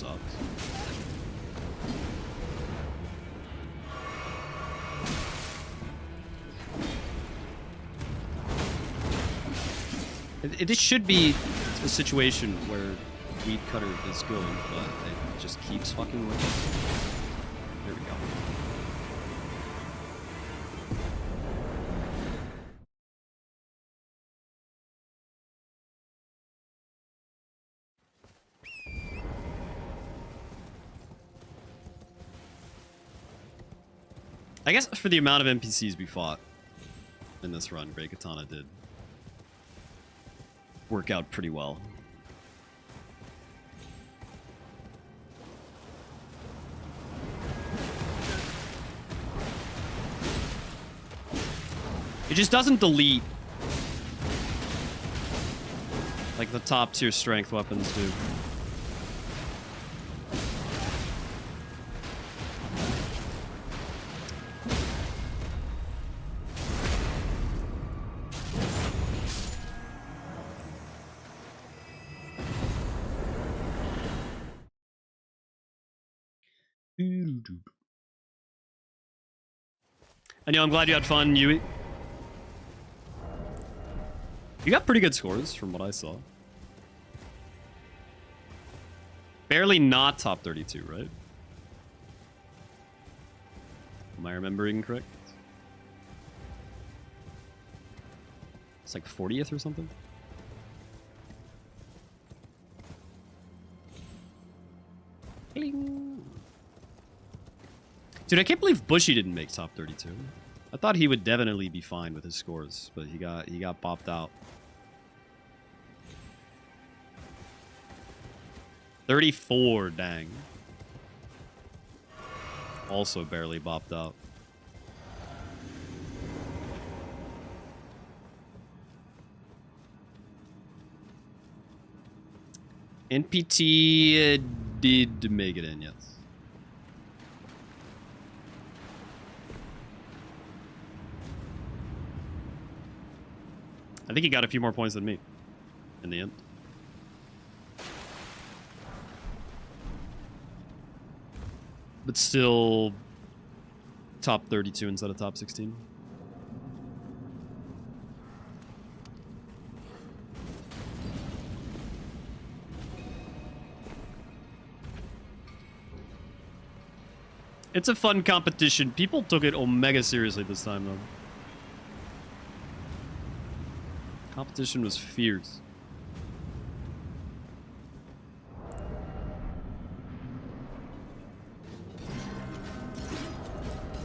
Speaker 1: sucks. This should be a situation where Weed Cutter is good, but it just keeps fucking with it. There we go. I guess for the amount of NPCs we fought in this run, Great Katana did work out pretty well. It just doesn't delete like the top tier strength weapons do. I know, I'm glad you had fun, Yui. You got pretty good scores from what I saw. Barely not top 32, right? Am I remembering correct? It's like 40th or something? Bling. Dude, I can't believe Bushy didn't make top 32. I thought he would definitely be fine with his scores, but he got bopped out. 34, dang. Also barely bopped out. NPT did make it in, yes. I think he got a few more points than me in the end. But still top 32 instead of top 16. It's a fun competition. People took it omega seriously this time, though. Competition was fierce.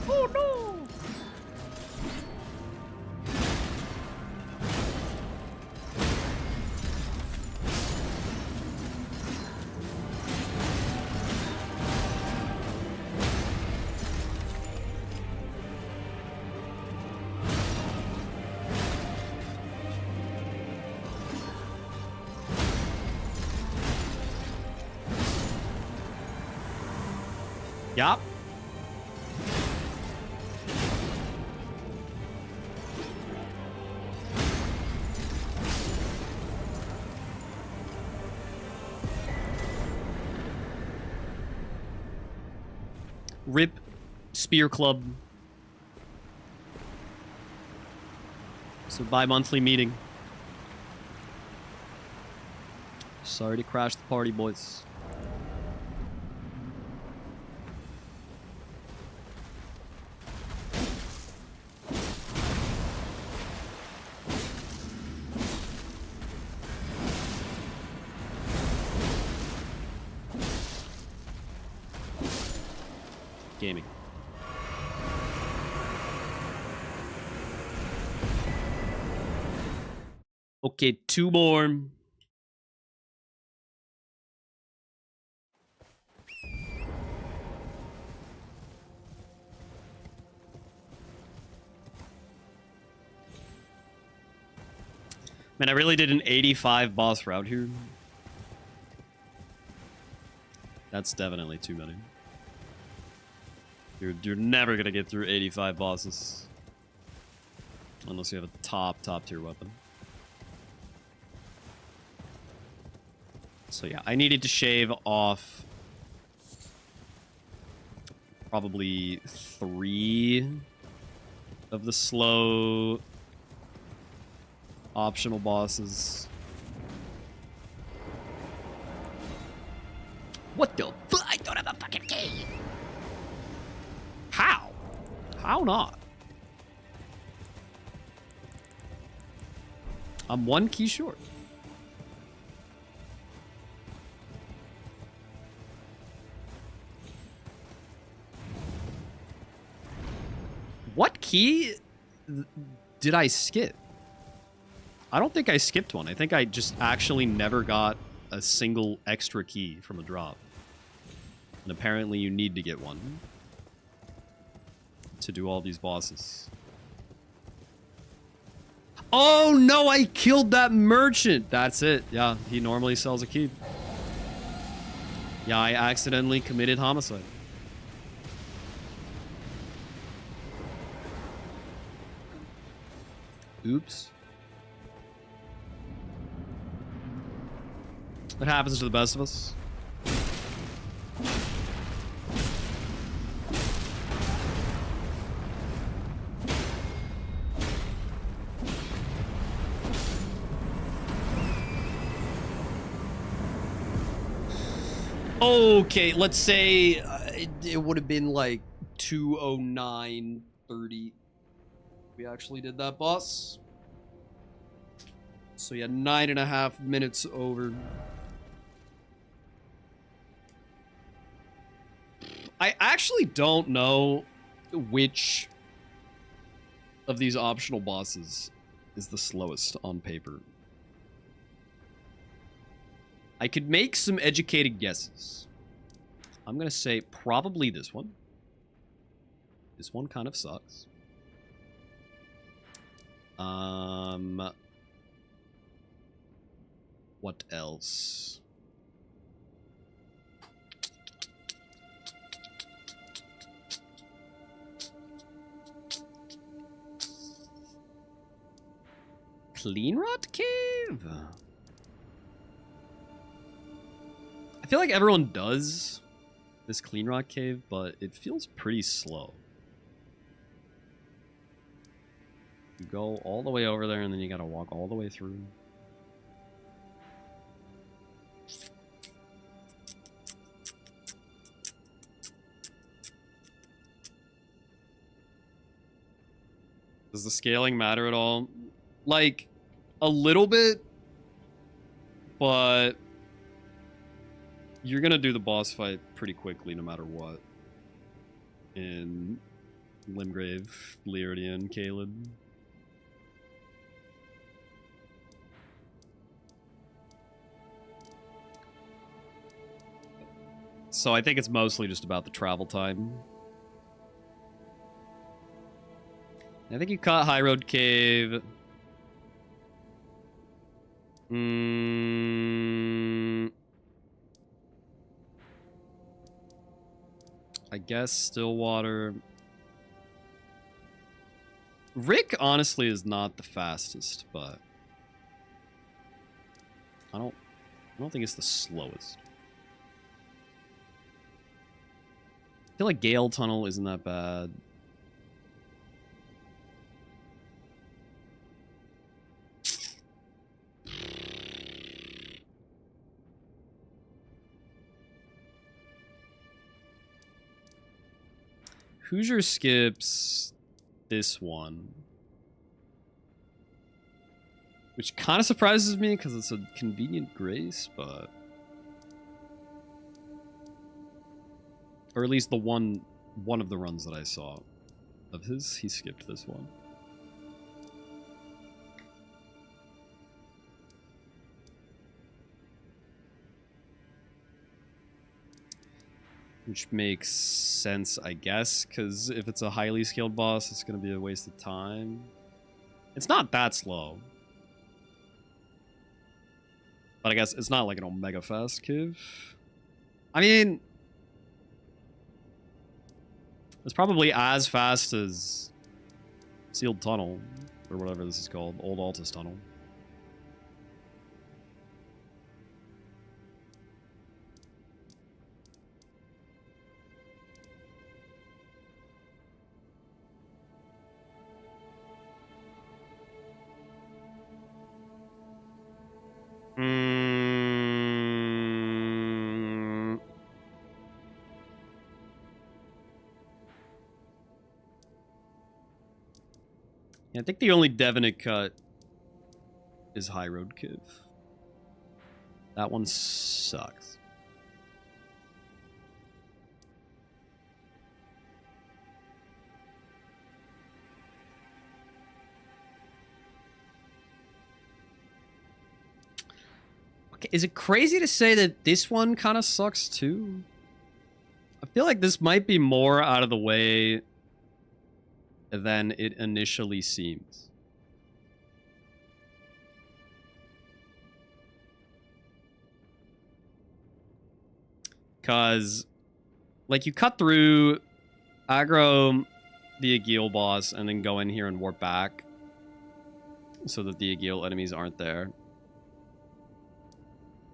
Speaker 1: Oh no! Yup. RIP Spear Club. It's a bi-monthly meeting. Sorry to crash the party, boys. Gaming. Okay, 2 more. Man, I really did an 85 boss route here. That's definitely too many. You're never gonna get through 85 bosses. Unless you have a top tier weapon. So yeah, I needed to shave off probably 3 of the slow optional bosses. What the fuck? I don't have a fucking key. How? How not? I'm 1 key short. What key did I skip? I don't think I skipped one. I think I just actually never got a single extra key from a drop. And apparently you need to get one to do all these bosses. Oh no, I killed that merchant. That's it. Yeah, he normally sells a key. Yeah, I accidentally committed homicide. Oops. What happens to the best of us? Okay, let's say it would have been like 2:09:30. We actually did that, boss. So yeah, 9.5 minutes over. I actually don't know which of these optional bosses is the slowest on paper. I could make some educated guesses. I'm gonna say probably this one. This one kind of sucks. What else? Clean Rot Cave? I feel like everyone does this Clean Rot Cave, but it feels pretty slow. You go all the way over there and then you gotta walk all the way through. Does the scaling matter at all? Like, a little bit, but you're gonna do the boss fight pretty quickly no matter what. In Limgrave, Lyridian, Caelid. So I think it's mostly just about the travel time. I think you caught High Road Cave. I guess Stillwater. Rick honestly is not the fastest, but I don't think it's the slowest. I feel like Gale Tunnel isn't that bad. Hoosier skips this one, which kind of surprises me because it's a convenient grace, but or at least the one of the runs that I saw of his, he skipped this one. Which makes sense, I guess, because if it's a highly skilled boss, it's going to be a waste of time. It's not that slow. But I guess it's not like an omega fast cave. I mean, it's probably as fast as Sealed Tunnel, or whatever this is called, Old Altus Tunnel. Yeah, I think the only definite cut is High Road Kiv. That one sucks. Okay, is it crazy to say that this one kind of sucks too? I feel like this might be more out of the way than it initially seems. Because, like, you cut through, aggro the Agil boss, and then go in here and warp back so that the Agil enemies aren't there.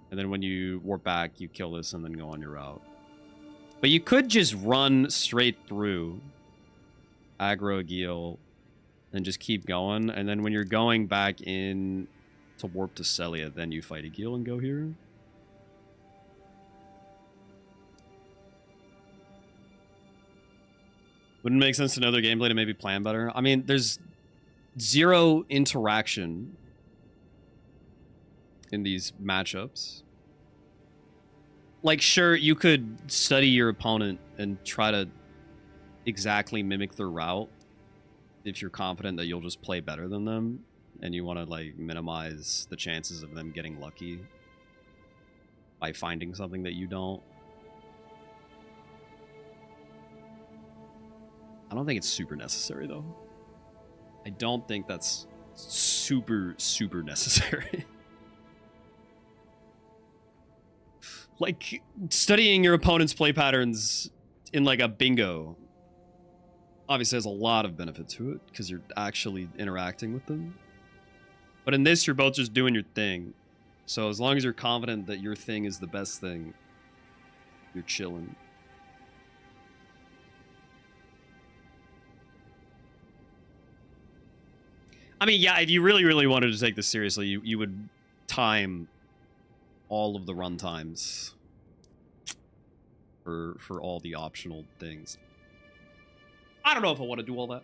Speaker 1: And then when you warp back, you kill this and then go on your route. But you could just run straight through, aggro Agil, and just keep going. And then when you're going back in to warp to Celia, then you fight Agil and go here. Wouldn't it make sense to know their gameplay to maybe plan better? I mean, there's zero interaction in these matchups. Like, sure, you could study your opponent and try to exactly mimic their route if you're confident that you'll just play better than them and you want to, like, minimize the chances of them getting lucky by finding something that you don't. I don't think it's super necessary, though. I don't think that's super, super necessary. Like, studying your opponent's play patterns in, like, a bingo obviously has a lot of benefit to it, because you're actually interacting with them. But in this, you're both just doing your thing. So as long as you're confident that your thing is the best thing, you're chilling. I mean, yeah, if you really, really wanted to take this seriously, you would time all of the run times for all the optional things. I don't know if I want to do all that.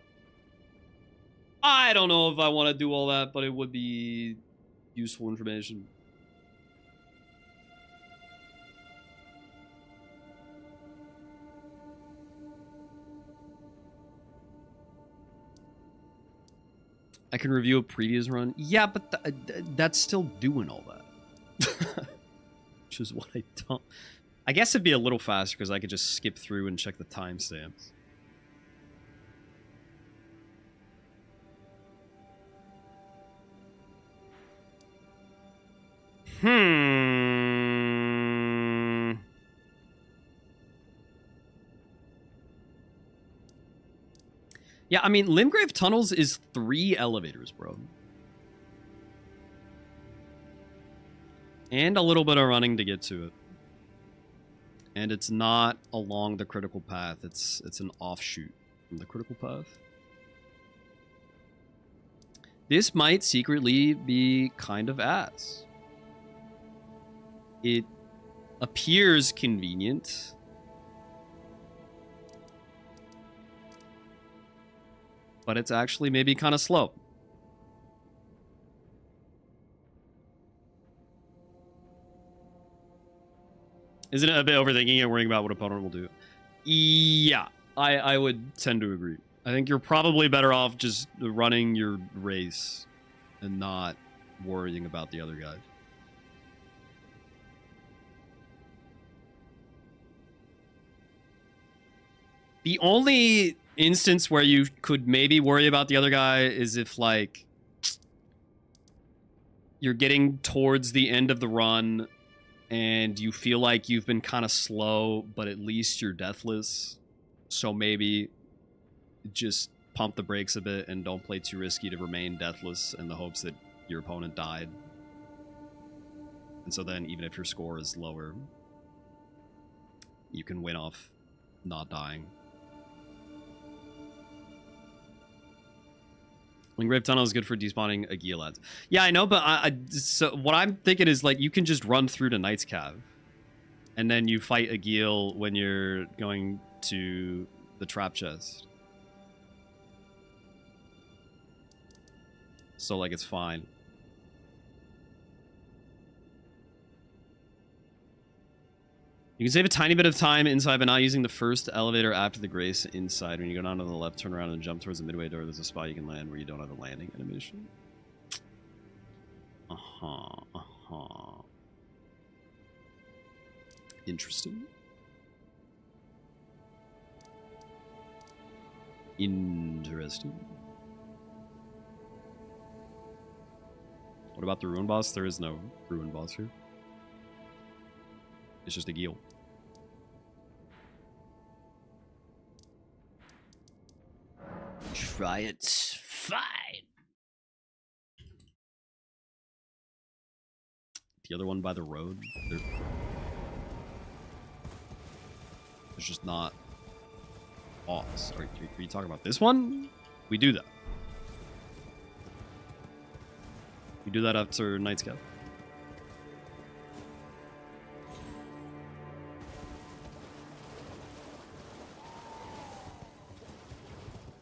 Speaker 1: I don't know if I want to do all that, but it would be useful information. I can review a previous run. Yeah, but that's still doing all that. Which is what I don't... I guess it'd be a little faster because I could just skip through and check the timestamps. Yeah, I mean, Limgrave Tunnels is 3 elevators, bro. And a little bit of running to get to it. And it's not along the critical path. It's an offshoot from the critical path. This might secretly be kind of ass. It appears convenient. But it's actually maybe kind of slow. Isn't it a bit overthinking and worrying about what opponent will do? Yeah, I would tend to agree. I think you're probably better off just running your race and not worrying about the other guys. The only instance where you could maybe worry about the other guy is if, like, you're getting towards the end of the run and you feel like you've been kind of slow, but at least you're deathless. So maybe just pump the brakes a bit and don't play too risky to remain deathless in the hopes that your opponent died. And so then even if your score is lower, you can win off not dying. Limgrave Tunnel is good for despawning Agil ads. Yeah, I know, but so what I'm thinking is, like, you can just run through to Knight's Cav. And then you fight Agil when you're going to the trap chest. So, like, it's fine. You can save a tiny bit of time inside by not using the first elevator after the grace inside. When you go down to the left, turn around and jump towards the midway door. There's a spot you can land where you don't have a landing animation. Interesting. Interesting. What about the ruin boss? There is no ruin boss here. It's just a guild. Try it. Fine. The other one by the road. There's just not boss. Are you talking about this one? We do that. We do that after Night Scout.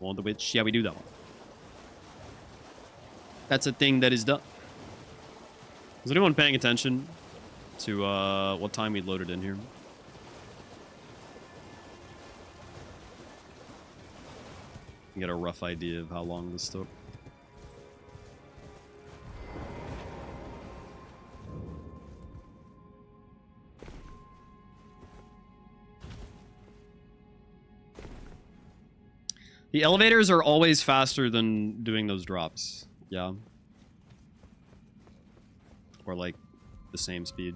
Speaker 1: On the witch, yeah, we do that one. That's a thing that is done. Is anyone paying attention to what time we loaded in here? You get a rough idea of how long this took. The elevators are always faster than doing those drops. Yeah. Or like the same speed.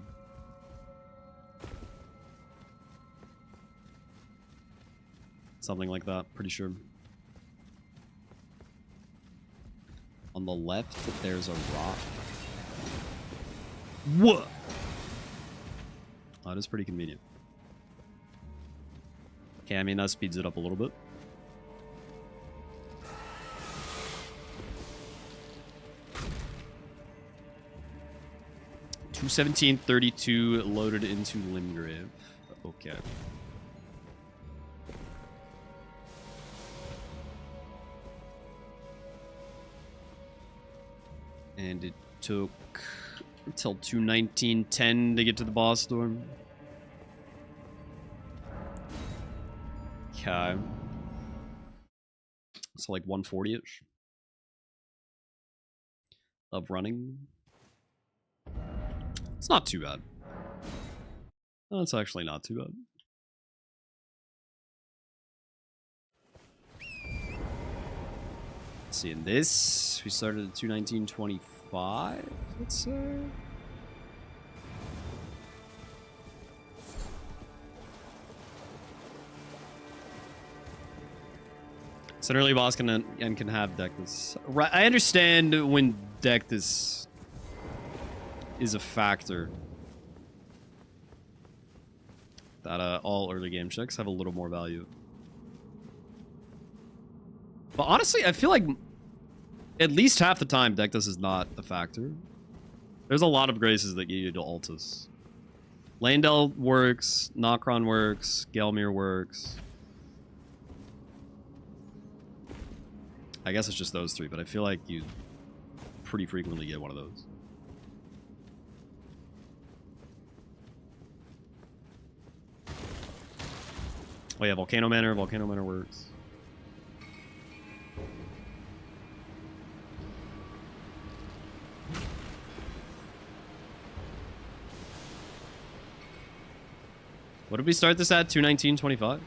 Speaker 1: Something like that, pretty sure. On the left, there's a rock. What? That is pretty convenient. Okay, I mean, that speeds it up a little bit. $217.32 loaded into Limgrave. Okay. And it took until 2:19:10 to get to the boss storm. Okay. So like 140-ish of running. It's not too bad. No, it's actually not too bad. Let's see, in this, we started at 2:19:25, let's say. It's an early boss can have Deathless. Right, I understand when Deathless is a factor. That all early game checks have a little more value. But honestly, I feel like at least half the time Deathless is not a factor. There's a lot of graces that get you to Altus. Landel works, Nokron works, Gelmir works. I guess it's just those three, but I feel like you pretty frequently get one of those. Oh yeah, Volcano Manor. Volcano Manor works. What did we start this at? 2:19:25?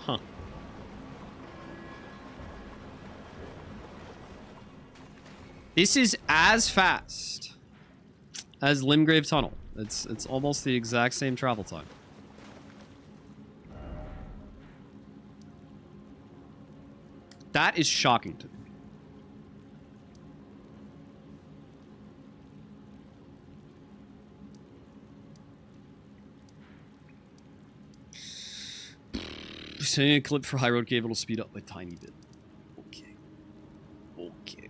Speaker 1: Huh. This is as fast as Limgrave Tunnel. It's almost the exact same travel time. That is shocking to me. Sending a clip for High Road Cave, it'll speed up by tiny bit. Okay. Okay.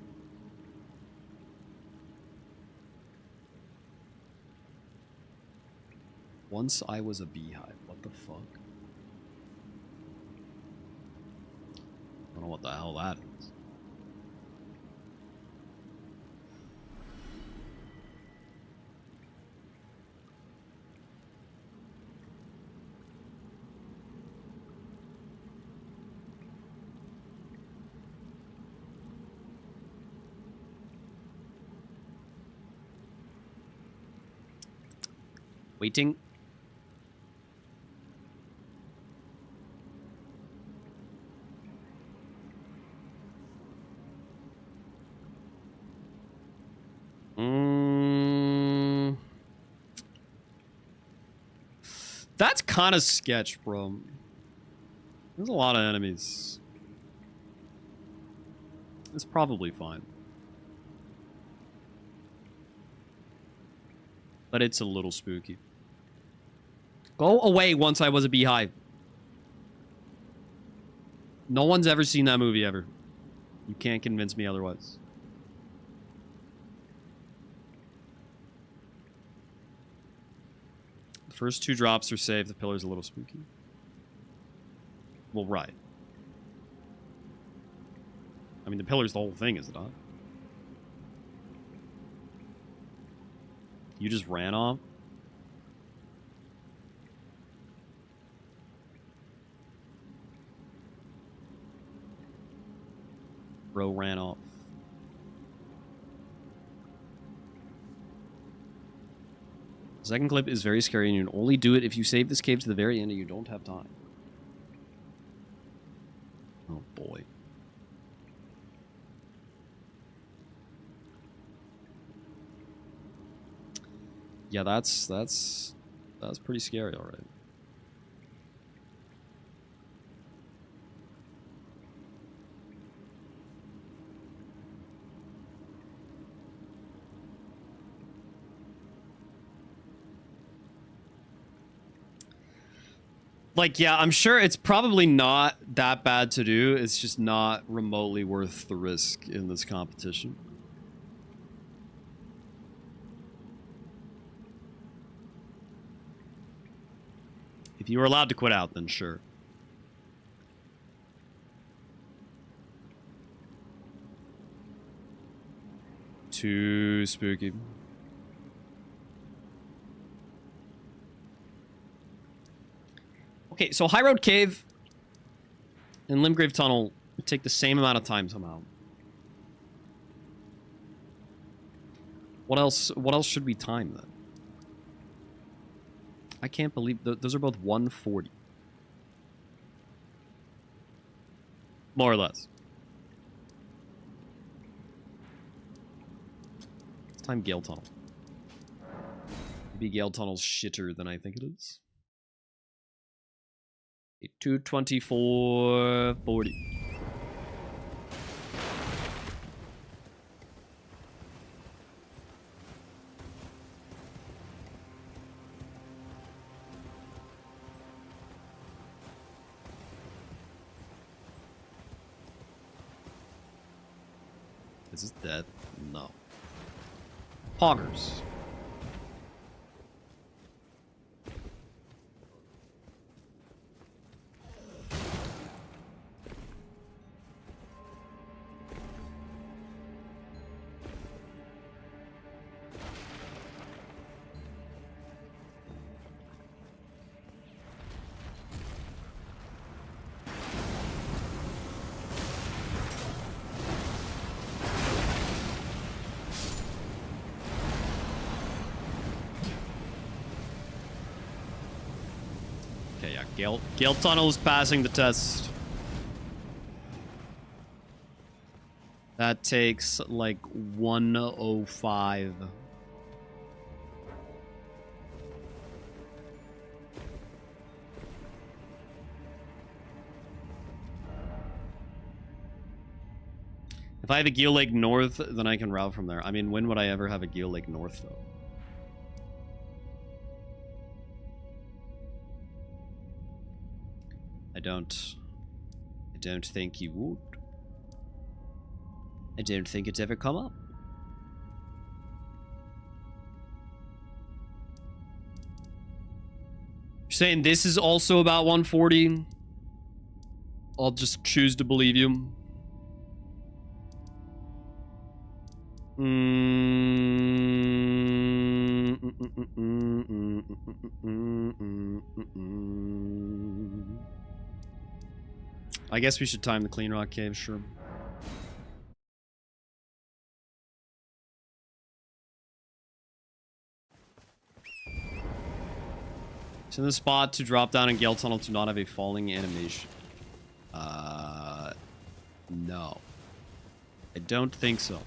Speaker 1: Once I was a beehive. What the fuck? I don't know what the hell that is. Waiting. That's kind of sketch, bro. There's a lot of enemies. It's probably fine. But it's a little spooky. Go away once I was a beehive. No one's ever seen that movie ever. You can't convince me otherwise. The first 2 drops are safe. The pillar's a little spooky. Well, right. I mean, the pillar's the whole thing, is it not? You just ran off? Bro ran off. The second clip is very scary, and you can only do it if you save this cave to the very end and you don't have time. Oh boy. Yeah, that's pretty scary, all right. Like, yeah, I'm sure it's probably not that bad to do. It's just not remotely worth the risk in this competition. If you were allowed to quit out, then sure. Too spooky. Okay, so High Road Cave and Limgrave Tunnel take the same amount of time somehow. What else should we time then? I can't believe those are both 140. More or less. Let's time Gale Tunnel. Maybe Gale Tunnel's shitter than I think it is. 224.40. Is this dead? No. Poggers. Gale Tunnel is passing the test. That takes like 105. If I have a Geel Lake North, then I can route from there. I mean, when would I ever have a Geel Lake North, though? I don't think you would. I don't think it's ever come up. You're saying this is also about 140? I'll just choose to believe you. I guess we should time the Clean Rock Cave, sure. It's in the spot to drop down in Gale Tunnel to not have a falling animation. No. I don't think so.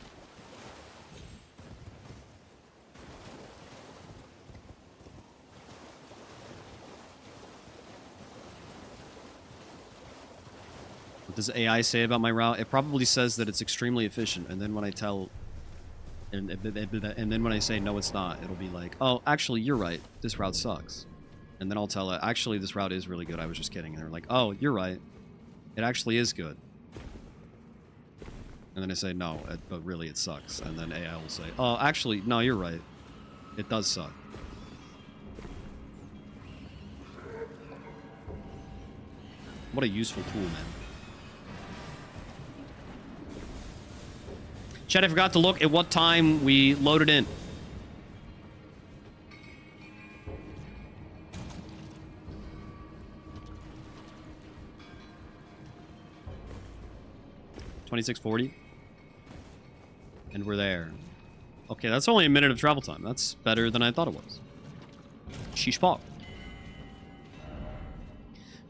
Speaker 1: What does AI say about my route? It probably says that it's extremely efficient, and then when I tell... And then when I say, no, it's not, it'll be like, oh, actually, you're right. This route sucks. And then I'll tell it, actually, this route is really good. I was just kidding. And they're like, oh, you're right. It actually is good. And then I say, no, but really it sucks. And then AI will say, oh, actually, no, you're right. It does suck. What a useful tool, man. Chat, I forgot to look at what time we loaded in. $26.40. And we're there. Okay, that's only a minute of travel time. That's better than I thought it was. Sheesh paw.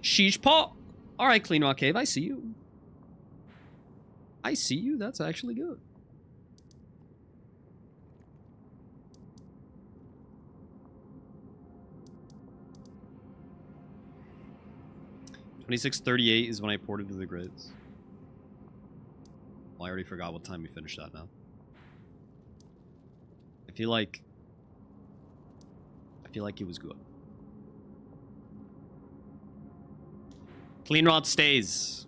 Speaker 1: Sheesh paw. All right, Clean Rock Cave, I see you. I see you. That's actually good. $26.38 is when I ported to the grids. Well, I already forgot what time we finished that now. I feel like it was good. Clean Rod stays.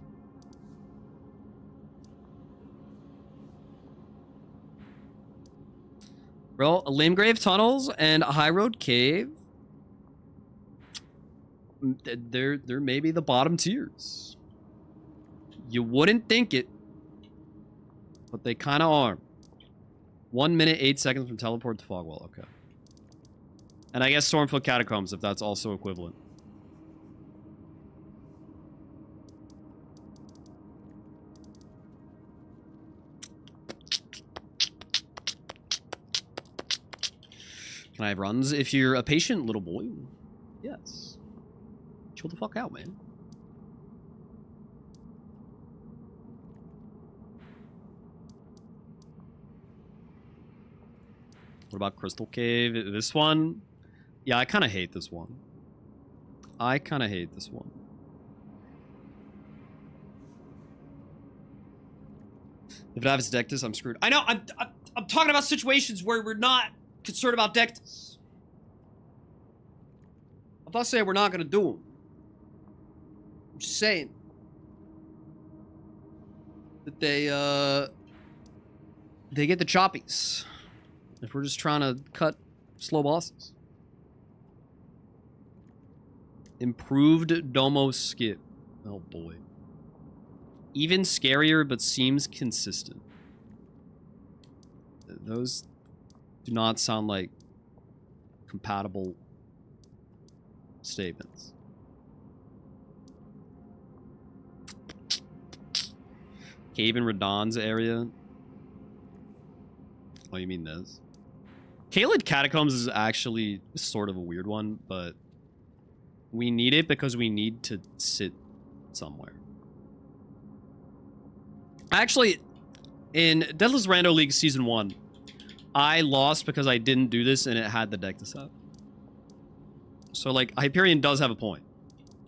Speaker 1: Bro, Limgrave Tunnels and High Road Cave. They're maybe the bottom tiers. You wouldn't think it, but they kind of are. 1 minute, 8 seconds from teleport to Fogwall. Okay. And I guess Stormfoot Catacombs, if that's also equivalent. Can I have runs if you're a patient little boy? Yes. Chill the fuck out, man. What about Crystal Cave? This one? Yeah, I kind of hate this one. I kind of hate this one. If it has Deathless, I'm screwed. I know, I'm talking about situations where we're not concerned about Deathless. I'm not saying we're not going to do them. I'm just saying that they get the choppies if we're just trying to cut slow bosses. Improved Domo skip. Oh boy. Even scarier, but seems consistent. Those do not sound like compatible statements. Cave in Radon's area. Oh, you mean this? Caelid Catacombs is actually sort of a weird one, but we need it because we need to sit somewhere. Actually, in Deathless Rando League Season 1, I lost because I didn't do this and it had the deck to set. So, like, Hyperion does have a point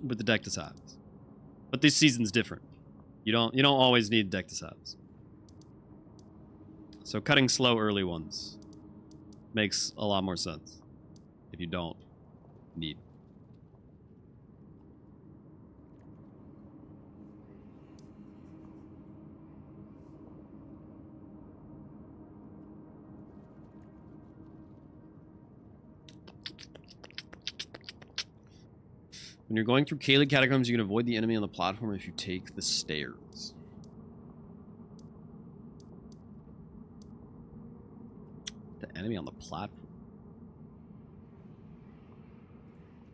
Speaker 1: with the deck to sets. But this season's different. You don't always need deck to sets. So cutting slow early ones makes a lot more sense if you don't need. When you're going through Caelid Catacombs, you can avoid the enemy on the platform if you take the stairs. The enemy on the platform?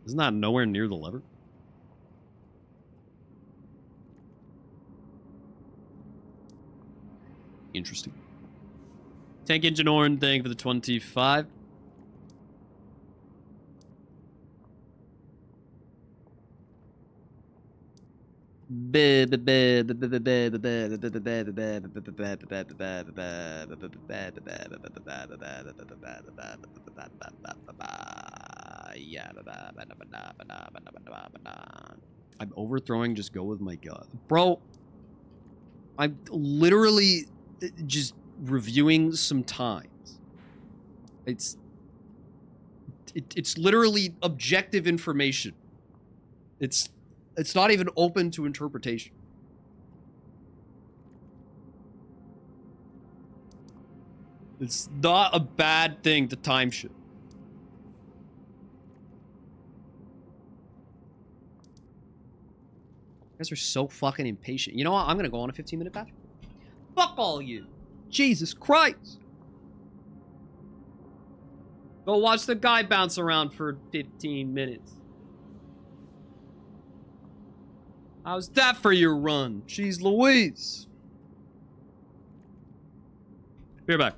Speaker 1: Isn't that nowhere near the lever? Interesting. Tank Engine Horn, thank you for the 25. I'm overthrowing, just go with my gut. Bro, I'm literally just reviewing some times. It's literally objective information. It's not even open to interpretation. It's not a bad thing to time shit. You guys are so fucking impatient. You know what? I'm gonna go on a 15-minute batch. Fuck all you. Jesus Christ. Go watch the guy bounce around for 15 minutes. How's that for your run? Jeez Louise. Be right back.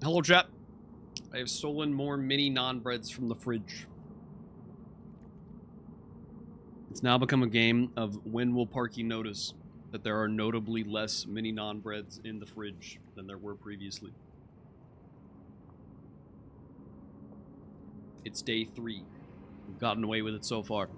Speaker 1: Hello, chat. I have stolen more mini non-breads from the fridge. It's now become a game of when will Parky notice that there are notably less mini non-breads in the fridge than there were previously. It's day 3. We've gotten away with it so far.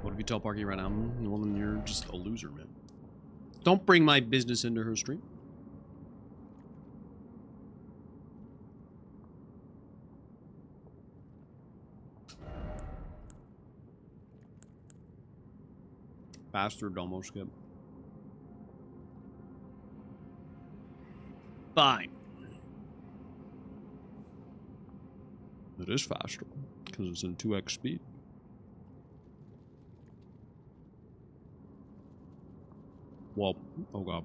Speaker 1: What if you tell Parky right now? Well, then you're just a loser, man. Don't bring my business into her stream. Faster domo skip. Fine. It is faster because it's in 2x speed. Well, oh god.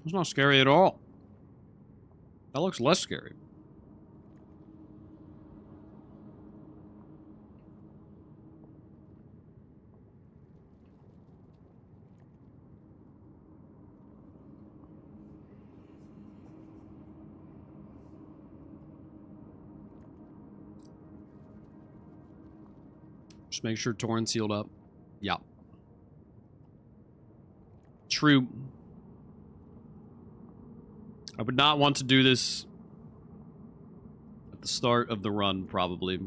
Speaker 1: It's not scary at all. That looks less scary. Just make sure Torrent sealed up. Yeah. True. I would not want to do this at the start of the run, probably.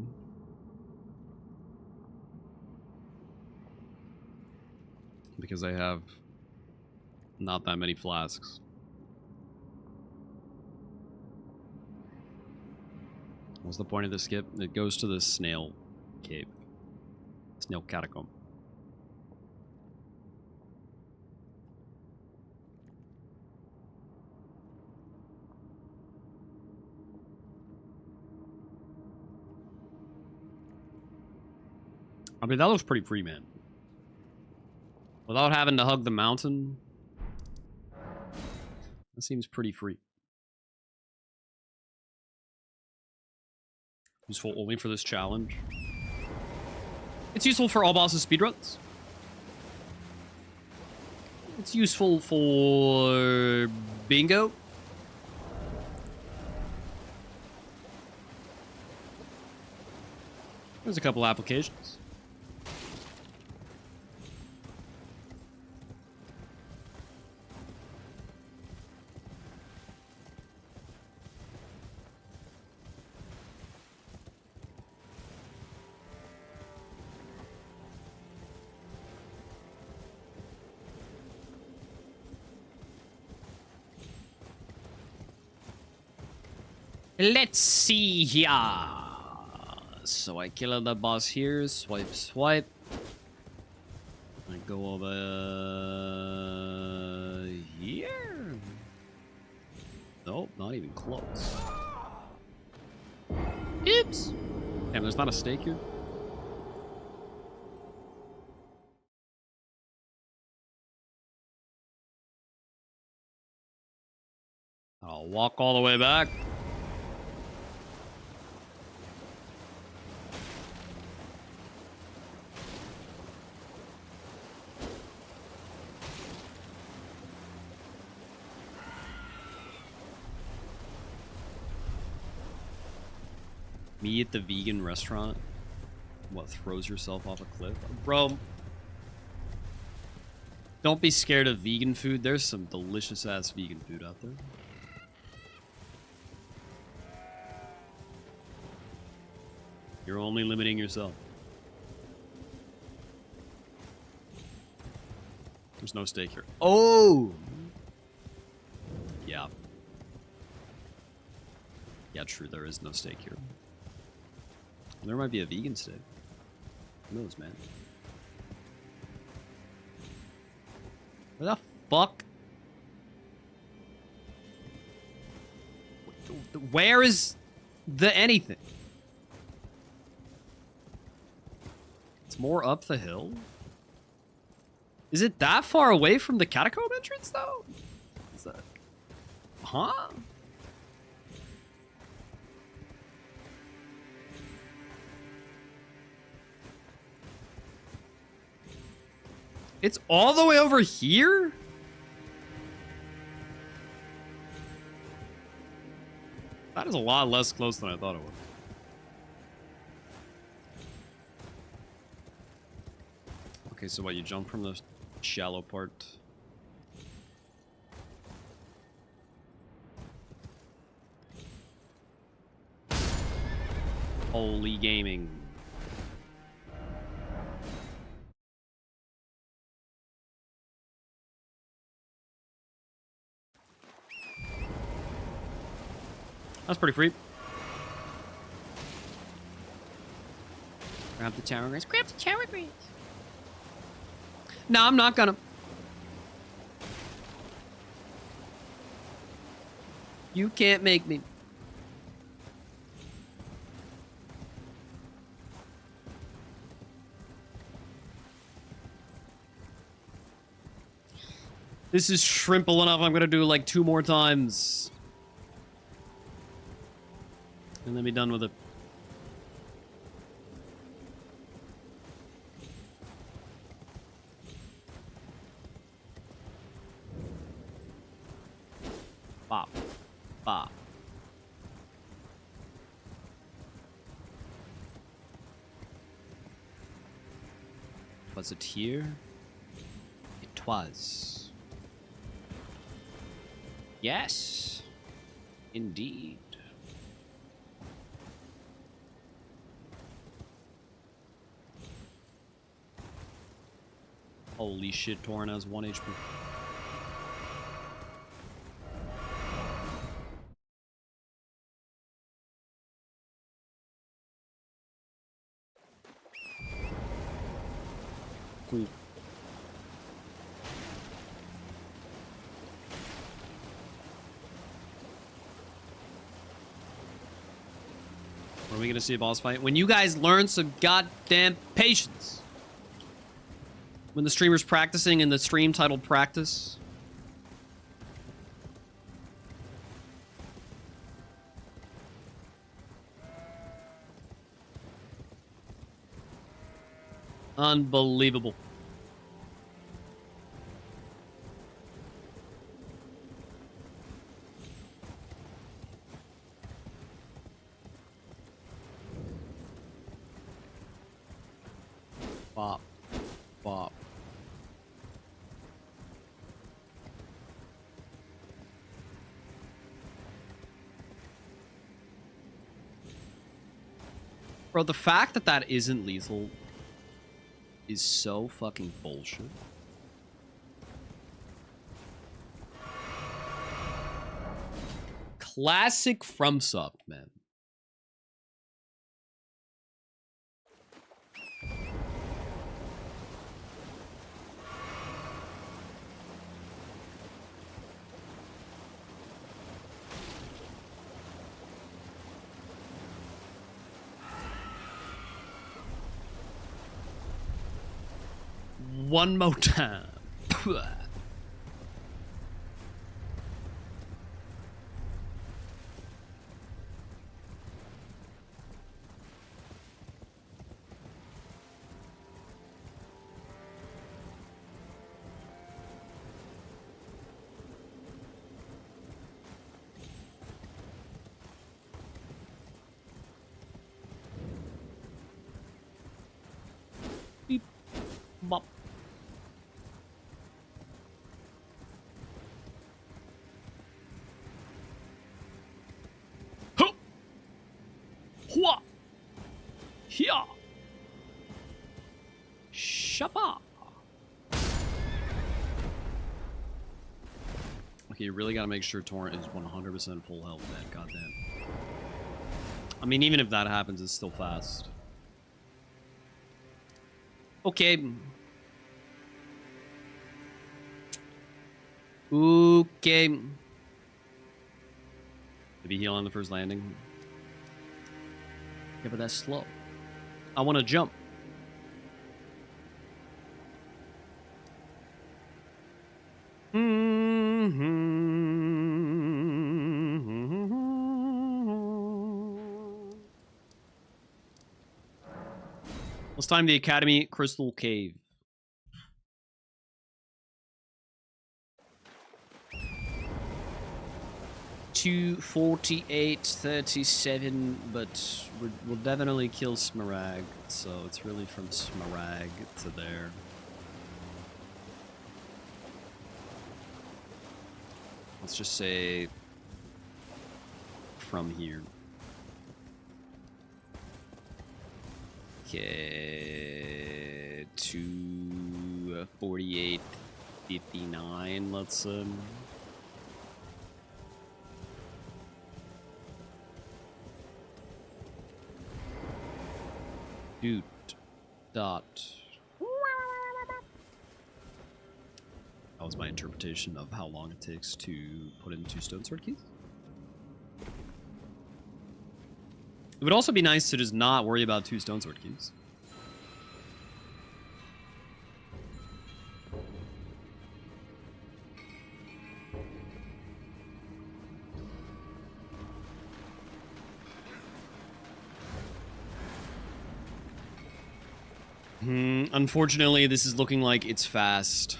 Speaker 1: Because I have not that many flasks. What's the point of this skip? It goes to the snail cave. Snail catacomb. I mean, that looks pretty free, man. Without having to hug the mountain, that seems pretty free. Useful only for this challenge. It's useful for all bosses speedruns. It's useful for bingo. There's a couple applications. Let's see here. So I kill the boss here. Swipe, swipe. I go over here. Nope, not even close. Oops. Damn, there's not a stake here. I'll walk all the way back. Me at the vegan restaurant? What, throws yourself off a cliff? Bro, don't be scared of vegan food. There's some delicious ass vegan food out there. You're only limiting yourself. There's no steak here. Oh! Yeah. Yeah, true, there is no steak here. There might be a vegan steak. Who knows, man? Where the fuck? Where is the anything? It's more up the hill? Is it that far away from the catacomb entrance, though? Is that... Huh? It's all the way over here? That is a lot less close than I thought it was. Okay, so what, you jump from the shallow part? Holy gaming. That's pretty free. Grab the tower grace. Grab the tower grace. No, I'm not gonna. You can't make me. This is shrimple enough. I'm gonna do like 2 more times. And then be done with it. Bop. Bop. Was it here? It was. Yes. Indeed. Holy shit, Torrent has 1 HP. Cool. When are we gonna see a boss fight? When you guys learn some goddamn patience. When the streamer's practicing in the stream titled Practice. Unbelievable. Bop. Bop. Bro, the fact that that isn't lethal is so fucking bullshit. Classic FromSoft, man. One more time. Beep. Bop. Hua! Hia! Shapa! Okay, you really gotta make sure Torrent is 100% full health, man. Goddamn. I mean, even if that happens, it's still fast. Okay. Okay. To be heal on the first landing. Yeah, but that's slow. I want to jump. Let's time the Academy Crystal Cave. $248.37, but we'll definitely kill Smaragd, so it's really from Smaragd to there. Let's just say from here. Okay, 248.59. Let's Doot dot. That was my interpretation of how long it takes to put in 2 stone sword keys. It would also be nice to just not worry about 2 stone sword keys. Unfortunately, this is looking like it's fast.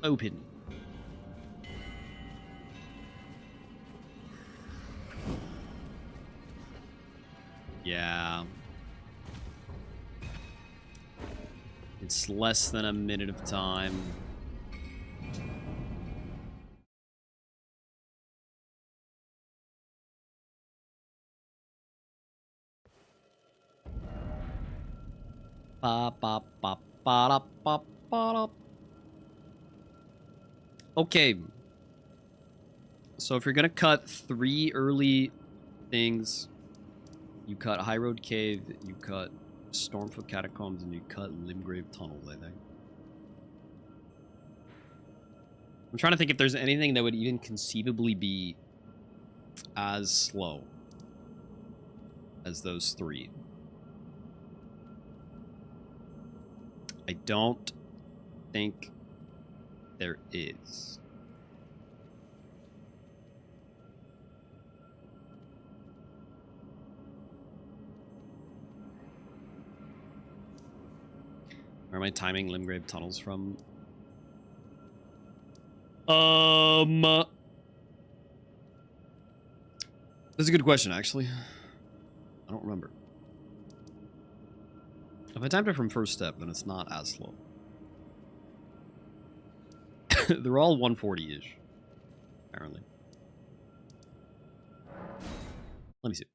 Speaker 1: Open. Yeah. It's less than a minute of time. Ba ba ba ba da ba ba da. Okay. So if you're gonna cut 3 early things, you cut High Road Cave, you cut Stormfoot Catacombs, and you cut Limgrave Tunnels, I think. I'm trying to think if there's anything that would even conceivably be as slow as those 3. I don't think there is. Where am I timing Limgrave Tunnels from? That's a good question, actually. I don't remember. If I timed it from first step, then it's not as slow. They're all 140-ish, apparently. Let me see.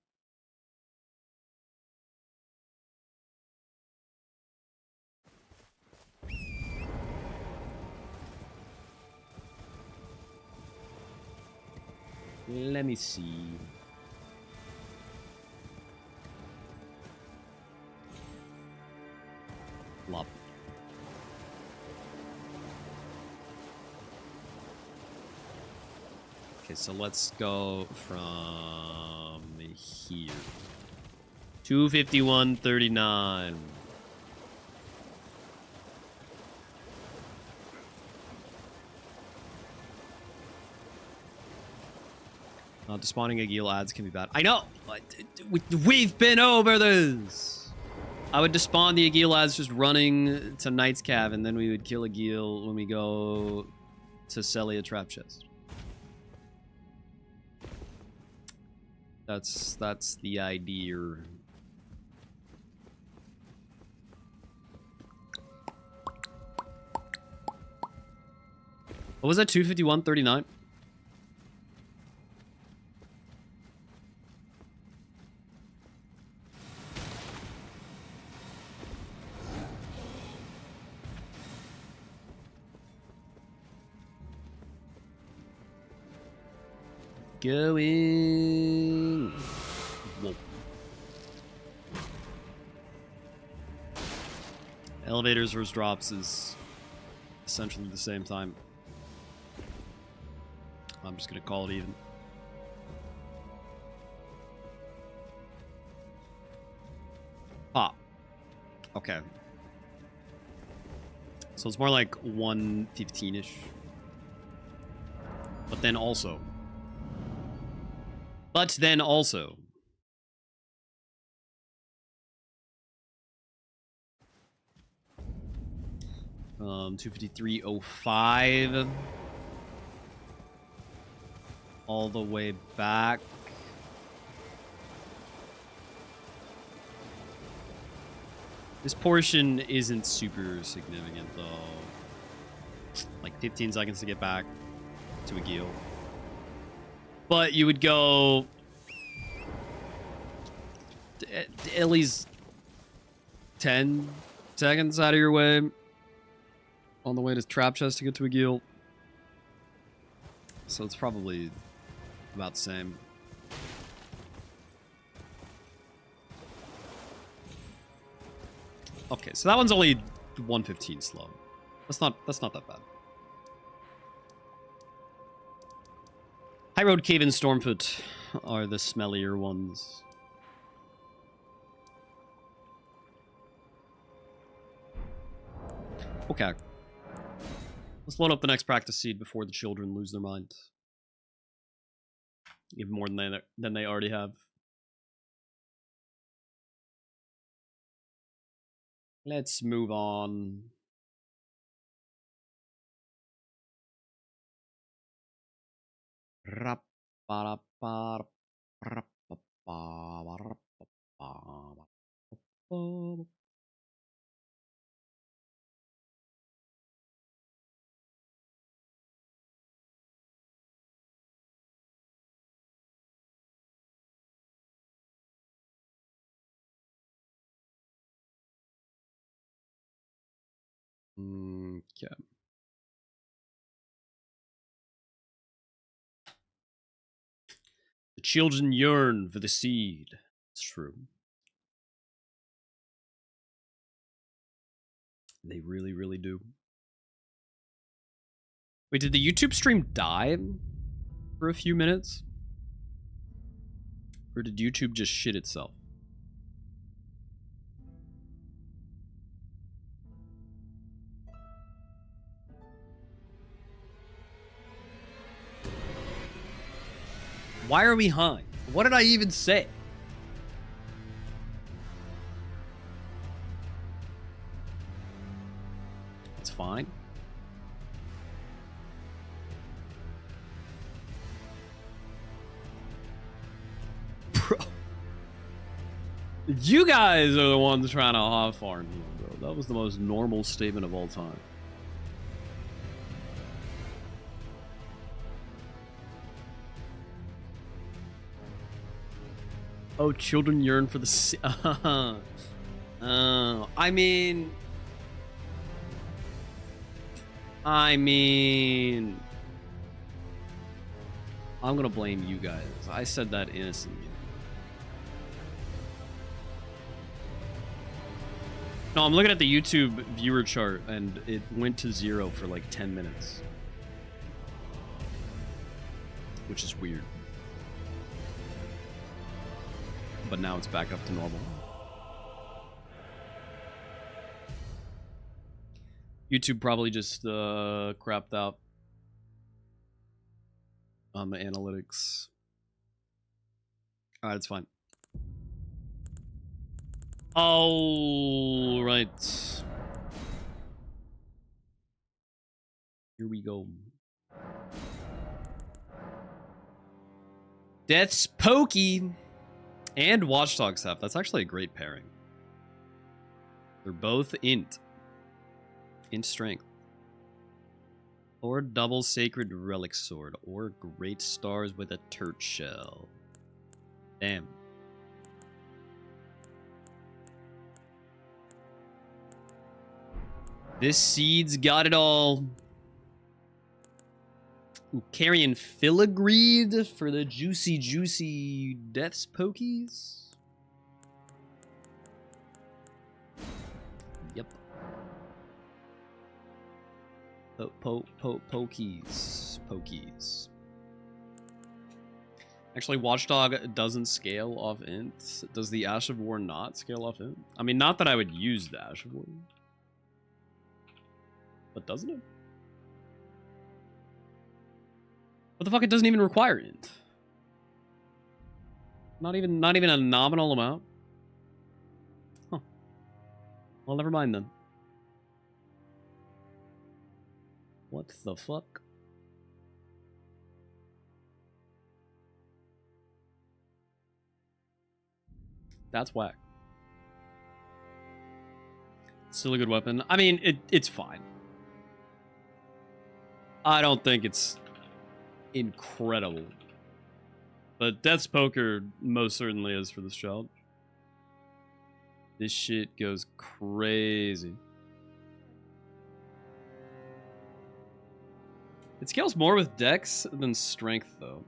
Speaker 1: Let me see. Love. Okay, so let's go from here. 251.39. Despawning a Gil ads can be bad. I know! We've been over this! I would despawn the Agil ads just running to Knight's Cav, and then we would kill Agil when we go to Celia Trap Chest. That's the idea. What was that, 251.39? Going. Whoa. Elevators versus drops is essentially the same time. I'm just gonna call it even. Pop. Okay. So it's more like 115-ish. But then also. But then also. Um, 253.05. All the way back. This portion isn't super significant, though. Like 15 seconds to get back to a gill. But you would go at least 10 seconds out of your way on the way to trap chest to get to a gill. So it's probably about the same. Okay, so that one's only 115 slow. That's not that bad. High Road, Cave, and Stormfoot are the smellier ones. Okay. Let's load up the next practice seed before the children lose their mind. Even more than they already have. Let's move on. Okay. The children yearn for the seed. It's true. They really, really do. Wait, did the YouTube stream die for a few minutes? Or did YouTube just shit itself? Why are we high? What did I even say? It's fine. Bro. You guys are the ones trying to hot farm me, bro. That was the most normal statement of all time. Oh, children yearn for the I mean, I'm gonna blame you guys. I said that innocently. No, I'm looking at the YouTube viewer chart, and it went to 0 for like 10 minutes. Which is weird. But now it's back up to normal. YouTube probably just crapped out on the analytics. Alright, it's fine. All right. Here we go. Death's Pokey and Watchdog Staff. That's actually a great pairing. They're both int strength. Or double Sacred Relic Sword. Or Great Stars with a Turret Shell. Damn. This seed's got it all. Ooh, carrying Filigreed for the juicy Death's Pokies. Yep. Pokies. Actually, Watchdog doesn't scale off int. Does the Ash of War not scale off int? I mean, not that I would use the Ash of War. But doesn't it? What the fuck? It doesn't even require int. Not even a nominal amount. Huh. Well, never mind then. What the fuck? That's whack. Still a good weapon. I mean, it's fine. I don't think it's incredible. But Death's Poker most certainly is for this child. This shit goes crazy. It scales more with Dex than Strength, though.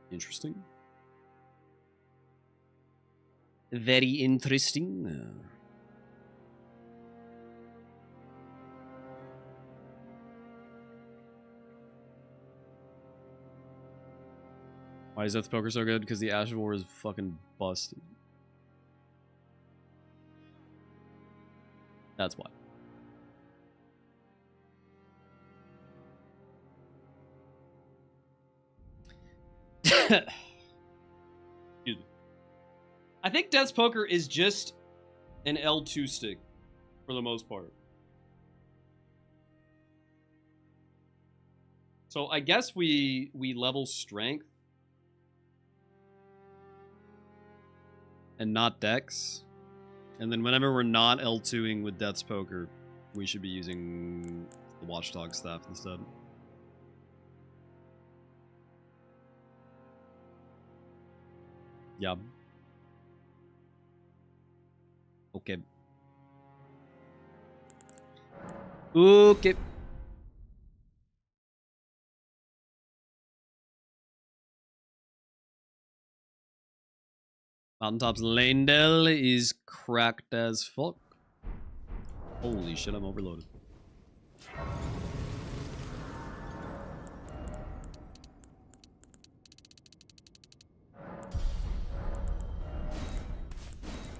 Speaker 1: Interesting. Very interesting. Why is Death Poker so good? Because the Ash of War is fucking busted. That's why. Excuse me. I think Death's Poker is just an L2 stick for the most part. So I guess we level strength and not Dex. And then whenever we're not L2ing with Death's Poker, we should be using the Watchdog staff instead. Yeah. Okay. Okay. Mountaintop's Lanedell is cracked as fuck. Holy shit, I'm overloaded.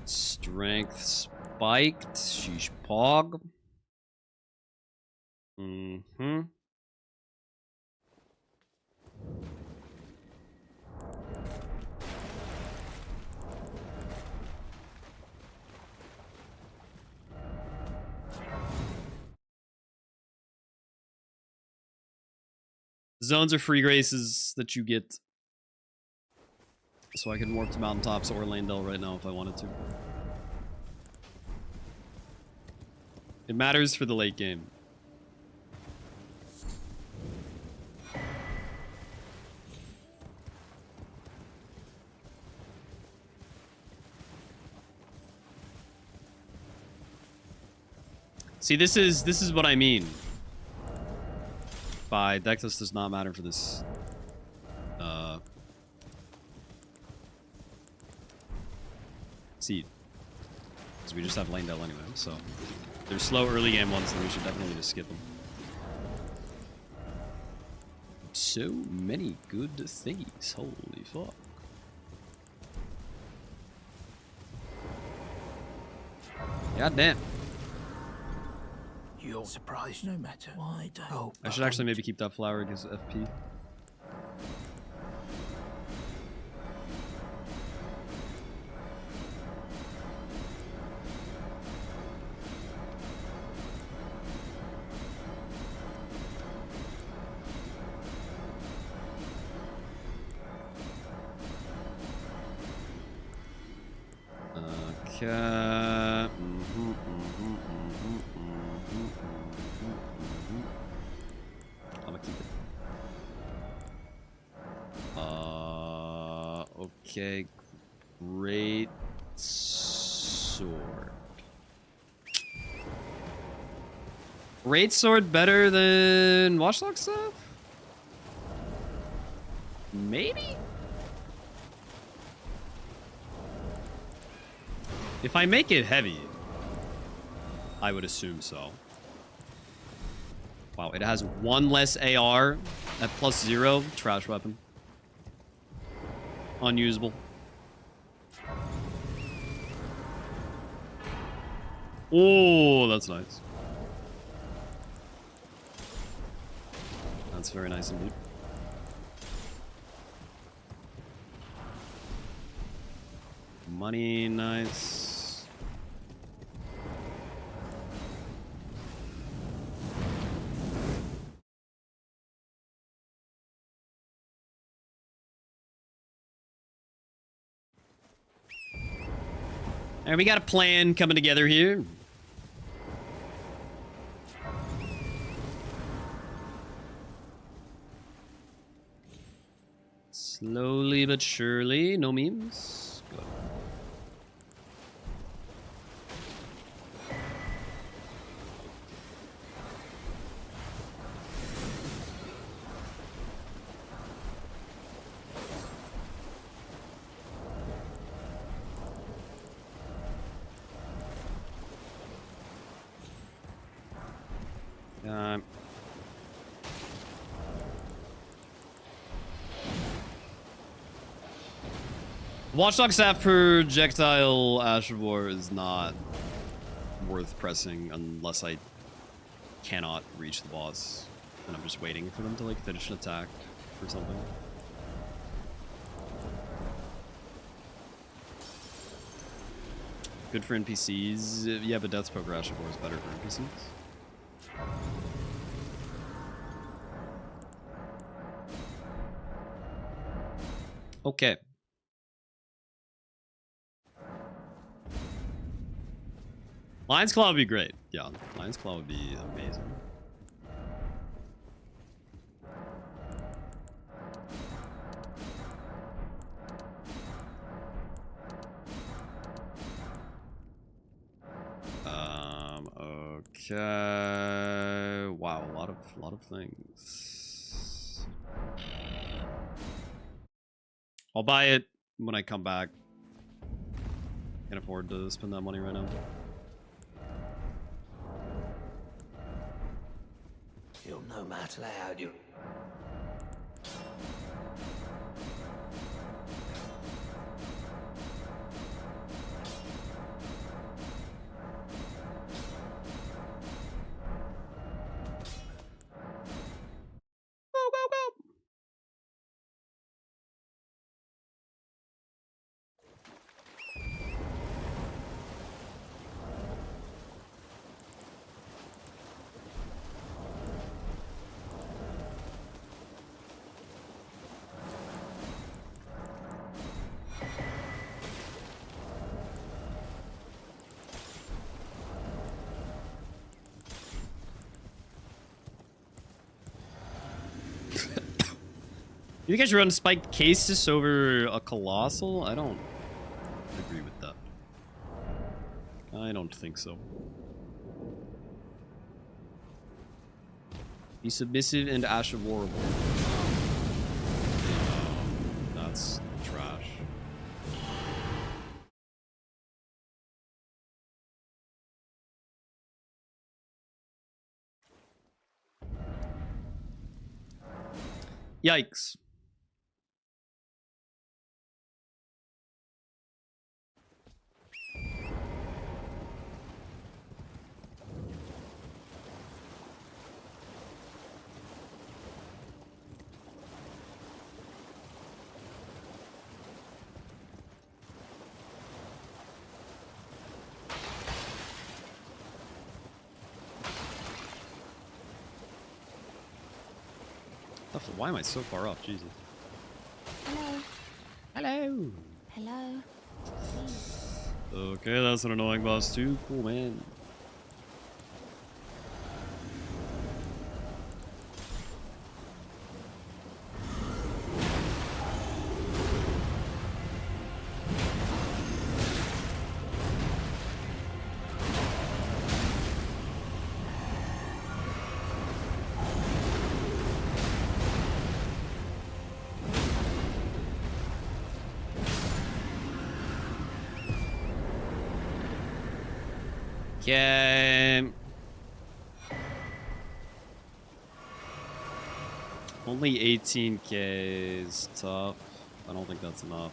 Speaker 1: Strength spiked. Sheesh pog. Mm-hmm. Zones are free graces that you get. So I can warp to Mountaintops or Lanedell right now if I wanted to. It matters for the late game. See, this is what I mean by Deathless does not matter for this. Seed. Because we just have Lanedell anyway, so they're slow early game ones, then we should definitely just skip them. So many good things. Holy fuck. God damn.
Speaker 2: You're surprised no matter why don't. Oh,
Speaker 1: I should actually maybe keep that flower because FP. Okay. I'm gonna keep it. Okay. Great sword. Great sword better than Watchdog stuff? Maybe? If I make it heavy, I would assume so. Wow, it has one less AR at +0. Trash weapon. Unusable. Oh, that's nice. That's very nice indeed. Money, nice. And we got a plan coming together here. Slowly but surely, no memes. Go. Watchdog staff projectile Ash of War is not worth pressing unless I cannot reach the boss and I'm just waiting for them to like finish an attack or something. Good for NPCs. Yeah, but Death's Poker Ash of War is better for NPCs. Okay. Lion's Claw would be great. Yeah, Lion's Claw would be amazing. Okay. Wow, a lot of things. I'll buy it when I come back. Can't afford to spend that money right now.
Speaker 3: You'll no matter how you.
Speaker 1: You think I should run Spiked Casis over a Colossal? I don't agree with that. I don't think so. Be submissive and Ash of Warable. That's trash. Yikes. Why am I so far off? Jesus.
Speaker 6: Hello.
Speaker 1: Hello.
Speaker 6: Hello. Please.
Speaker 1: Okay, that's an annoying boss too. Cool, man. Okay. Only 18k is tough. I don't think that's enough.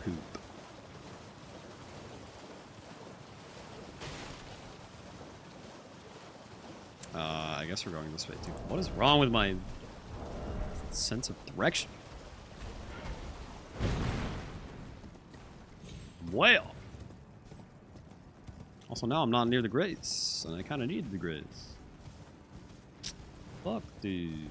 Speaker 1: Poop. I guess we're going this way too. What is wrong with my sense of direction? I'm way off. Also, now I'm not near the grace, and I kind of need the grace. Fuck, dude.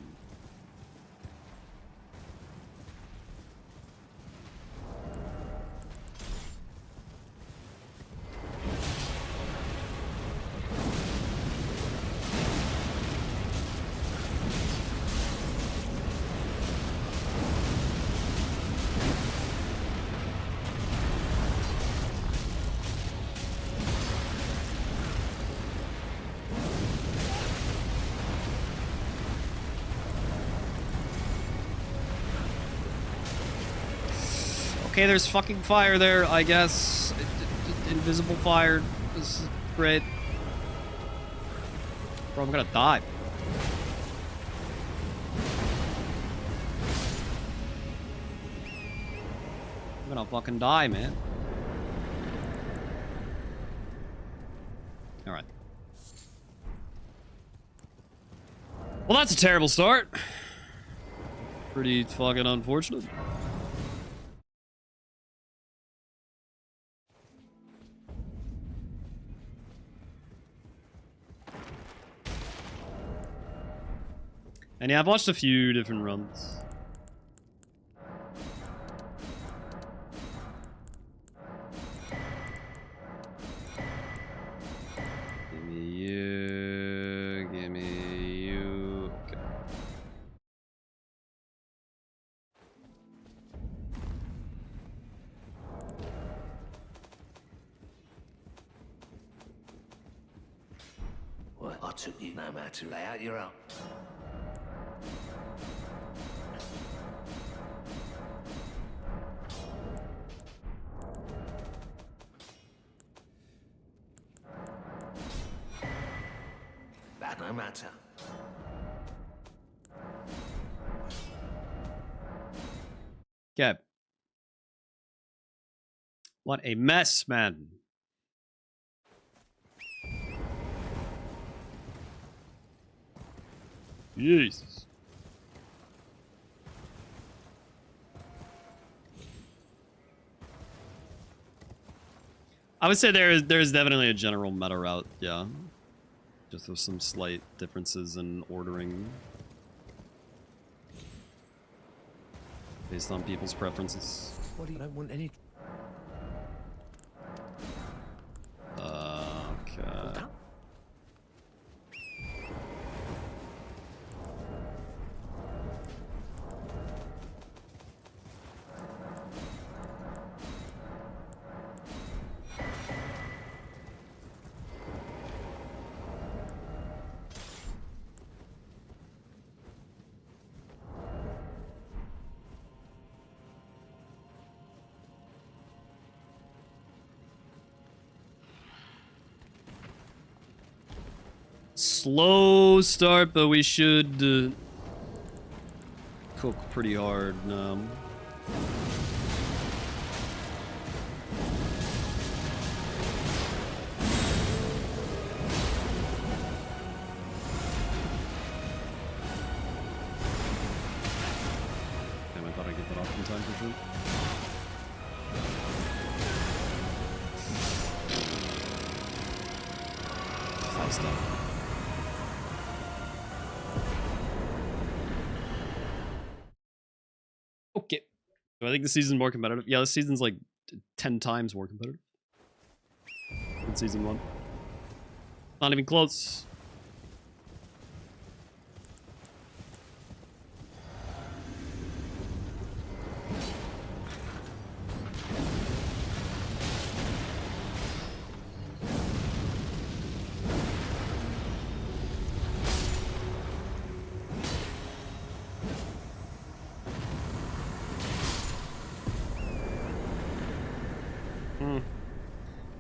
Speaker 1: Okay, there's fucking fire there, I guess. Invisible fire. This is great. Bro, I'm gonna die. I'm gonna fucking die, man. Alright. Well, that's a terrible start. Pretty fucking unfortunate. And yeah, I've watched a few different runs. Give me you. Give me you. Okay.
Speaker 2: Well, I took you no matter to lay out your own. That no matter.
Speaker 1: Okay. What a mess, man. Jesus. I would say there is definitely a general meta route, yeah. Just with some slight differences in ordering based on people's preferences.
Speaker 2: What do you don't want any?
Speaker 1: Okay. Slow start, but we should cook pretty hard. Damn, I thought I'd get that off in time for sure. Fast stuff. Okay. So I think the season's more competitive. Yeah, this season's like 10 times more competitive than season 1. Not even close.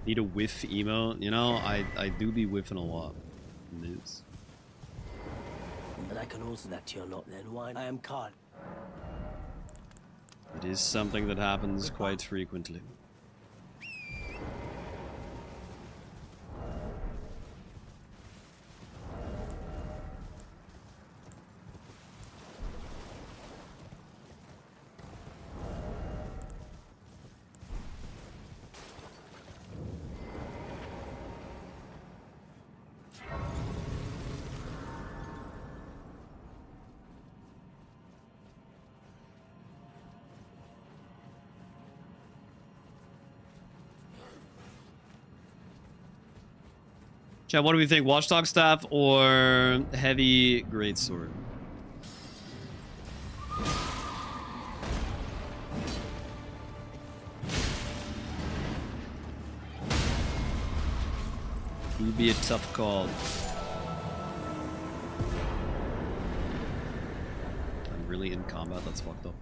Speaker 1: Need a whiff emo. You know, I do be whiffing a lot. It is.
Speaker 3: And I can also that you're not then. Why? I am caught.
Speaker 1: It is something that happens quite frequently. Chat, what do we think? Watchdog staff or heavy greatsword? Would be a tough call. I'm really in combat. That's fucked up.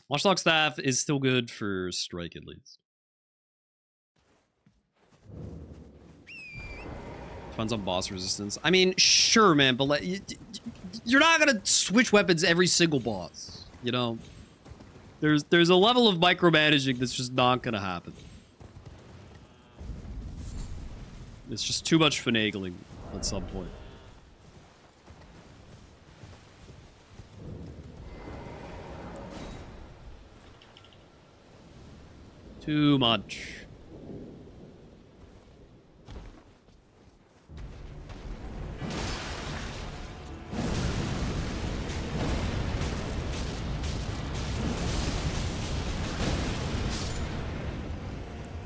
Speaker 1: Watchdog staff is still good for strike at least. Depends on boss resistance. I mean, sure, man, but you're not gonna switch weapons every single boss. You know, there's a level of micromanaging that's just not gonna happen. It's just too much finagling at some point. Too much.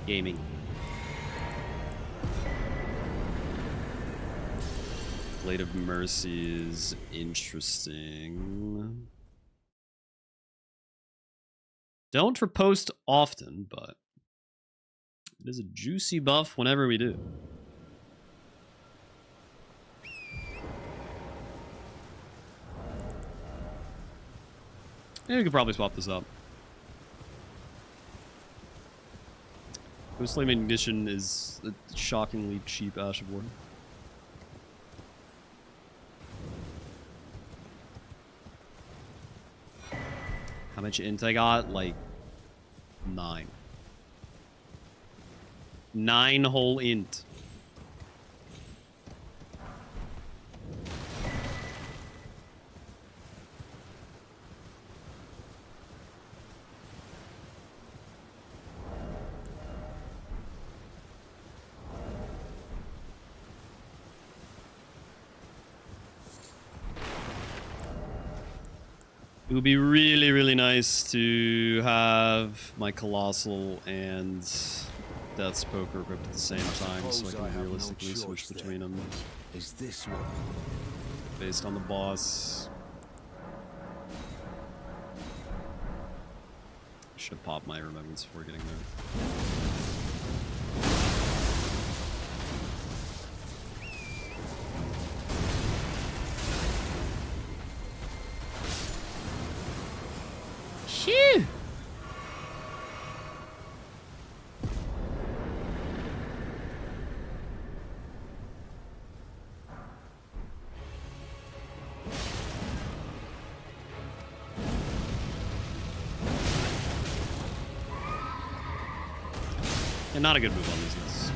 Speaker 1: Gaming. Blade of Mercy is interesting. Don't riposte often, but it is a juicy buff whenever we do. Yeah, we could probably swap this up. Ghost Flame Ignition is a shockingly cheap Ash of War. How much int I got? Like 9. 9 whole int. It would be really, really nice to have my Colossal and Death's Poker equipped at the same time, so I can realistically switch between them.
Speaker 4: Is this what?
Speaker 1: Based on the boss. Should pop my remembrance before getting there. Phew! And not a good move on these guys.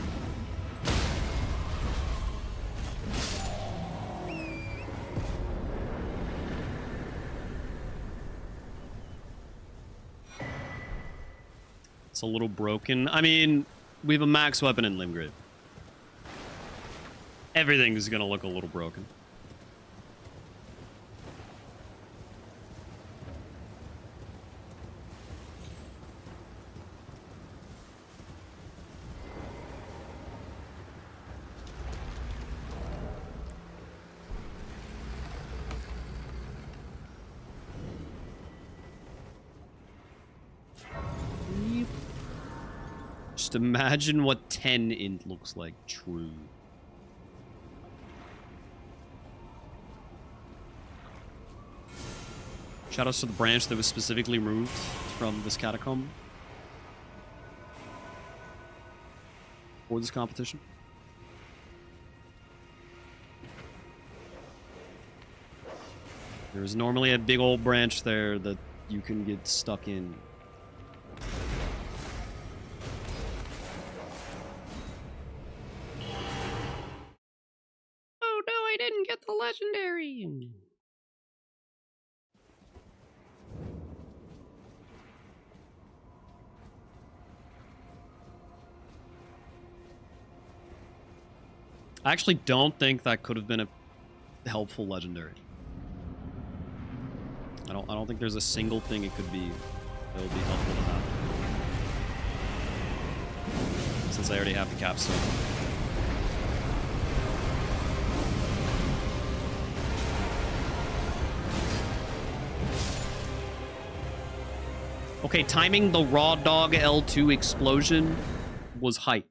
Speaker 1: It's a little broken. I mean, we have a max weapon in Limgrave. Everything's gonna look a little broken. Just imagine what 10 int looks like true. Shoutouts to the branch that was specifically removed from this catacomb. for this competition. There's normally a big old branch there that you can get stuck in. Oh no, I didn't get the legendary. I actually don't think that could have been a helpful legendary. I don't think there's a single thing it could be that would be helpful to have. Since I already have the capstone. Okay, timing the raw dog L2 explosion was hype.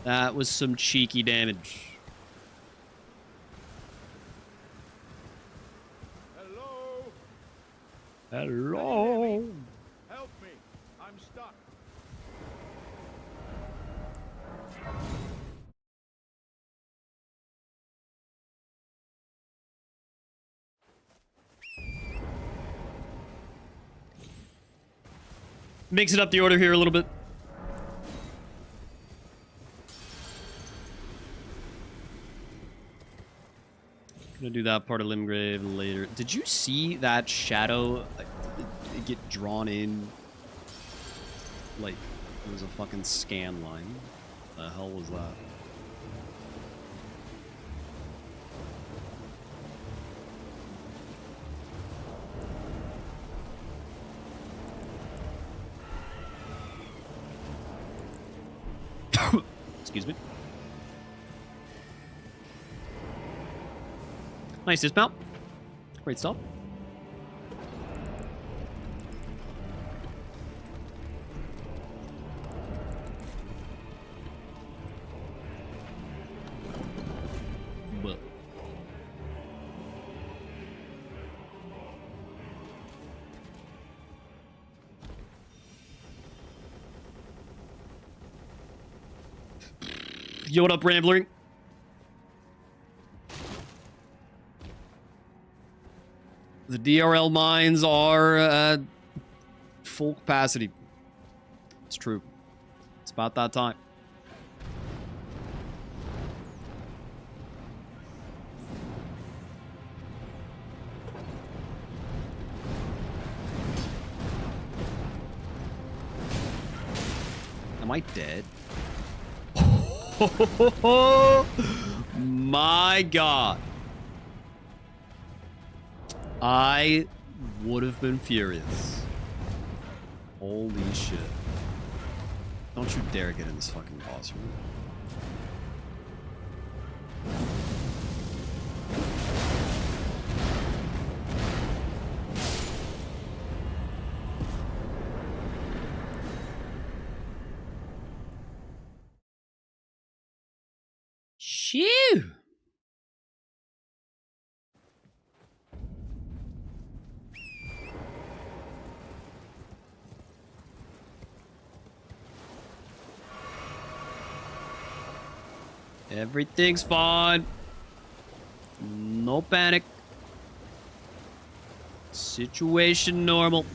Speaker 1: That was some cheeky damage.
Speaker 5: Hello?
Speaker 1: Hello.
Speaker 5: Help me. I'm stuck.
Speaker 1: Mix it up the order here a little bit. Gonna do that part of Limgrave later. Did you see that shadow it get drawn in? Like, it was a fucking scan line. The hell was that? Excuse me. Nice dismount. Great stuff. But yo, what up, Rambler? The DRL mines are at full capacity. It's true. It's about that time. Am I dead? My God. I would have been furious. Holy shit. Don't you dare get in this fucking boss room. Shoo! Everything's fine. No panic. Situation normal.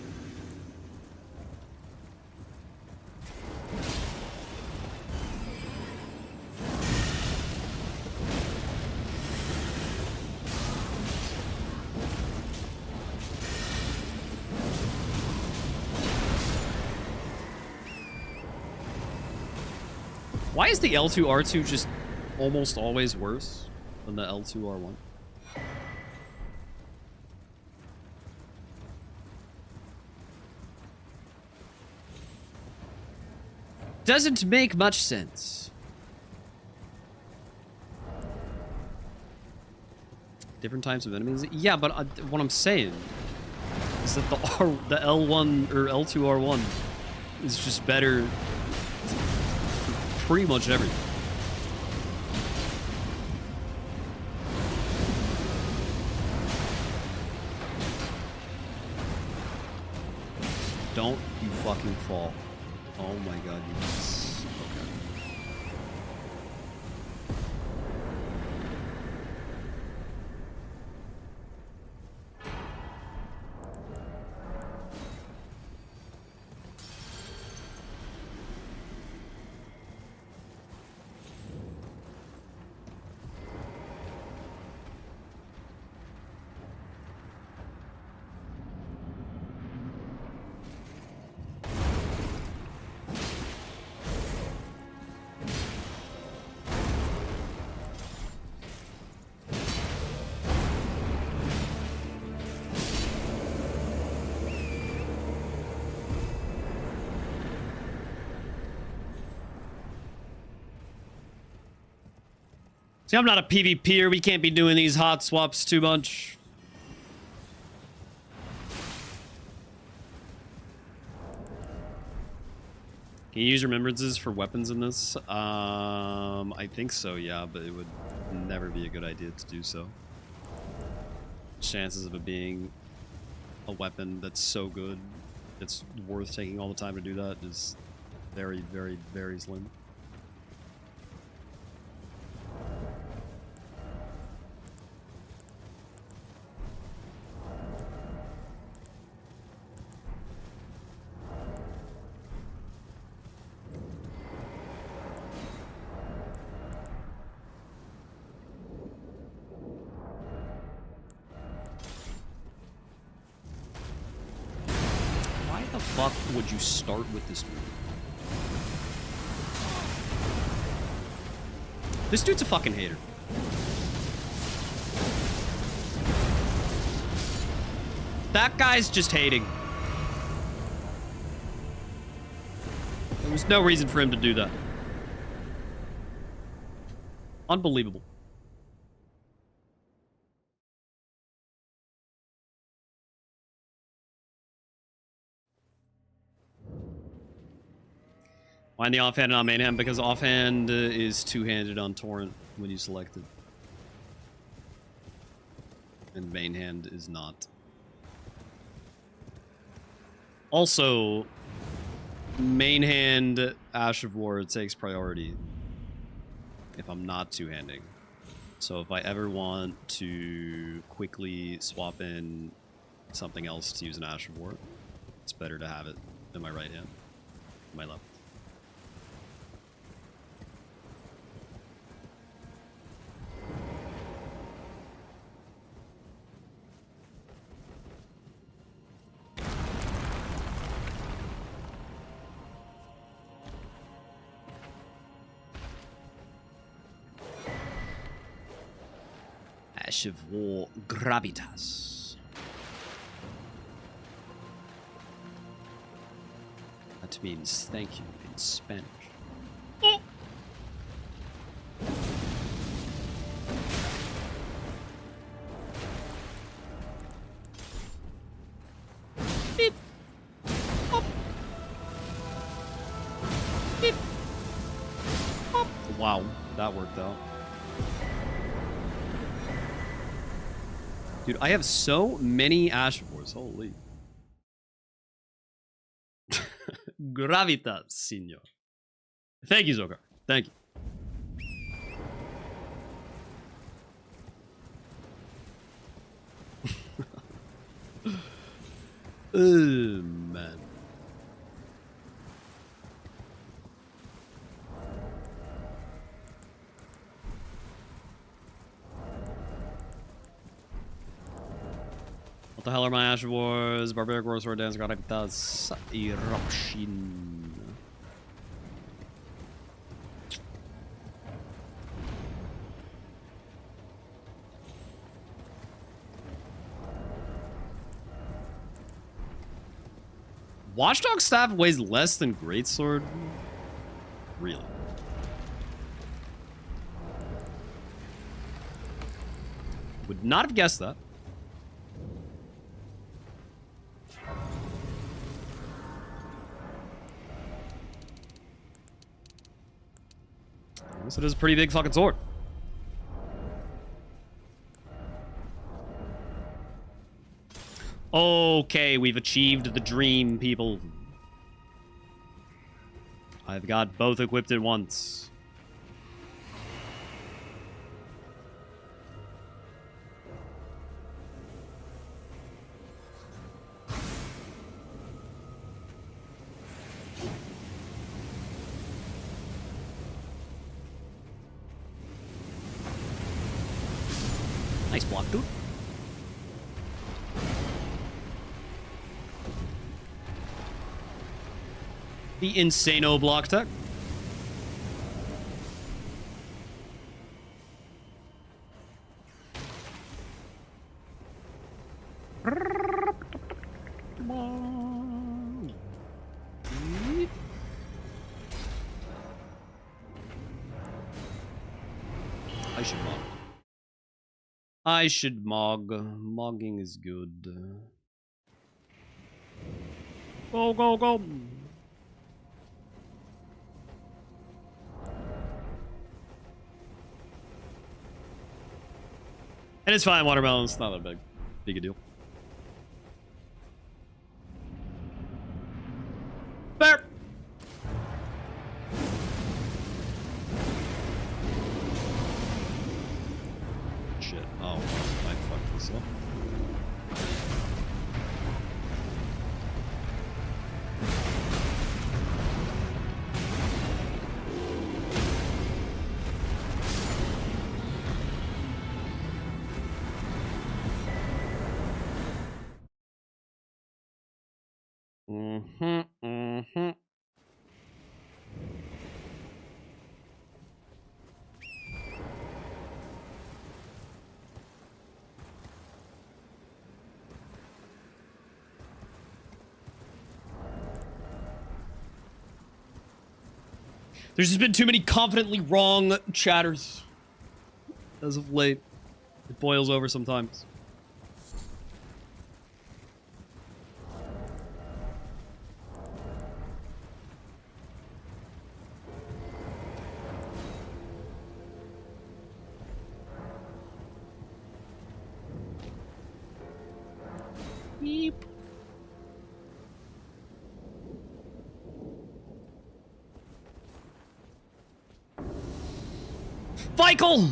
Speaker 1: Why is the L2R2 just almost always worse than the L2R1? Doesn't make much sense. Different types of enemies? Yeah, but what I'm saying is that the L1 or L2R1 is just better for pretty much everything. Don't you fucking fall. Oh my god, you just... Okay. See, I'm not a PvPer. We can't be doing these hot swaps too much. Can you use remembrances for weapons in this? I think so, yeah, but it would never be a good idea to do so. Chances of it being a weapon that's so good, it's worth taking all the time to do that is very, very, very slim. Fuck would you start with this move? This dude's a fucking hater. That guy's just hating. There was no reason for him to do that. Unbelievable. Why the offhand and not main hand? Because offhand is two-handed on torrent when you select it. And main hand is not. Also, main hand Ash of War takes priority if I'm not two-handing. So if I ever want to quickly swap in something else to use an Ash of War, it's better to have it in my right hand, my left. Ash of War Gravitas. That means thank you in Spanish. Oh. Beep. Hop. Beep. Hop. Wow, that worked out. Dude, I have so many Ash Wars. Holy. Gravitas, senor. Thank you, Zokar. Thank you. Oh, man. What the hell are my Ash Wars? Barbaric War Sword Dance Gravitas Eruption. Watchdog Staff weighs less than Greatsword? Really? Would not have guessed that. I guess it is a pretty big fucking sword. Okay, we've achieved the dream, people. I've got both equipped at once. Nice block, dude. The Insano block tech. Come on. I should mog. I should mog. Mogging is good. Go, go, go. And it's fine, watermelon. It's not that big a deal. Bear. Shit. Oh, I fucked this up. There's just been too many confidently wrong chatters as of late. It boils over sometimes. Beep. Michael!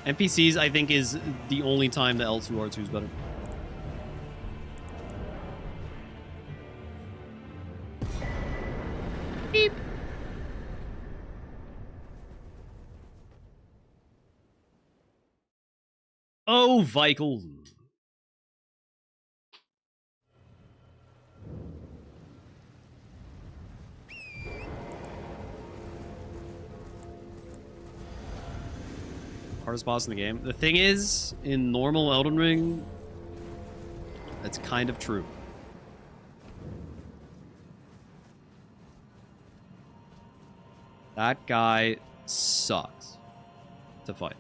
Speaker 1: NPCs, I think, is the only time the L2R2 is better. Beep. Oh, Michael. Hardest boss in the game. The thing is, in normal Elden Ring, that's kind of true. That guy sucks to fight.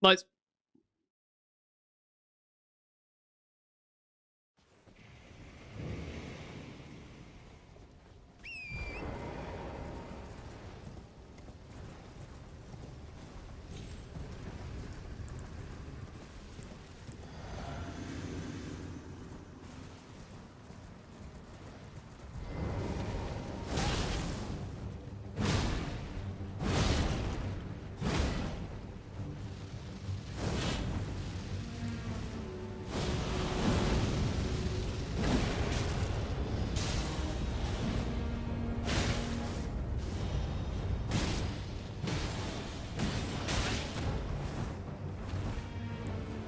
Speaker 1: Nice.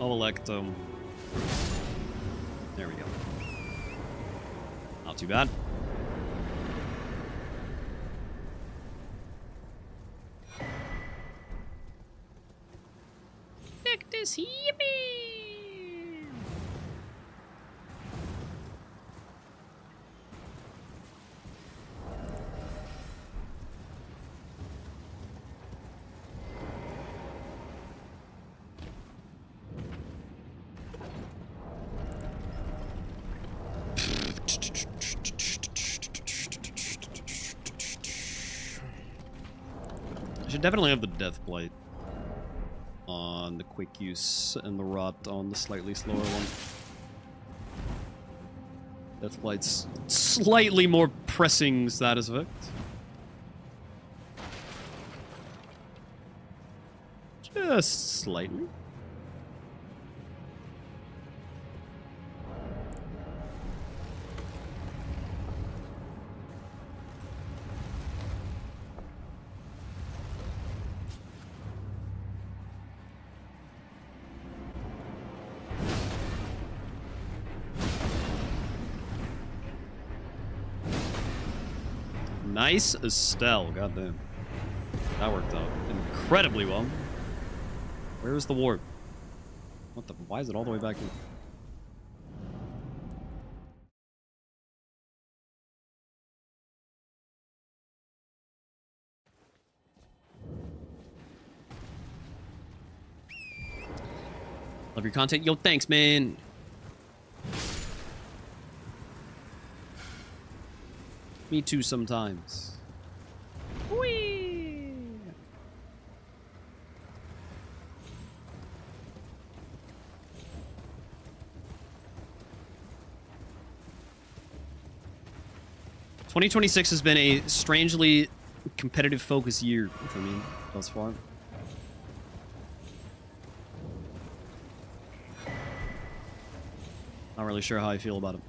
Speaker 1: Colectum. There we go. Not too bad. Look this yippee! I should definitely have the death blight on the quick use and the rot on the slightly slower one. Death blight's slightly more pressing status effect. Just slightly. Nice Estelle, goddamn. That worked out incredibly well. Where is the warp? What the? Why is it all the way back here? Love your content. Yo, thanks, man. Me too sometimes. Whee! ...2026 has been a strangely competitive focus year for me thus far. Not really sure how I feel about it.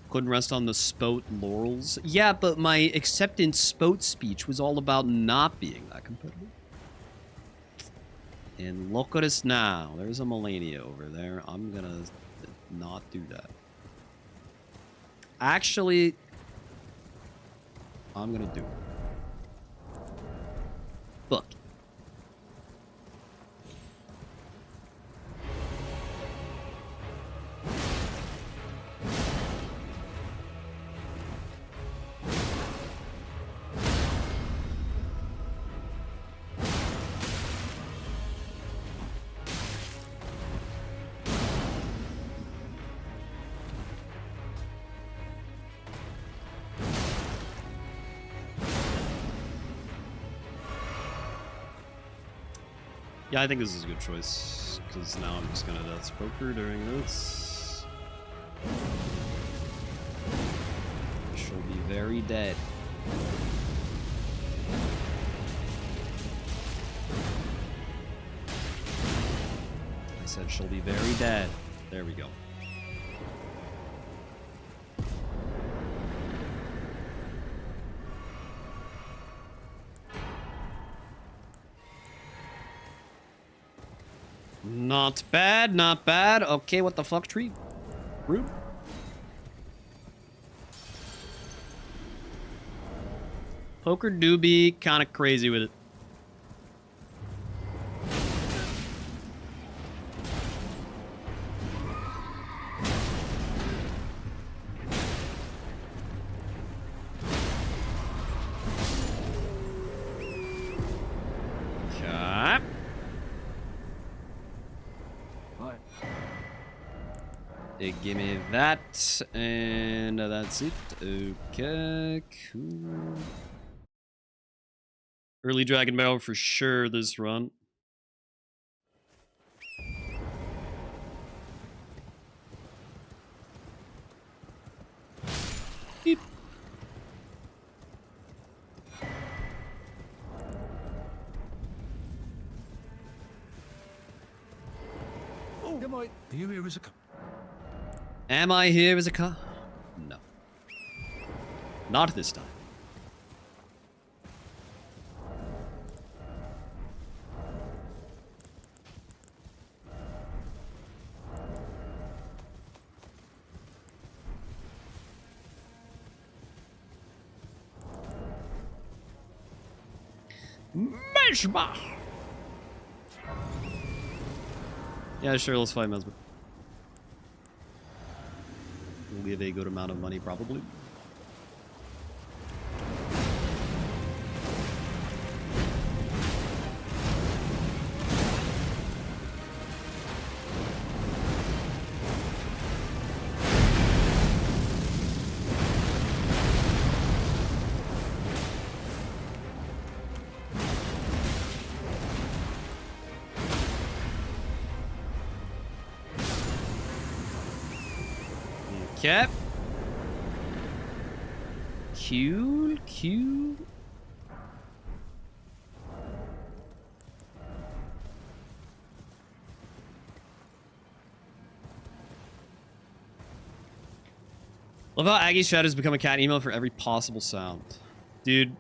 Speaker 1: Couldn't rest on the Spout laurels. Yeah, but my acceptance Spout speech was all about not being that competitive. And look at us now. There's a Melania over there. I'm gonna not do that. Actually, I'm gonna do it. Look. Yeah, I think this is a good choice, because now I'm just gonna Death's Poker during this. She'll be very dead. I said she'll be very dead. There we go. Not bad, not bad. Okay, what the fuck, tree? Rude. Poker do be kind of crazy with it. Give me that, and that's it. Okay, cool. Early Dragon Barrel for sure this run. Beep.
Speaker 4: Oh, am I here as a...
Speaker 1: Am I here as a car? No. Not this time. Mesmer! Yeah, sure, let's fight Mesmer. We'll give a good amount of money, probably. Okay. Cool. Love how Aggie Shadow has become a cat emo for every possible sound. Dude,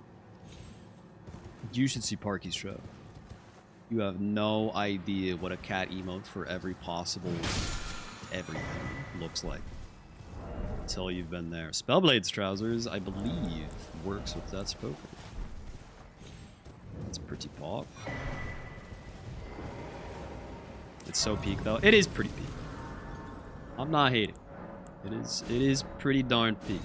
Speaker 1: you should see Parky's show. You have no idea what a cat emote for every possible everything looks like. Until you've been there. Spellblade's trousers, I believe, works with that spoken. It's pretty pop. It's so peak though. It is pretty peak. I'm not hating. It is pretty darn peak.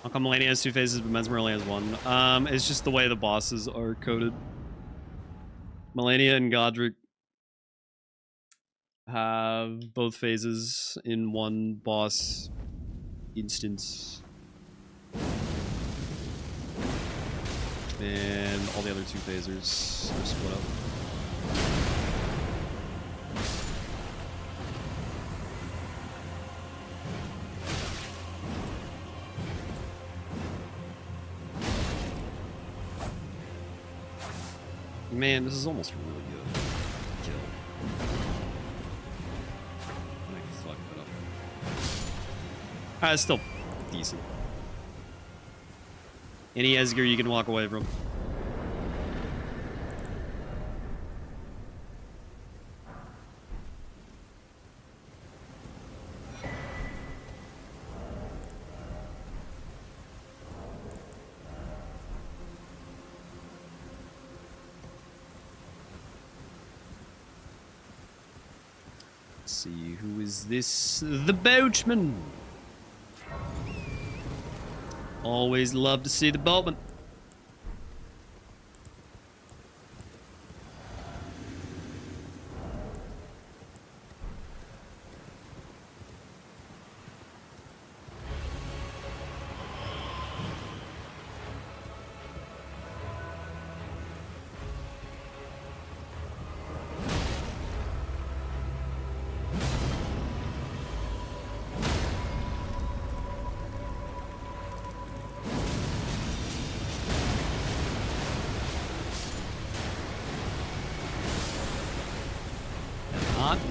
Speaker 1: How come Melania has two faces, but Mesmer only has one? It's just the way the bosses are coded. Melania and Godric have both phases in one boss instance. And all the other two phasers are split up. Man, this is almost really good. Kill. I fucked it up. It's still decent. Any Esger you can walk away from. See, who is this? The Boatman! Always love to see the boatman.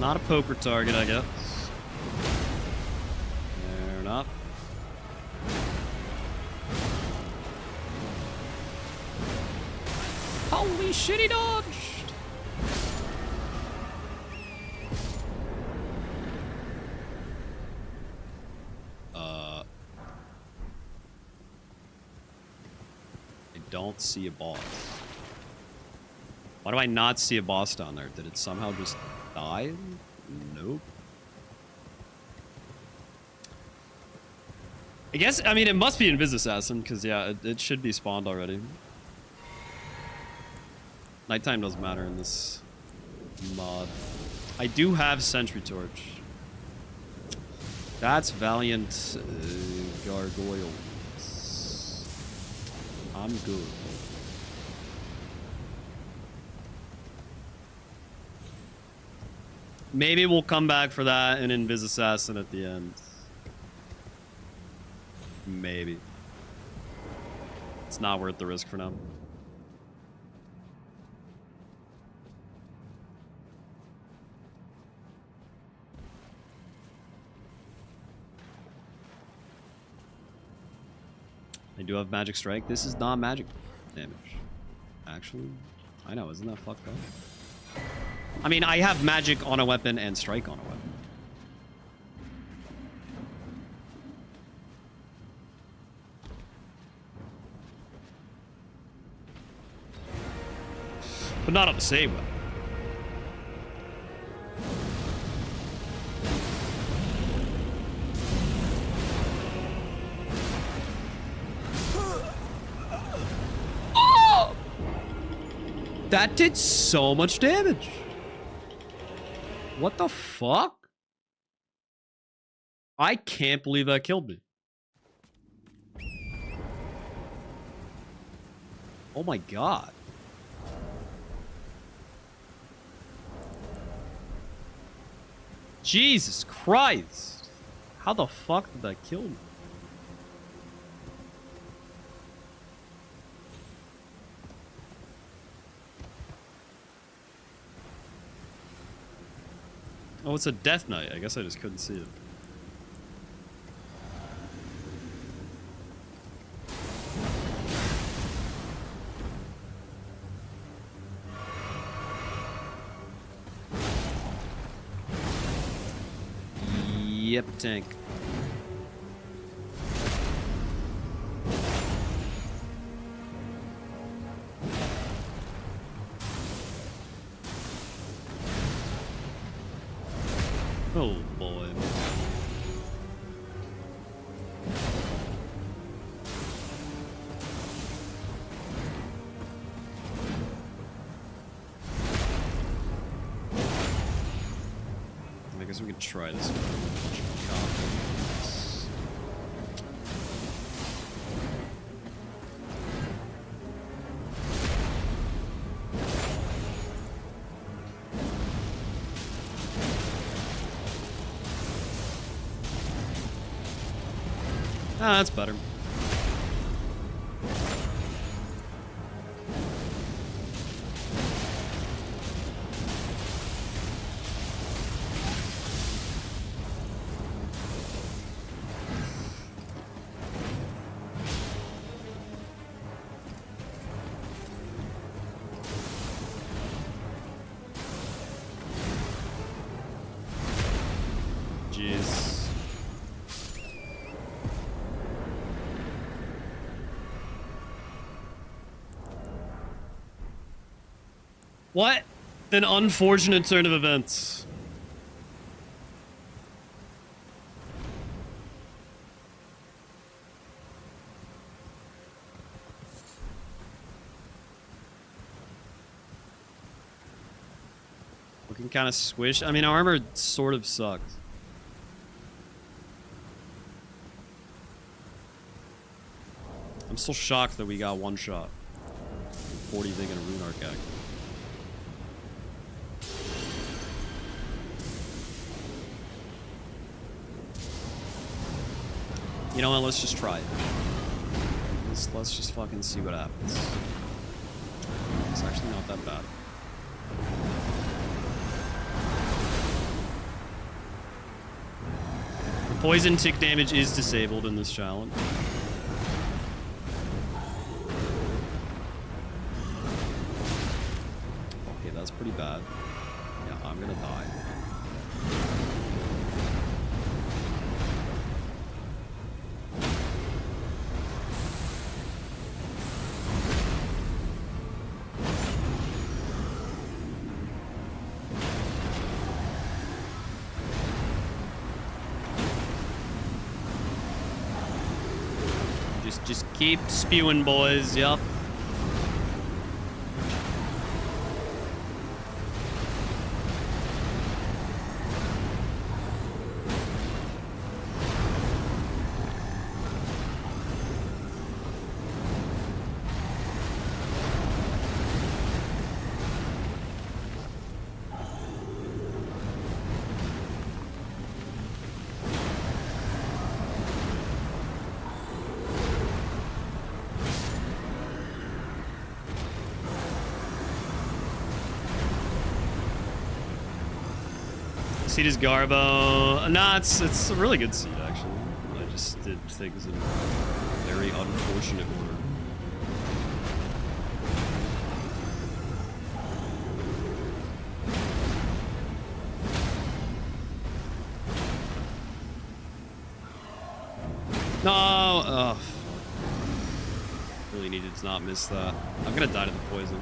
Speaker 1: Not a poker target, I guess. Fair enough. Holy shit, he dodged! I don't see a boss. Why do I not see a boss down there? Did it somehow just die? Nope. I guess, I mean, it must be Invis Assassin, because, yeah, it should be spawned already. Nighttime doesn't matter in this mod. I do have Sentry Torch. That's Valiant Gargoyles. I'm good. Maybe we'll come back for that and Invis Assassin at the end. Maybe. It's not worth the risk for now. I do have magic strike. This is not magic damage. Actually, I know, isn't that fucked up? I mean, I have magic on a weapon and strike on a weapon. But not on the same weapon. Oh! That did so much damage. What the fuck? I can't believe that killed me. Oh my god. Jesus Christ. How the fuck did that kill me? Oh, it's a Death Knight. I guess I just couldn't see it. Yep, tank. Oh boy. I guess we could try this one. Ah, that's better. Jeez. What an unfortunate turn of events. Looking kind of squish. I mean, our armor sort of sucked. I'm still shocked that we got one shot. 40 thing and a rune arc act. You know what, let's just try it. Let's just fucking see what happens. It's actually not that bad. The poison tick damage is disabled in this challenge. Okay, that's pretty bad. Yeah, I'm gonna die. Just keep spewing, boys. Yup. Seed is Garbo. Nah, it's a really good seed, actually. I just did things in very unfortunate order. No! Ugh. Really needed to not miss that. I'm gonna die to the poison.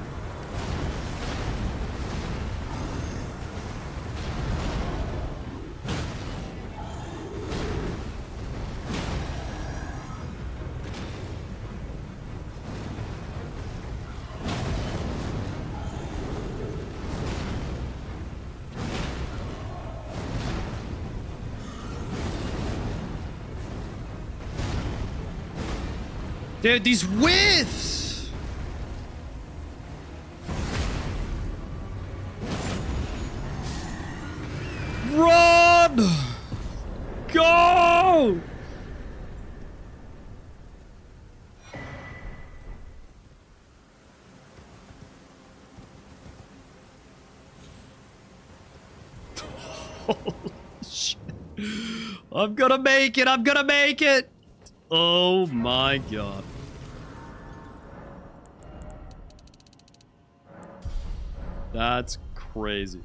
Speaker 1: Dude, these whiffs! Run! Go! Holy shit. I'm gonna make it! I'm gonna make it! Oh my god. That's crazy.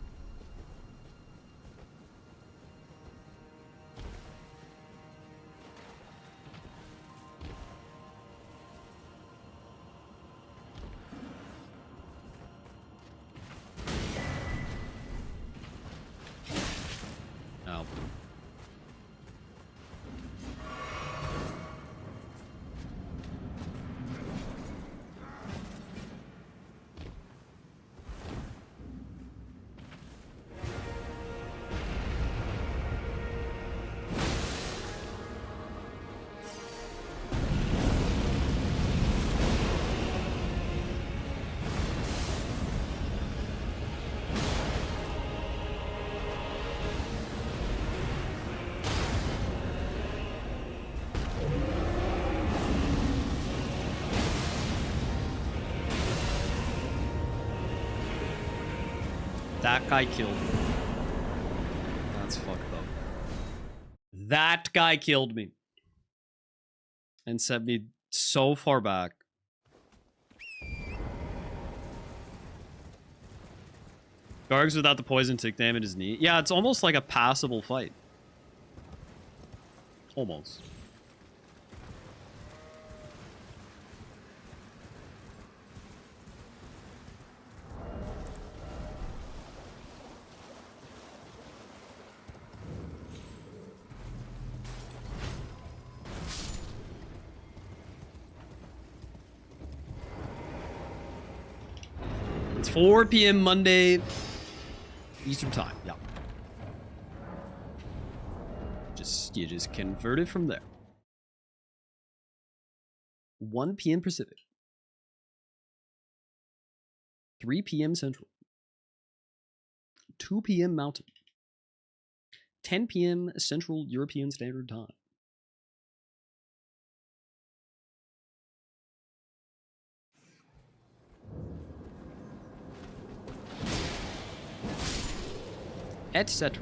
Speaker 1: Ow. That guy killed me. That's fucked up. That guy killed me. And sent me so far back. Gargs without the poison tick damage his knee. Yeah, it's almost like a passable fight. Almost. It's 4 p.m. Monday Eastern time. Yeah. You just convert it from there. 1 p.m. Pacific. 3 p.m. Central. 2 p.m. Mountain. 10 p.m. Central European Standard Time. Etc.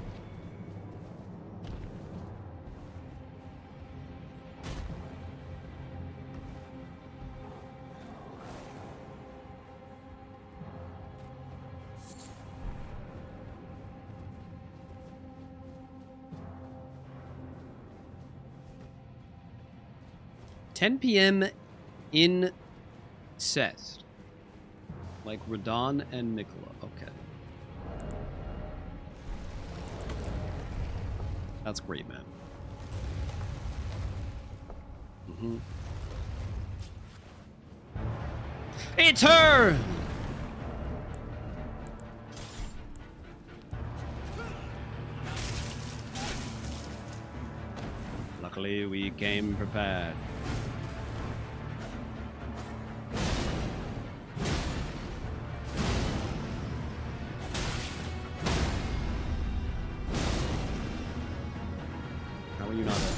Speaker 1: $10 p.m. in Cest. Like Radon and Mikola. Okay. That's great, man. Mm-hmm. It's her! Luckily, we came prepared. How are you not there?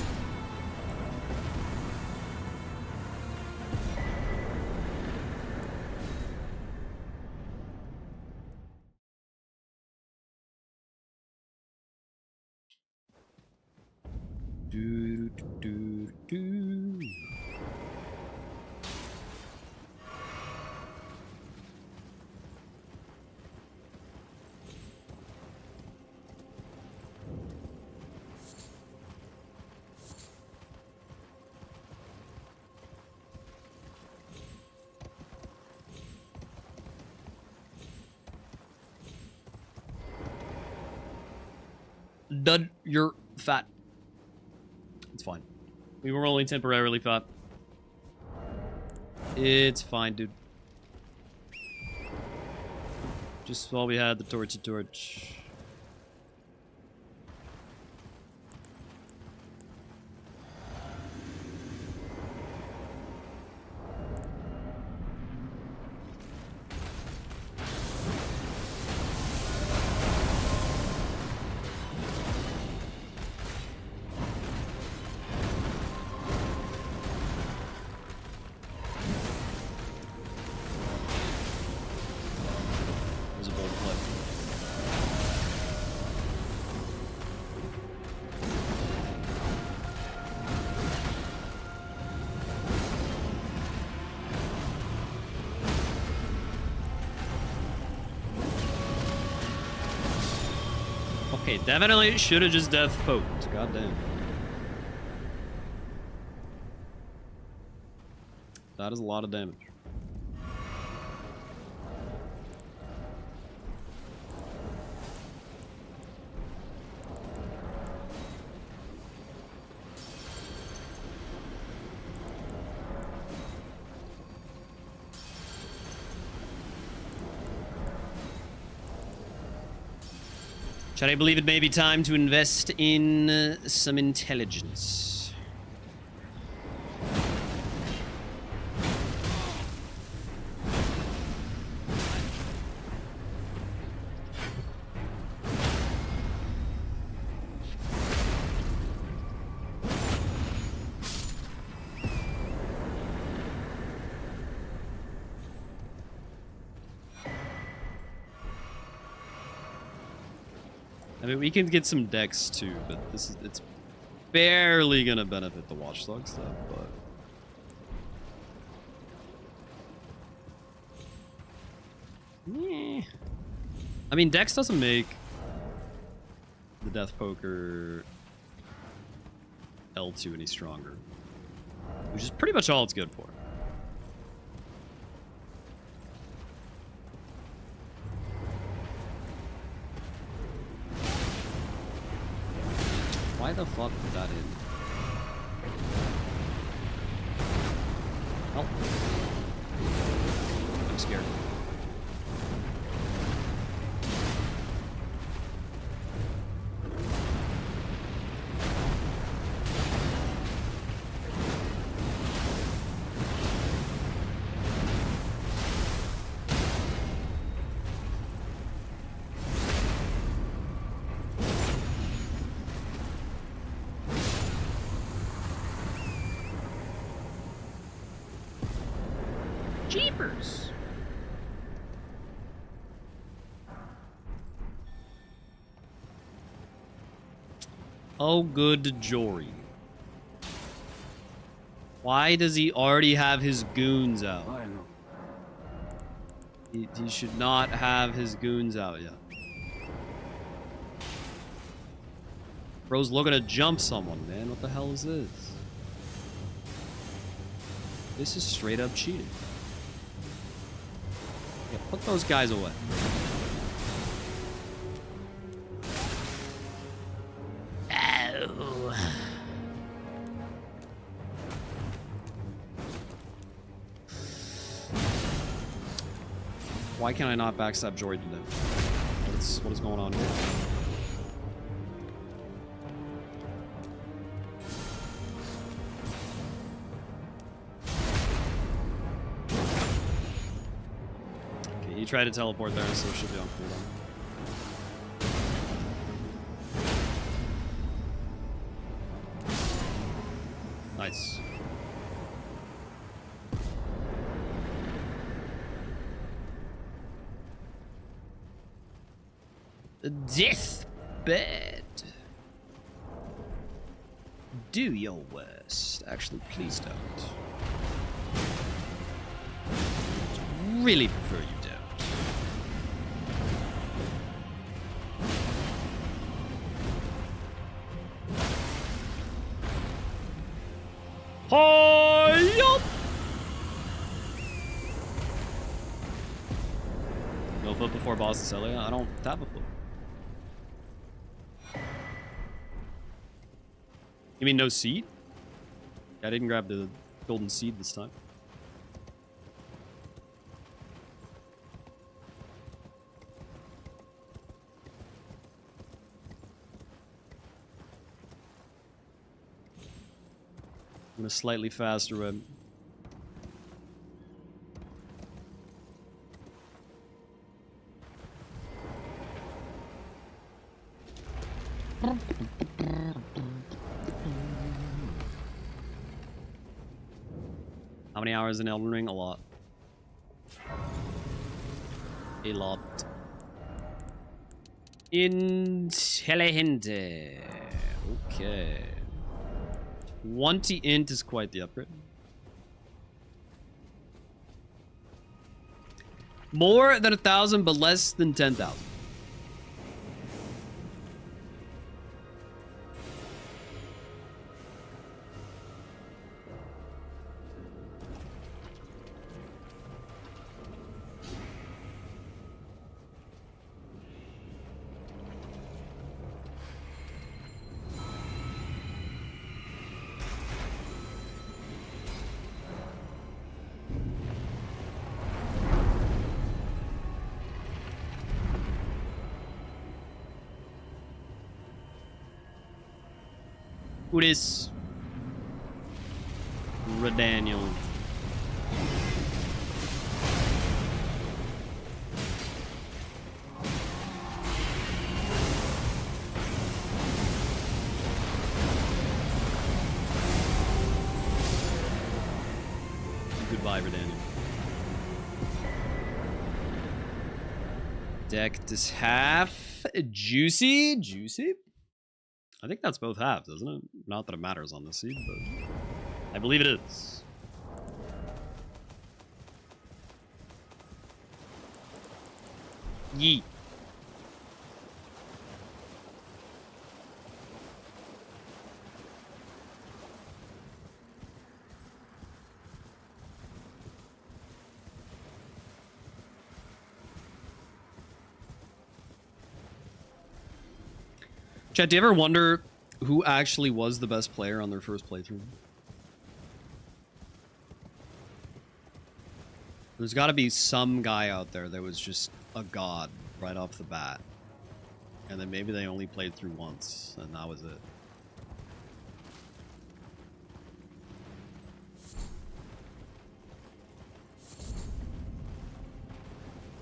Speaker 1: Do, do, do. Dud, you're fat. It's fine. We were only temporarily fat. It's fine, dude. Just while we had the torch. Okay, definitely should have just death poked. Goddamn. That is a lot of damage. Should I believe it may be time to invest in some intelligence? I mean, we can get some decks too, but it's barely gonna benefit the Watchdog stuff, but yeah. I mean, Dex doesn't make the Death Poker L2 any stronger, which is pretty much all it's good for. Why the fuck did that in? Oh. I'm scared. Jeepers! Oh, good Jory. Why does he already have his goons out? He should not have his goons out yet. Bro's looking to jump someone, man. What the hell is this? This is straight up cheating. Yeah, put those guys away. Ow. Why can't I not backstab Jordan then? What is going on here? Okay, he tried to teleport there, so it should be on cooldown. Nice. Deathbed. Do your worst. Actually, please don't. Really prefer you don't. Hi-yup! No foot before boss to Celia? I don't tap a foot. You mean no seed? I didn't grab the golden seed this time. I'm a slightly faster run. How many hours in Elden Ring? A lot. A lot. Intelligente. Okay. 20 int is quite the upgrade. More than 1,000, but less than 10,000. Who this? Redaniel. Goodbye, Redaniel. Decked is half juicy. Juicy? I think that's both halves, isn't it? Not that it matters on the seed, but I believe it is. Yeet. Chat, do you ever wonder who actually was the best player on their first playthrough? There's got to be some guy out there that was just a god right off the bat. And then maybe they only played through once, and that was it.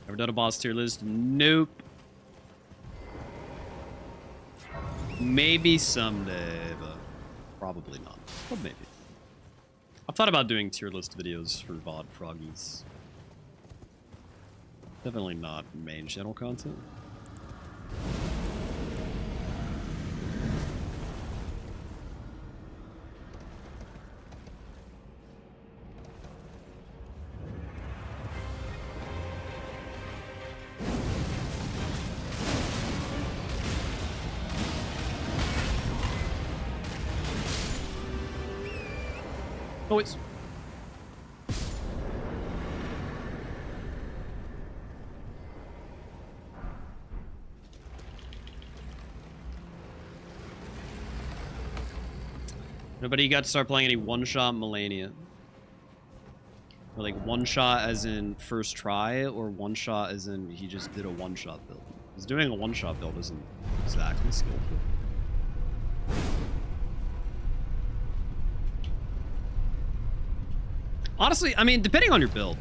Speaker 1: Ever done a boss tier list? Nope. Maybe someday, but probably not. But maybe. I've thought about doing tier list videos for VOD froggies. Definitely not main channel content. Oh, it's... Nobody got to start playing any one-shot Millennia. Or like one-shot as in first try, or one-shot as in he just did a one-shot build. Because doing a one-shot build isn't exactly skillful. Honestly, I mean, depending on your build.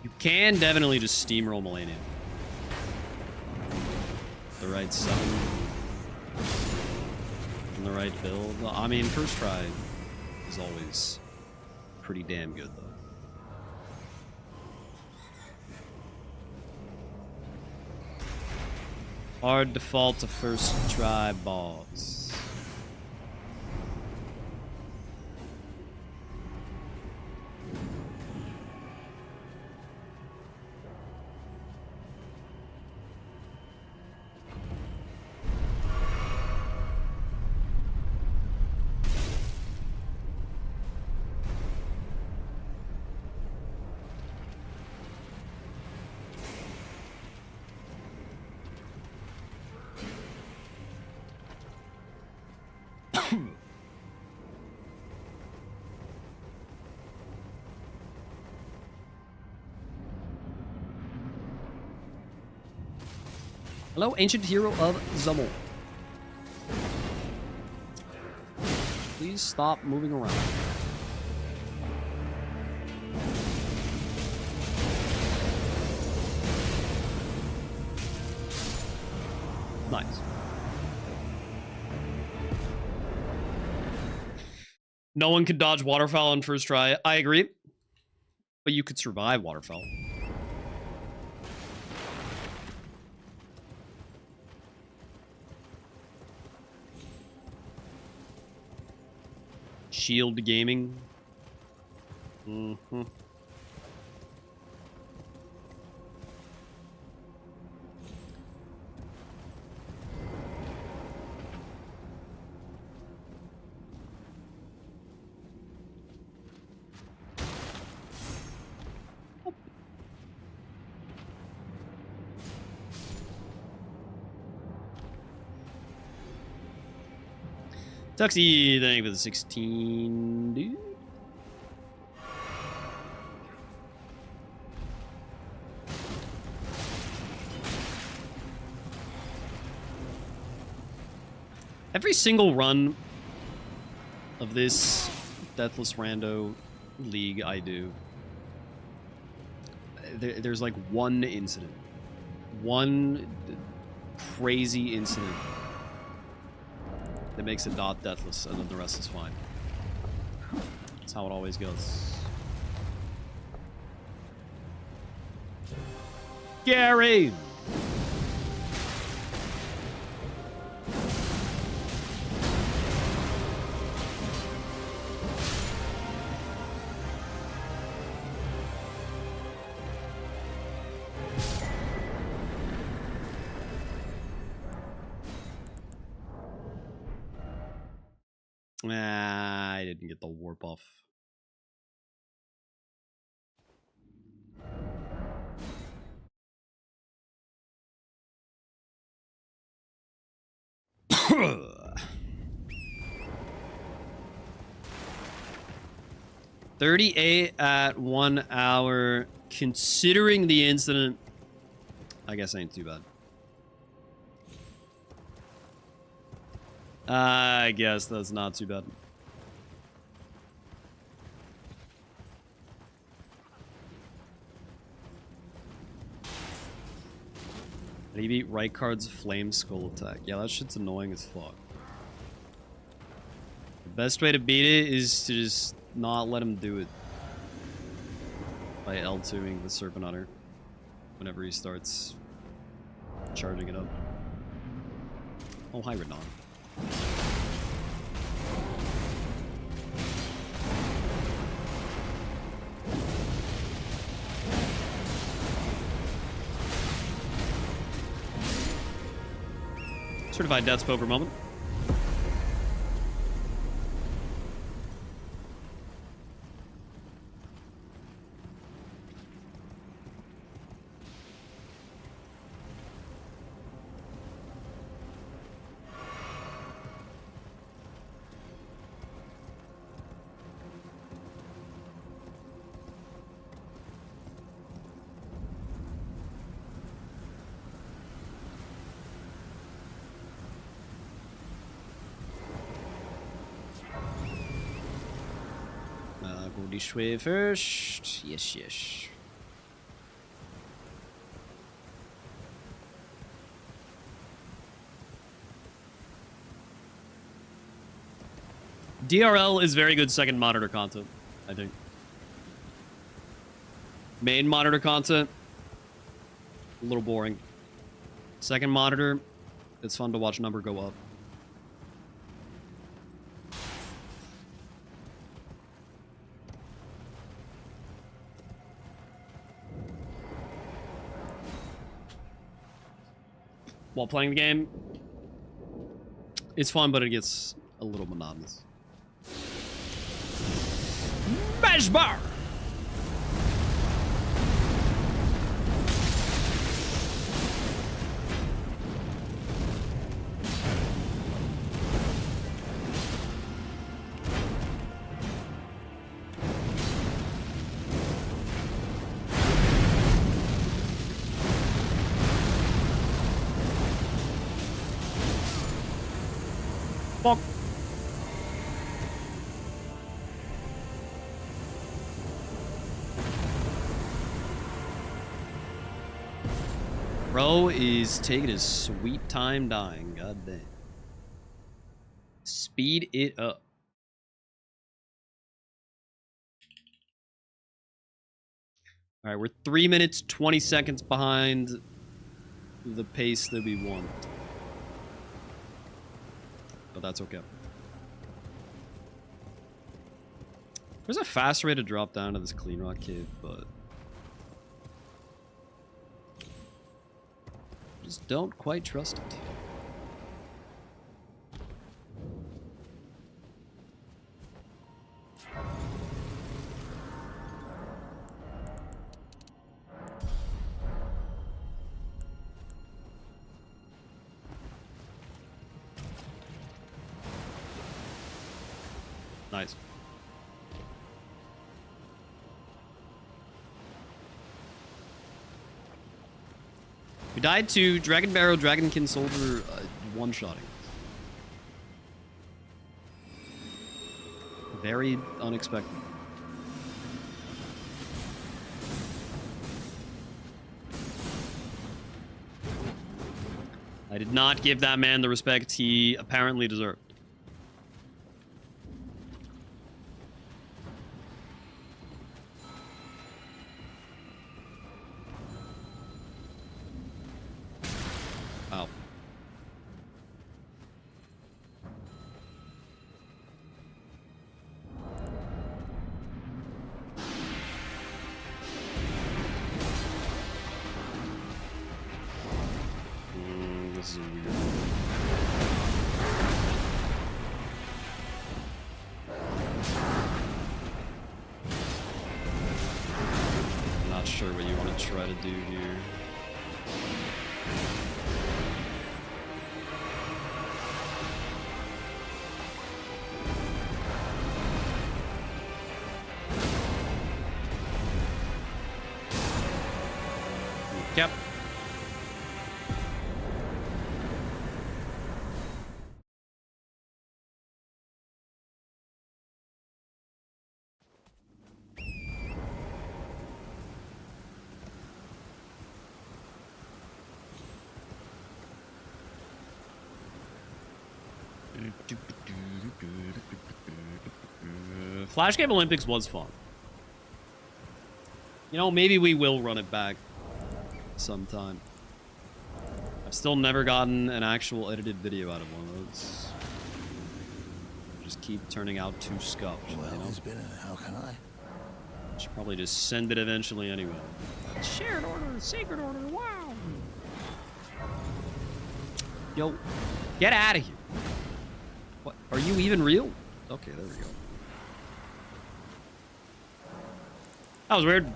Speaker 1: You can definitely just steamroll Millennium. The right summon. And the right build. I mean, first try is always pretty damn good, though. Hard default to first try boss. Hello, ancient hero of Zummel. Please stop moving around. Nice. No one could dodge waterfowl on first try. I agree. But you could survive waterfowl. Shield Gaming. Mm-hmm. Tuxie, thank you for the 16, dude. Every single run of this Deathless Rando League I do, there's like one incident. One crazy incident that makes it not deathless, and then the rest is fine. That's how it always goes. Gary! Nah, I didn't get the warp off. $38 at 1 hour. Considering the incident, I guess ain't too bad. I guess that's not too bad. And he beat Rykard's Flame Skull attack. Yeah, that shit's annoying as fuck. The best way to beat it is to just not let him do it. By L2ing the Serpent Hunter whenever he starts charging it up. Oh, hi, Renan. Certified Death Spoker moment. Go this way first. Yes, yes. DRL is very good second monitor content, I think. Main monitor content, a little boring. Second monitor, It's fun to watch number go up. While playing the game, it's fun, but it gets a little monotonous. Smash bar! Fuck. Bro is taking his sweet time dying. God damn. Speed it up. All right, we're 3 minutes, 20 seconds behind the pace that we want. But that's okay. There's a fast way to drop down to this clean rock cave, but just don't quite trust it. Nice. We died to Dragon Barrow, Dragonkin Soldier, one-shotting. Very unexpected. I did not give that man the respect he apparently deserved. Wow. This is weird. I'm not sure what you want to try to do here. Yep. Flash Game Olympics was fun. You know, maybe we will run it back sometime. I've still never gotten an actual edited video out of one of those. Just keep turning out too scuffed, you know?
Speaker 2: It's been how can I?
Speaker 1: Should probably just send it eventually anyway. Shared order, secret order, wow! Yo, get out of here. What? Are you even real? Okay, there we go. That was weird.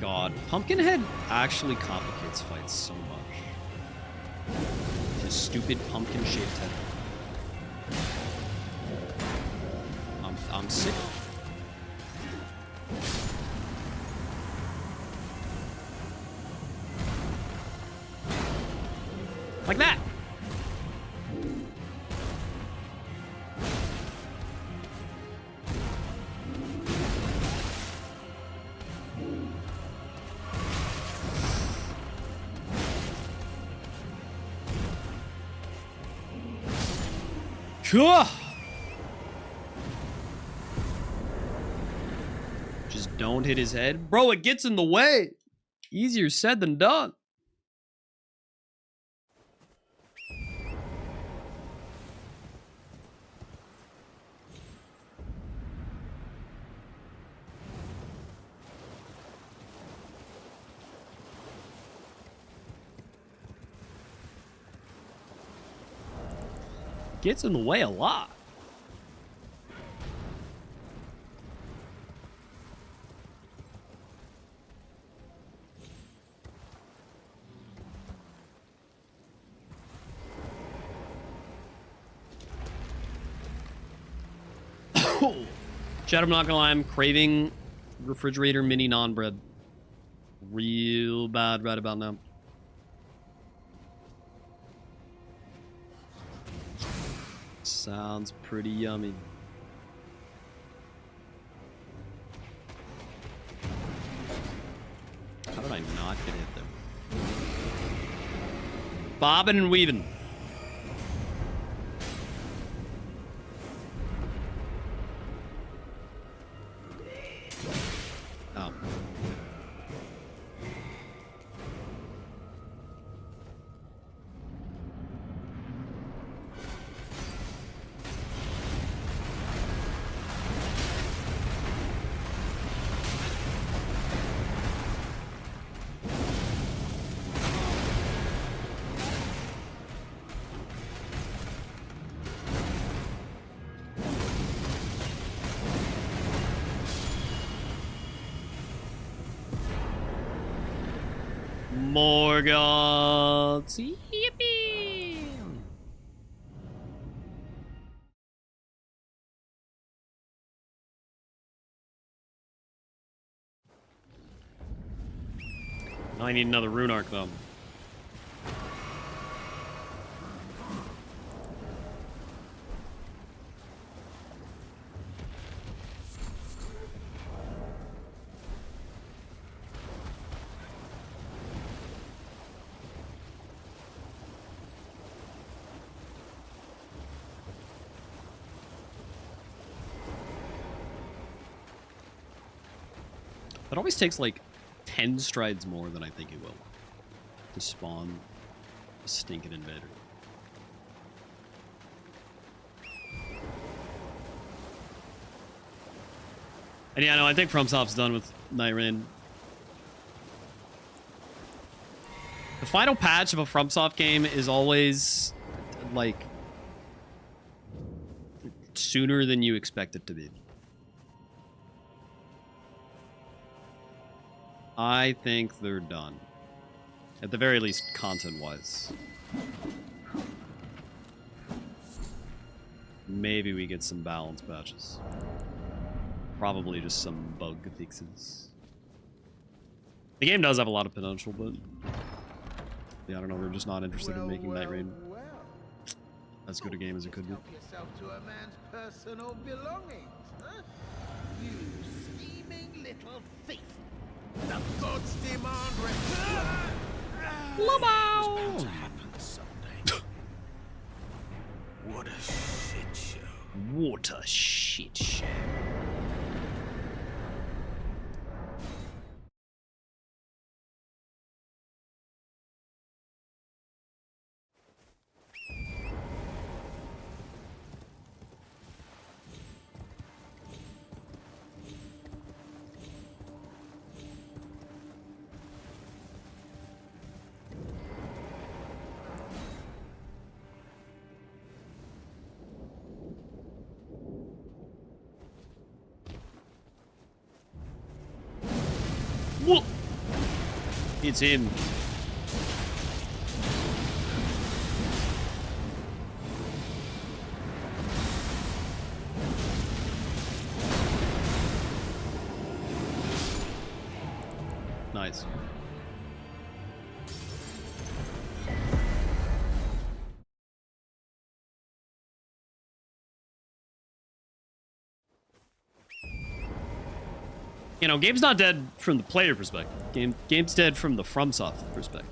Speaker 1: God, Pumpkinhead actually complicates fights so much. His stupid pumpkin-shaped head. I'm sick. Like that. Cool. Just don't hit his head. Bro, it gets in the way. Easier said than done. Gets in the way a lot. Chat, I'm not gonna lie, I'm craving refrigerator mini naan bread. Real bad right about now. Sounds pretty yummy. How did I not get hit there? Bobbing and weaving. Oh. More gods. Yippee! Now I need another rune arc though. That always takes like 10 strides more than I think it will to spawn a stinking invader. And yeah, no, I think FromSoft's done with Night Rain. The final patch of a FromSoft game is always like sooner than you expect it to be. I think they're done. At the very least, content-wise. Maybe we get some balance patches. Probably just some bug fixes. The game does have a lot of potential, but... yeah, I don't know, they're just not interested in making Night Rain as good a game as it could be.
Speaker 5: Help yourself to a man's personal belongings, huh? You scheming little thief. The gods demand return.
Speaker 4: Bound to happen someday. What a shit show.
Speaker 1: What a shit show. Whoa. It's him. Nice. You know, game's not dead from the player perspective. Game's dead from the FromSoft perspective.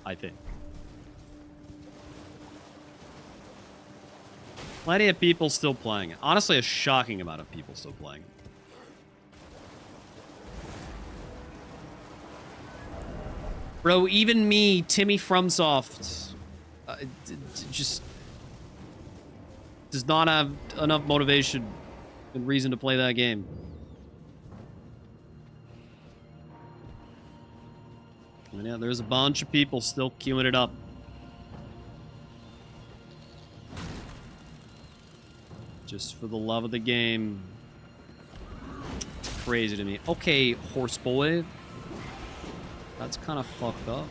Speaker 1: I think. Plenty of people still playing it. Honestly, a shocking amount of people still playing it. Bro, even me, Timmy FromSoft, just does not have enough motivation and reason to play that game. And yeah, there's a bunch of people still queuing it up. Just for the love of the game. Crazy to me. Okay, horse boy. That's kind of fucked up.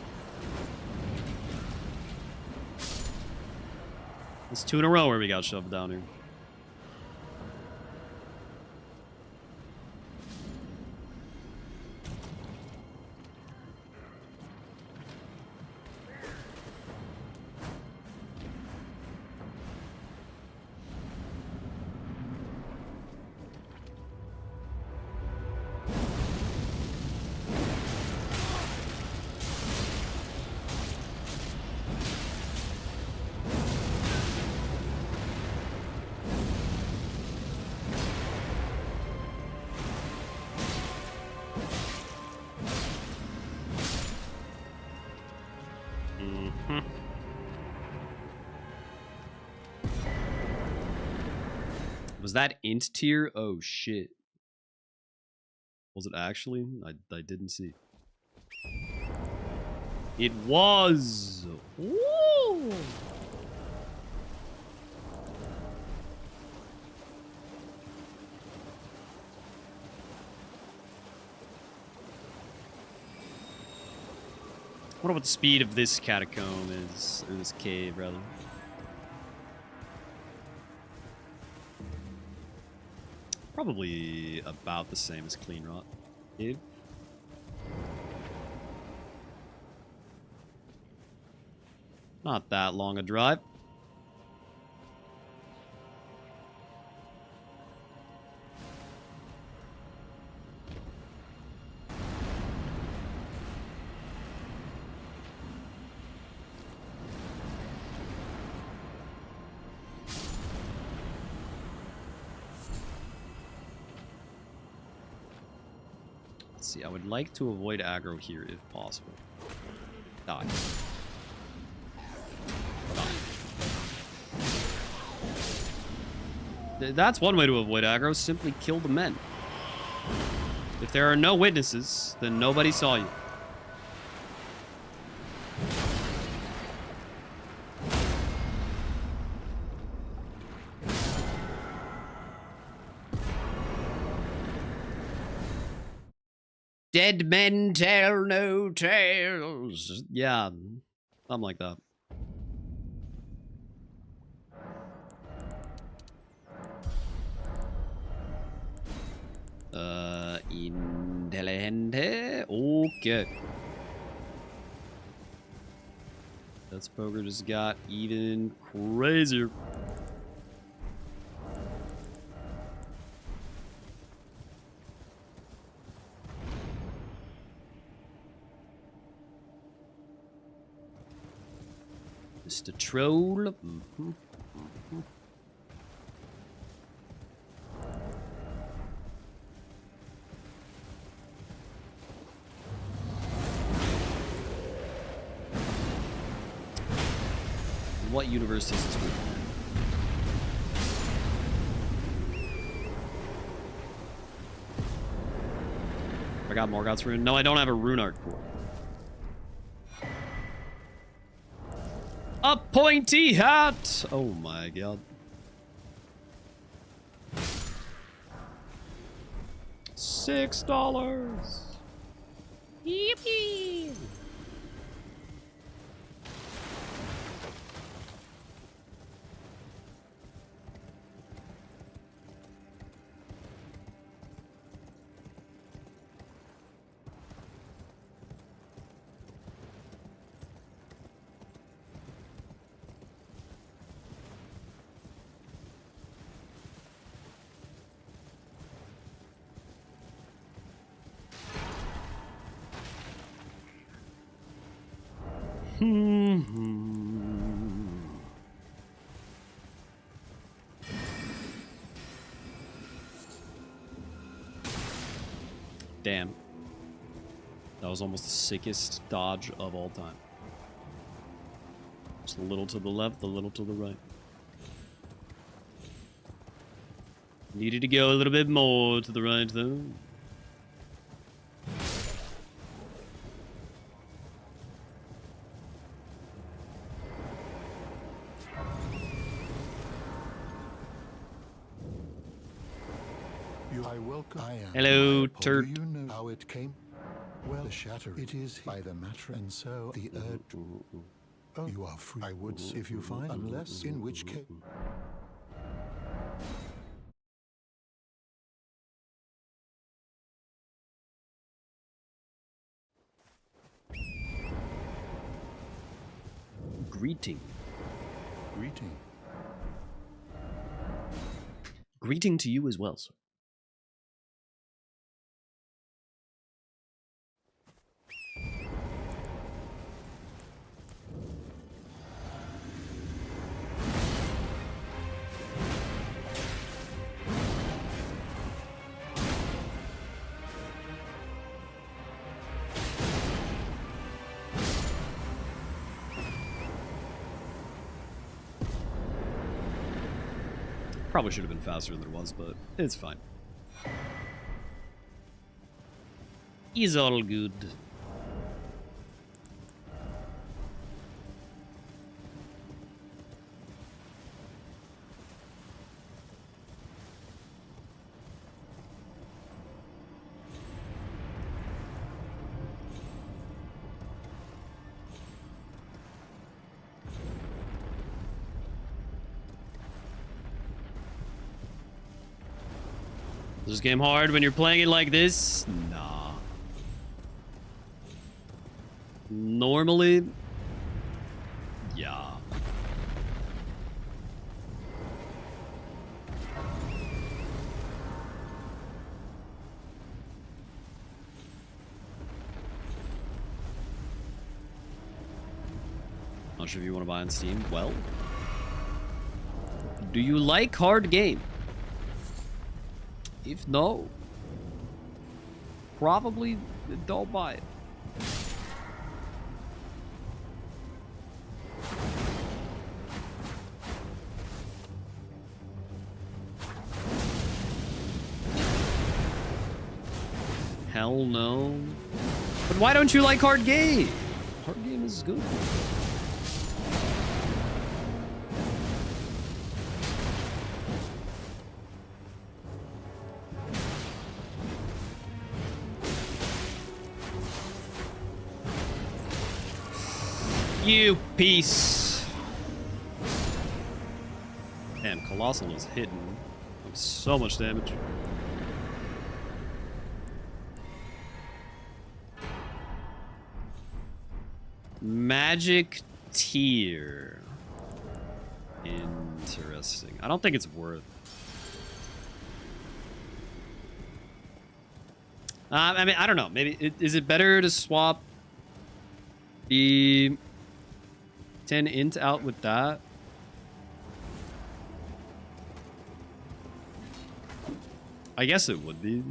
Speaker 1: It's 2 in a row where we got shoved down here. Was that int tier? Oh shit. Was it actually? I didn't see. It was. Ooh. I wonder what the speed of this catacomb is, or this cave, rather. Probably about the same as Clean Rot. Cave. Not that long a drive. See, I would like to avoid aggro here if possible. Die. Die. That's one way to avoid aggro. Simply kill the men. If there are no witnesses, then nobody saw you. Dead men tell no tales. Yeah, something like that. Intelligente. Okay. That's poker just got even crazier. Mr. Troll. What universe is this with? I got Morgoth's rune. No, I don't have a rune art for it. A pointy hat! Oh my god. $6. Yippee! Damn. That was almost the sickest dodge of all time. Just a little to the left, a little to the right. Needed to go a little bit more to the right, though.
Speaker 7: I welcome. I am.
Speaker 1: Hello,
Speaker 7: Do
Speaker 1: turd.
Speaker 7: you know how it came? Well, the shatter. It is by the matter, and so the earth. Oh, you are free. I would, if you find, unless in which case.
Speaker 1: Greeting.
Speaker 7: Greeting.
Speaker 1: Greeting to you as well, sir. Probably should have been faster than it was, but it's fine. He's all good. Is this game hard when you're playing it like this? Nah. Normally, yeah. Not sure if you want to buy on Steam. Well, do you like hard game? If no, probably don't buy it. Hell no. But why don't you like hard game? Hard game is good. You piece. Man, Colossal was hitting like so much damage. Magic tier. Interesting. I don't think it's worth. I mean, I don't know. Maybe is it better to swap the 10 int out with that? I guess it would be.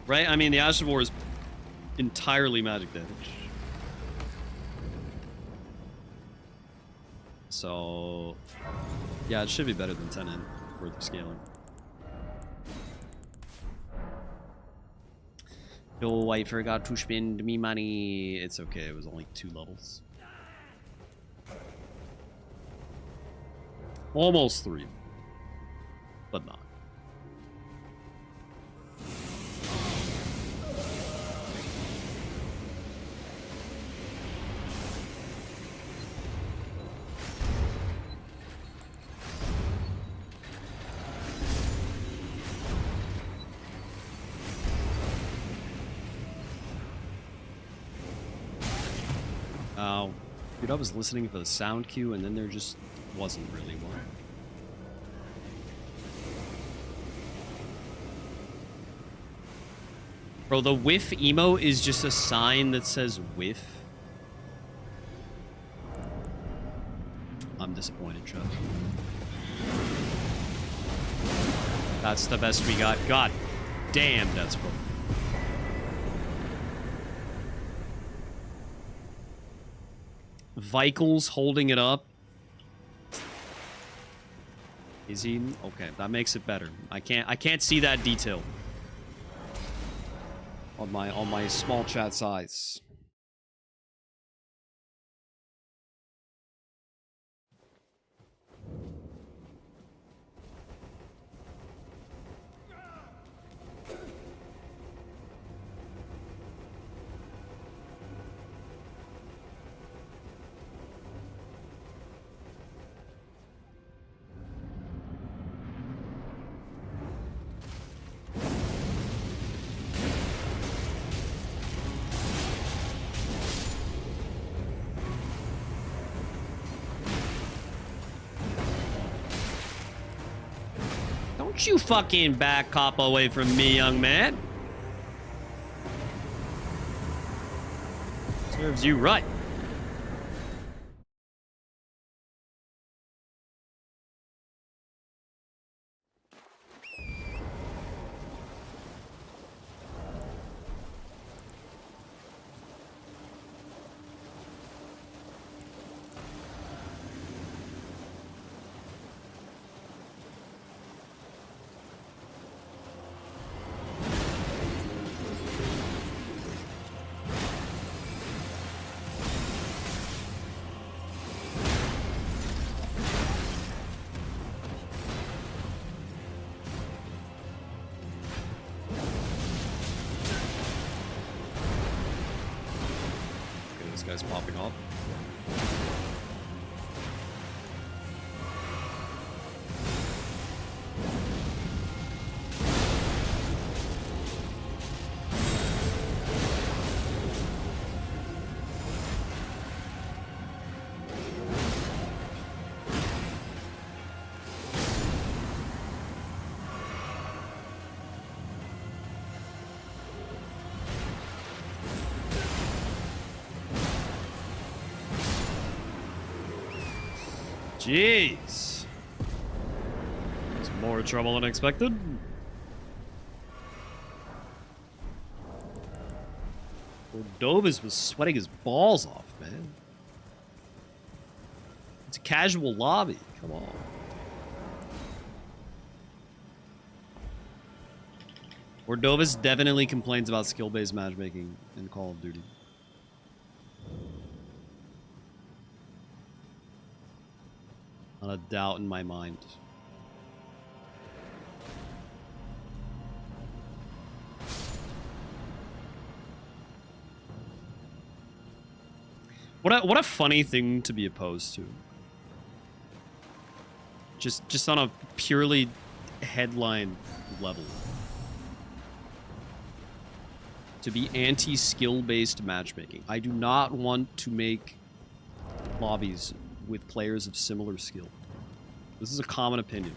Speaker 1: Right? I mean, the Ash of War is entirely magic damage. So, yeah, it should be better than 10 int for the scaling. No, I forgot to spend me money. It's okay, it was only 2 levels. Almost 3. But not. Dude, I was listening for the sound cue and then there just wasn't really one. Bro, the whiff emo is just a sign that says whiff. I'm disappointed, Chuck. That's the best we got. God damn, that's broken. Vikel's holding it up. Is he? Okay, that makes it better. I can't see that detail on my small chat size. Don't you fucking back cop away from me, young man. Serves you right. This guy's popping off. Jeez. It's more trouble than expected. Cordovis was sweating his balls off, man. It's a casual lobby. Come on. Cordovis definitely complains about skill-based matchmaking in Call of Duty. Not a doubt in my mind. What a funny thing to be opposed to. Just on a purely headline level. To be anti-skill-based matchmaking. I do not want to make lobbies with players of similar skill. This is a common opinion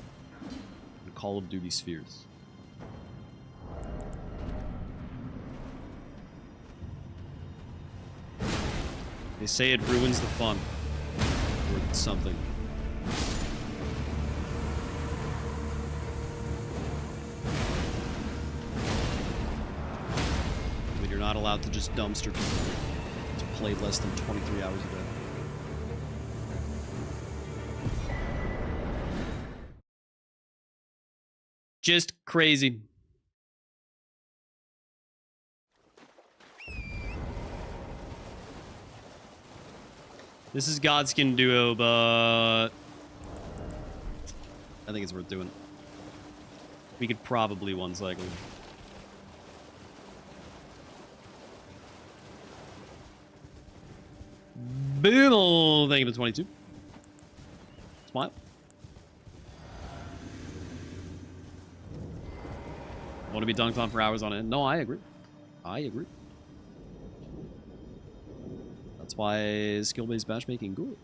Speaker 1: in Call of Duty spheres. They say it ruins the fun. Or something. But you're not allowed to just dumpster people to play less than 23 hours a day. Just crazy. This is Godskin Duo, but I think it's worth doing. We could probably one cycle. Boom! Thank you for 22. Smile. Want to be dunked on for hours on end? No, I agree. I agree. That's why skill-based matchmaking good.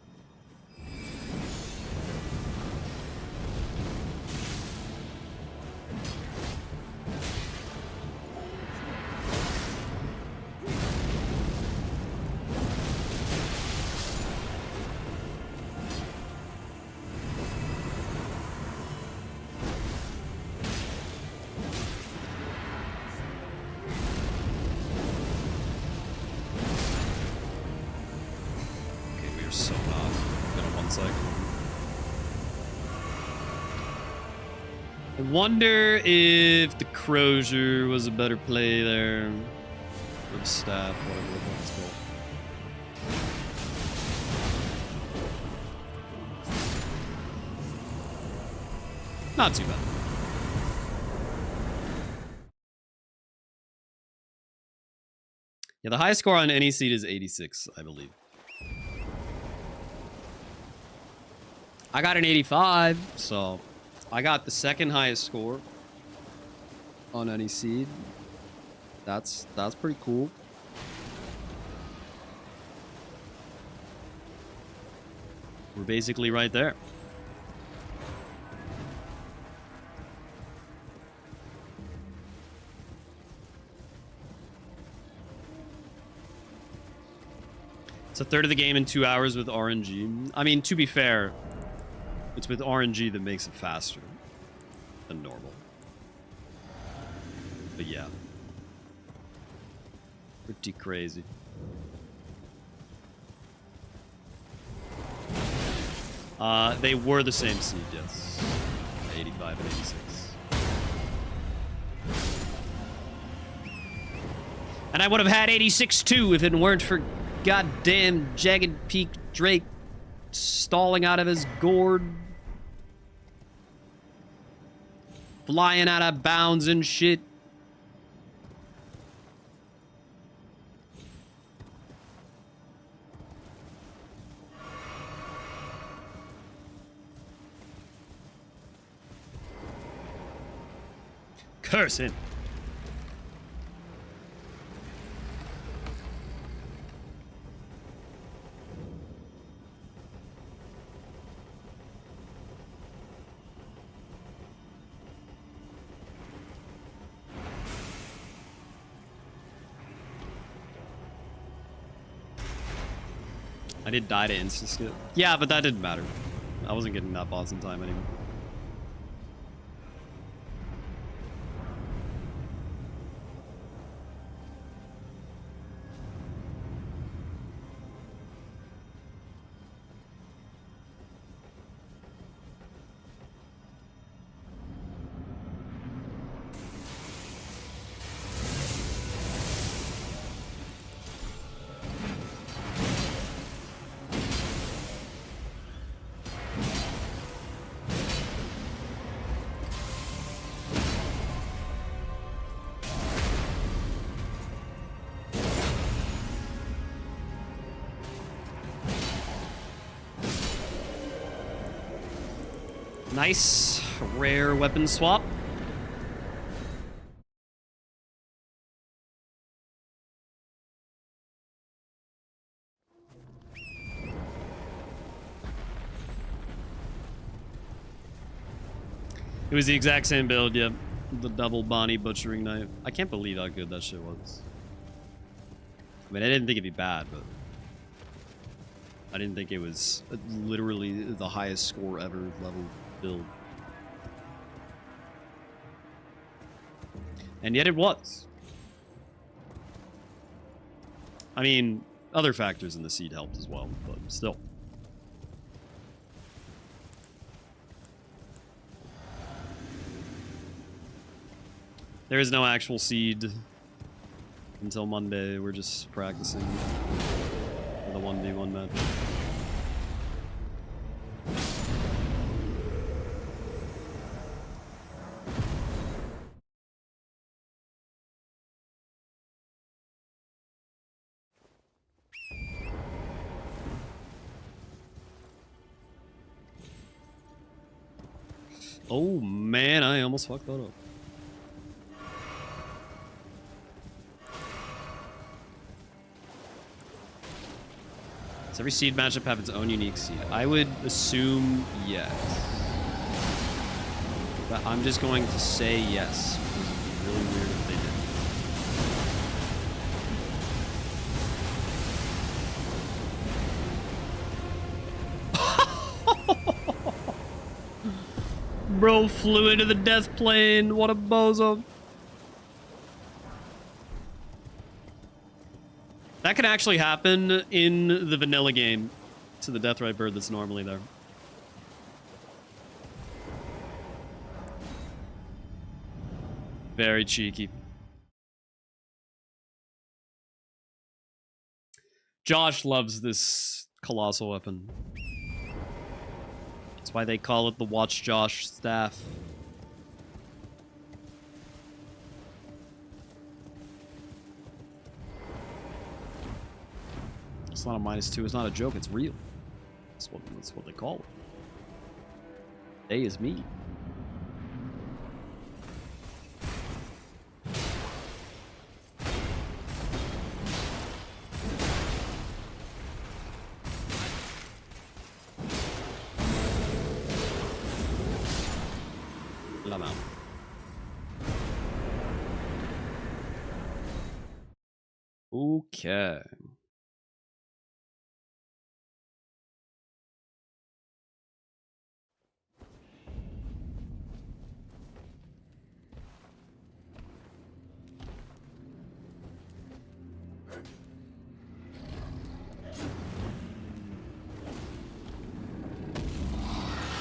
Speaker 1: I wonder if the Crozier was a better play there. Or the staff, whatever the fuck it's called. Not too bad. Yeah, the highest score on any seed is 86, I believe. I got an 85, so I got the second highest score on any seed. That's pretty cool. We're basically right there. It's a third of the game in 2 hours with RNG. I mean, to be fair, it's with RNG that makes it faster than normal. But yeah. Pretty crazy. They were the same seed, yes. 85 and 86. And I would have had 86 too if it weren't for goddamn Jagged Peak Drake stalling out of his gourd. Flying out of bounds and shit. Curse him. I did die to instant skip. Yeah, but that didn't matter. I wasn't getting that boss in time anymore. Nice. Rare weapon swap. It was the exact same build, yep. The double Bonnie butchering knife. I can't believe how good that shit was. I mean, I didn't think it'd be bad, but I didn't think it was literally the highest score ever level build. And yet it was. I mean, other factors in the seed helped as well, but still. There is no actual seed until Monday. We're just practicing for the 1v1 match. Oh man, I almost fucked that up. Does every seed matchup have its own unique seed? I would assume yes. But I'm just going to say yes, because it would be really weird if they did. Bro flew into the death plane. What a bozo. That can actually happen in the vanilla game to the Deathrite bird that's normally there. Very cheeky. Josh loves this colossal weapon. That's why they call it the Watch Josh staff. It's not a -2. It's not a joke. It's real. That's what they call it. They is me. Lama. Okay.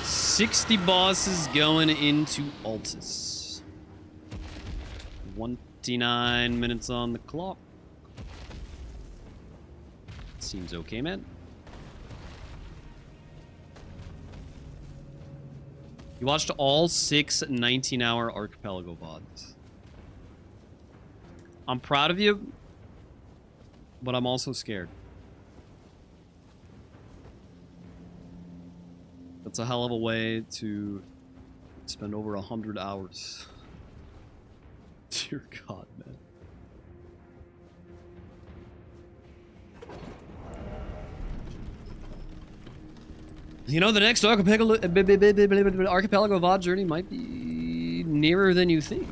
Speaker 1: $60 bosses going into Altus. 29 minutes on the clock. Seems okay, man. You watched all 6 19-hour Archipelago VODs. I'm proud of you, but I'm also scared. That's a hell of a way to spend over 100 hours. Dear God, man. You know, the next Archipelago VOD journey might be nearer than you think.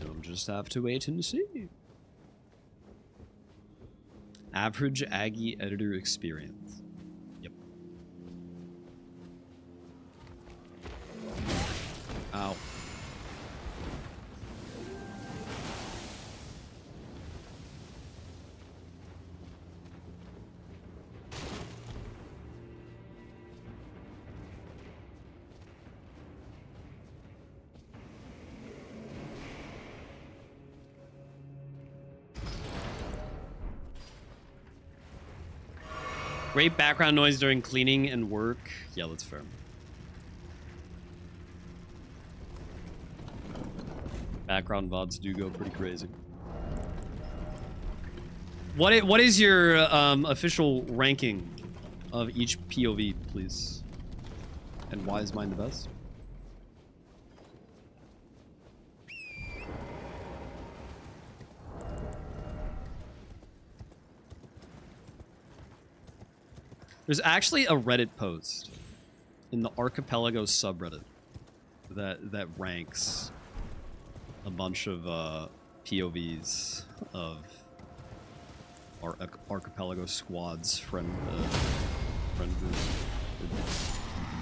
Speaker 1: You'll just have to wait and see. Average Aggie editor experience. Yep. Ow. Great background noise during cleaning and work. Yeah, that's fair. Background VODs do go pretty crazy. What is your official ranking of each POV, please? And why is mine the best? There's actually a Reddit post in the Archipelago subreddit that ranks a bunch of POVs of our Archipelago squad's friend group.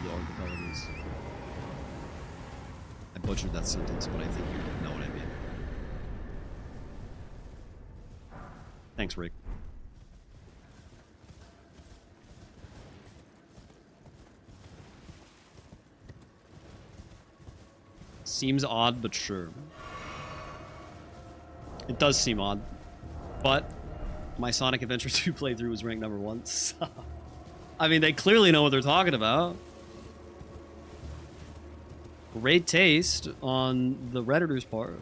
Speaker 1: The Archipelagos. I butchered that sentence, but I think you know what I mean. Thanks, Rick. Seems odd, but sure. It does seem odd. But my Sonic Adventure 2 playthrough was ranked #1. So, I mean, they clearly know what they're talking about. Great taste on the Redditors' part.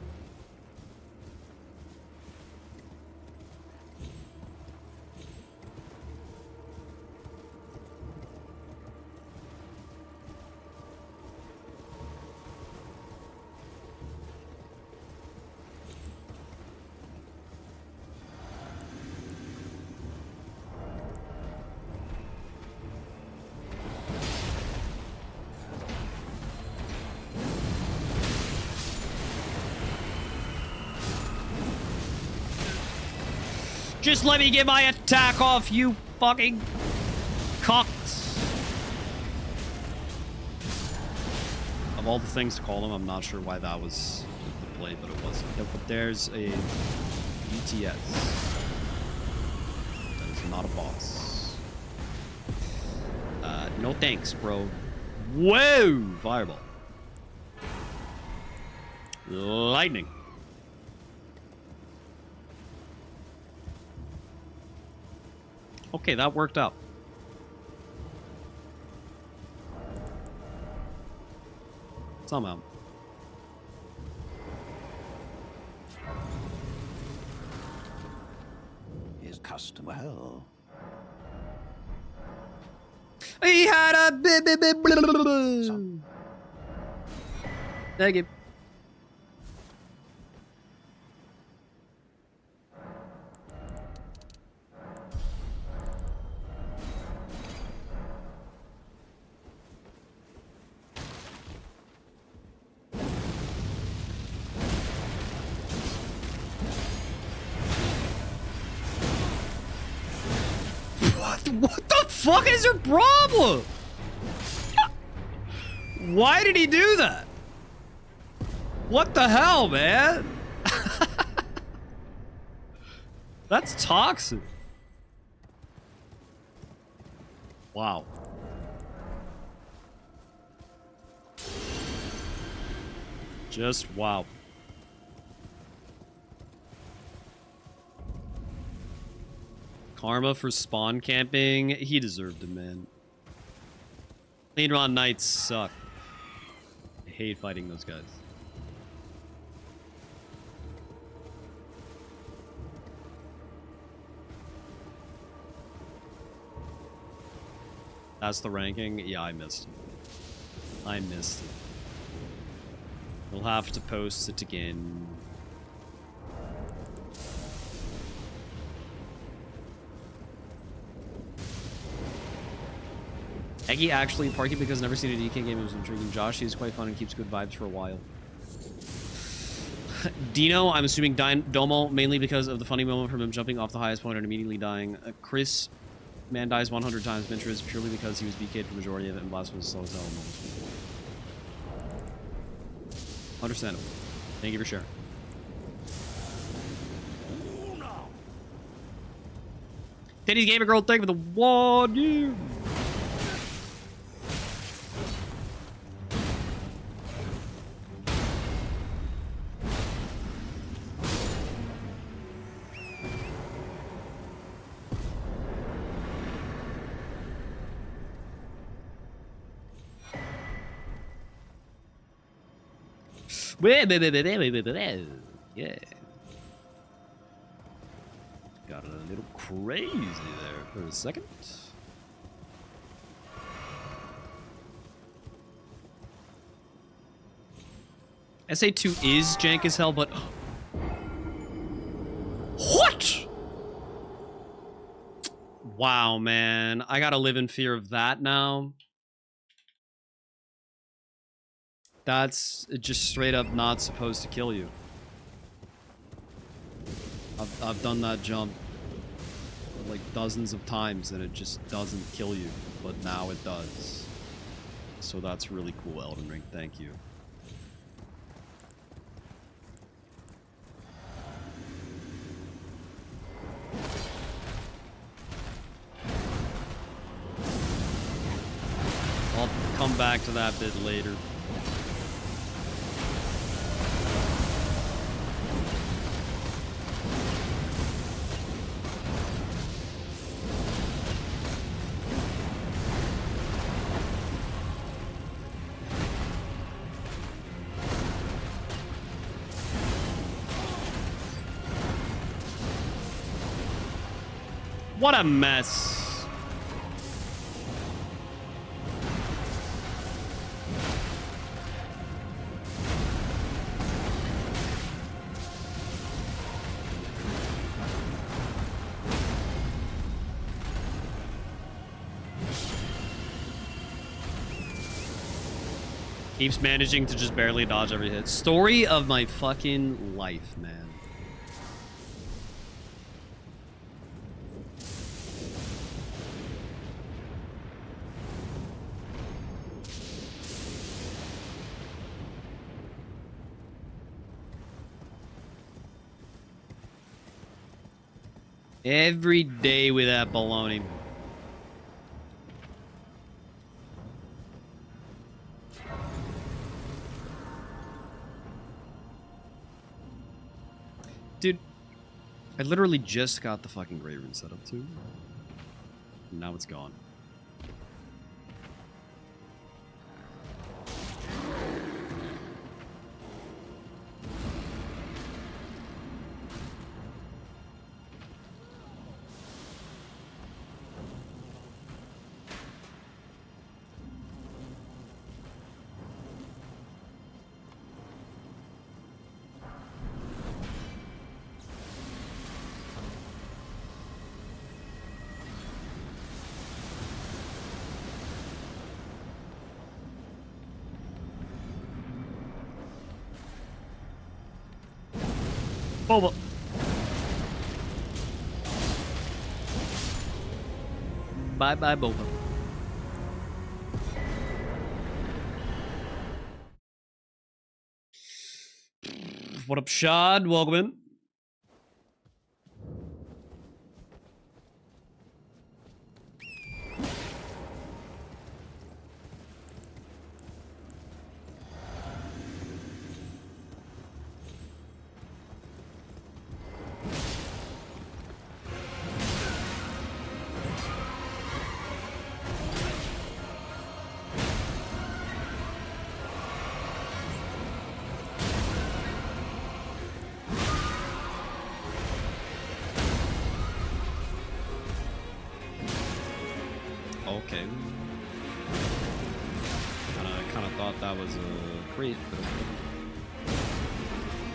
Speaker 1: Just let me get my attack off, you fucking cocks. Of all the things to call them, I'm not sure why that was the play, but it wasn't. But there's a BTS. That is not a boss. No thanks, bro. Whoa! Fireball. Lightning. Okay, that worked out. Somehow.
Speaker 2: His custom. Well.
Speaker 1: He had a Thank you. What the fuck is your problem? Why did he do that? What the hell, man? That's toxic. Wow. Just wow. Karma for spawn camping. He deserved it, man. Clean Ron Knights suck. I hate fighting those guys. That's the ranking? Yeah, I missed it. I missed it. We'll have to post it again. Eggy actually parking because I've never seen a DK game. It was intriguing. Josh, he's quite fun and keeps good vibes for a while. Dino, I'm assuming Domo, mainly because of the funny moment from him jumping off the highest point and immediately dying. Chris, man dies 100 times. Venture is purely because he was BK'd for the majority of it and Blast was slow as hell. Understandable. Thank you for sharing. Teddy's Gamer Girl, thank you for the 1 year. Yeah. Got a little crazy there for a second. SA2 is jank as hell, but... What?! Wow, man. I gotta live in fear of that now. That's just straight up not supposed to kill you. I've done that jump like dozens of times and it just doesn't kill you, but now it does. So that's really cool, Elden Ring. Thank you. I'll come back to that bit later. What a mess. Keeps managing to just barely dodge every hit. Story of my fucking life, man. Every day with that baloney. Dude, I literally just got the fucking Grey Rune set up too. And now it's gone. Boba. Bye bye, Boba. What up, Shad? Welcome in. Okay. Kinda thought that was a crate, but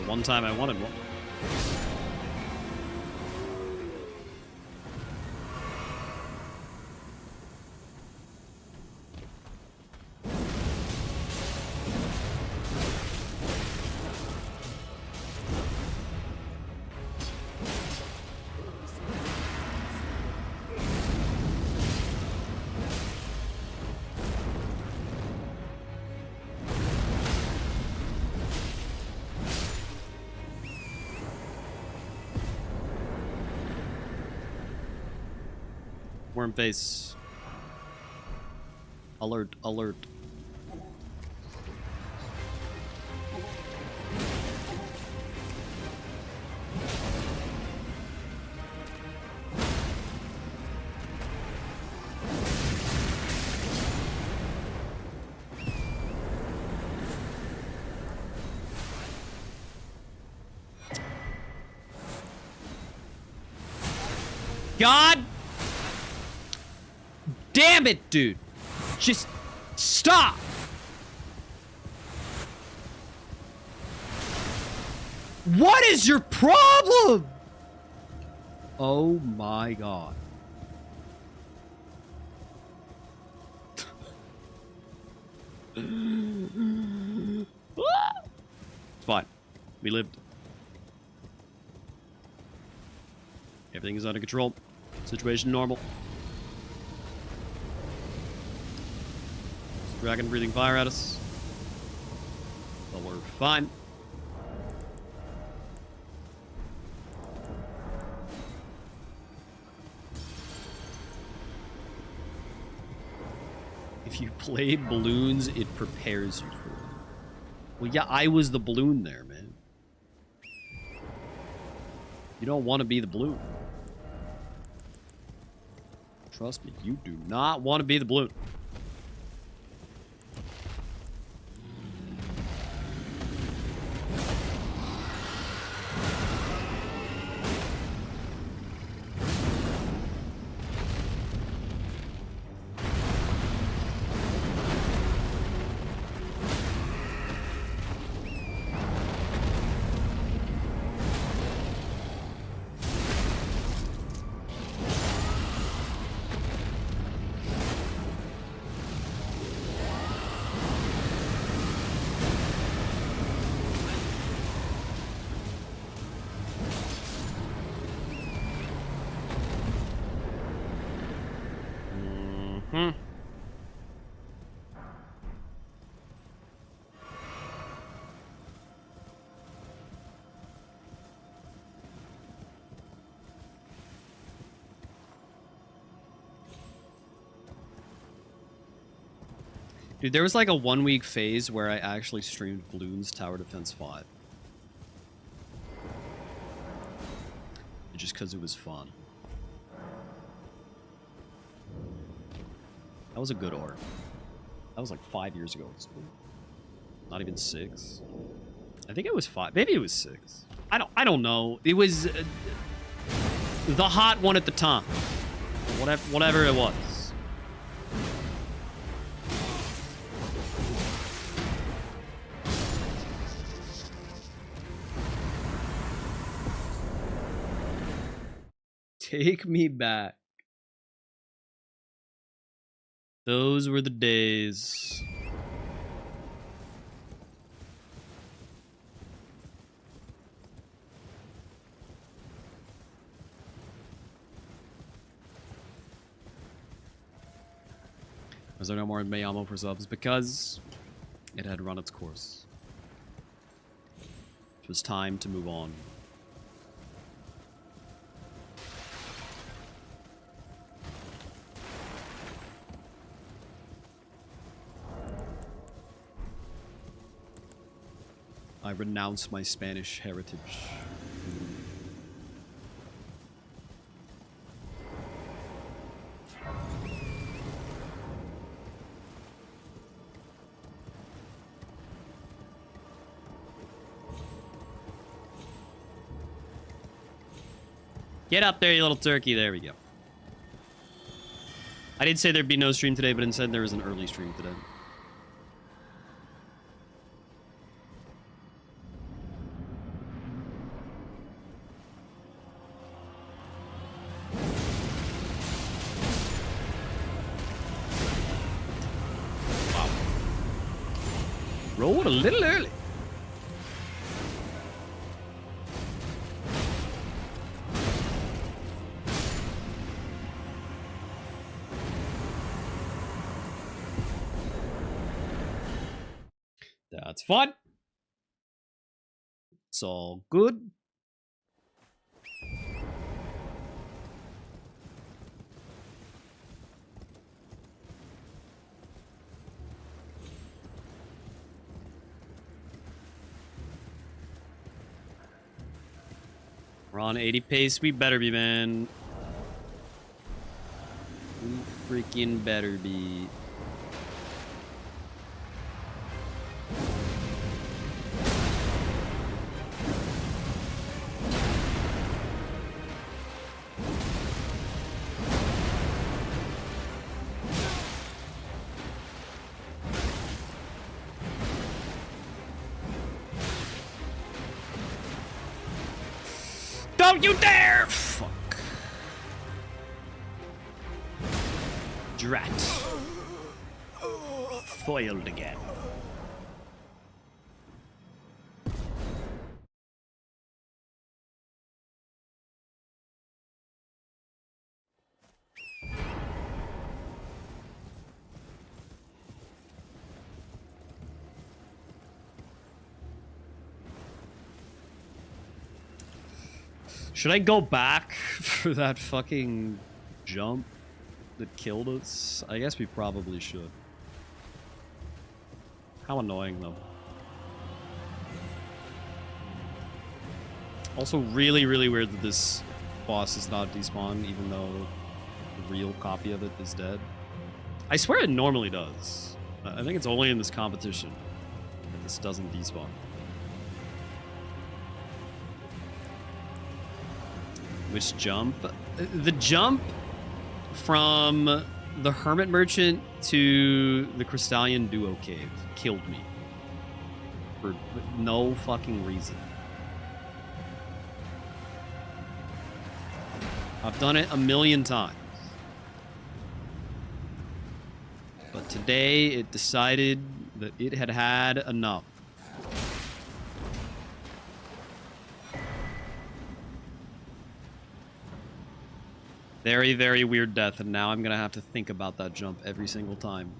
Speaker 1: the one time I wanted one. Worm face. Alert, alert. God damn it, dude. Just stop. What is your problem? Oh my god. It's fine. We lived. Everything is under control. Situation normal. Dragon breathing fire at us. But we're fine. If you play balloons, it prepares you for it. Well, yeah, I was the balloon there, man. You don't want to be the balloon. Trust me, you do not want to be the balloon. Dude, there was like a 1 week phase where I actually streamed Bloons Tower Defense 5. just because it was fun. That was a good art. That was like 5 years ago. Not even 6. I think it was 5. Maybe it was 6. I don't know. It was the hot one at the time. Whatever it was. Take me back. Those were the days. Was there no more Mayamo for subs? Because it had run its course. It was time to move on. I renounce my Spanish heritage. Get up there, you little turkey. There we go. I did say there'd be no stream today, but instead there was an early stream today. Wow. Rolled a little early. That's fun. It's all good. We're on 80 pace. We better be, man. We freaking better be. Don't you dare! Fuck. Drat. Foiled again. Should I go back for that fucking jump that killed us? I guess we probably should. How annoying, though. Also, really, really weird that this boss is not despawned, even though the real copy of it is dead. I swear it normally does. I think it's only in this competition that this doesn't despawn. Which jump? The jump from the Hermit Merchant to the Crystallian Duo Cave killed me. For no fucking reason. I've done it a million times. But today it decided that it had had enough. Very, very weird death, and now I'm gonna have to think about that jump every single time.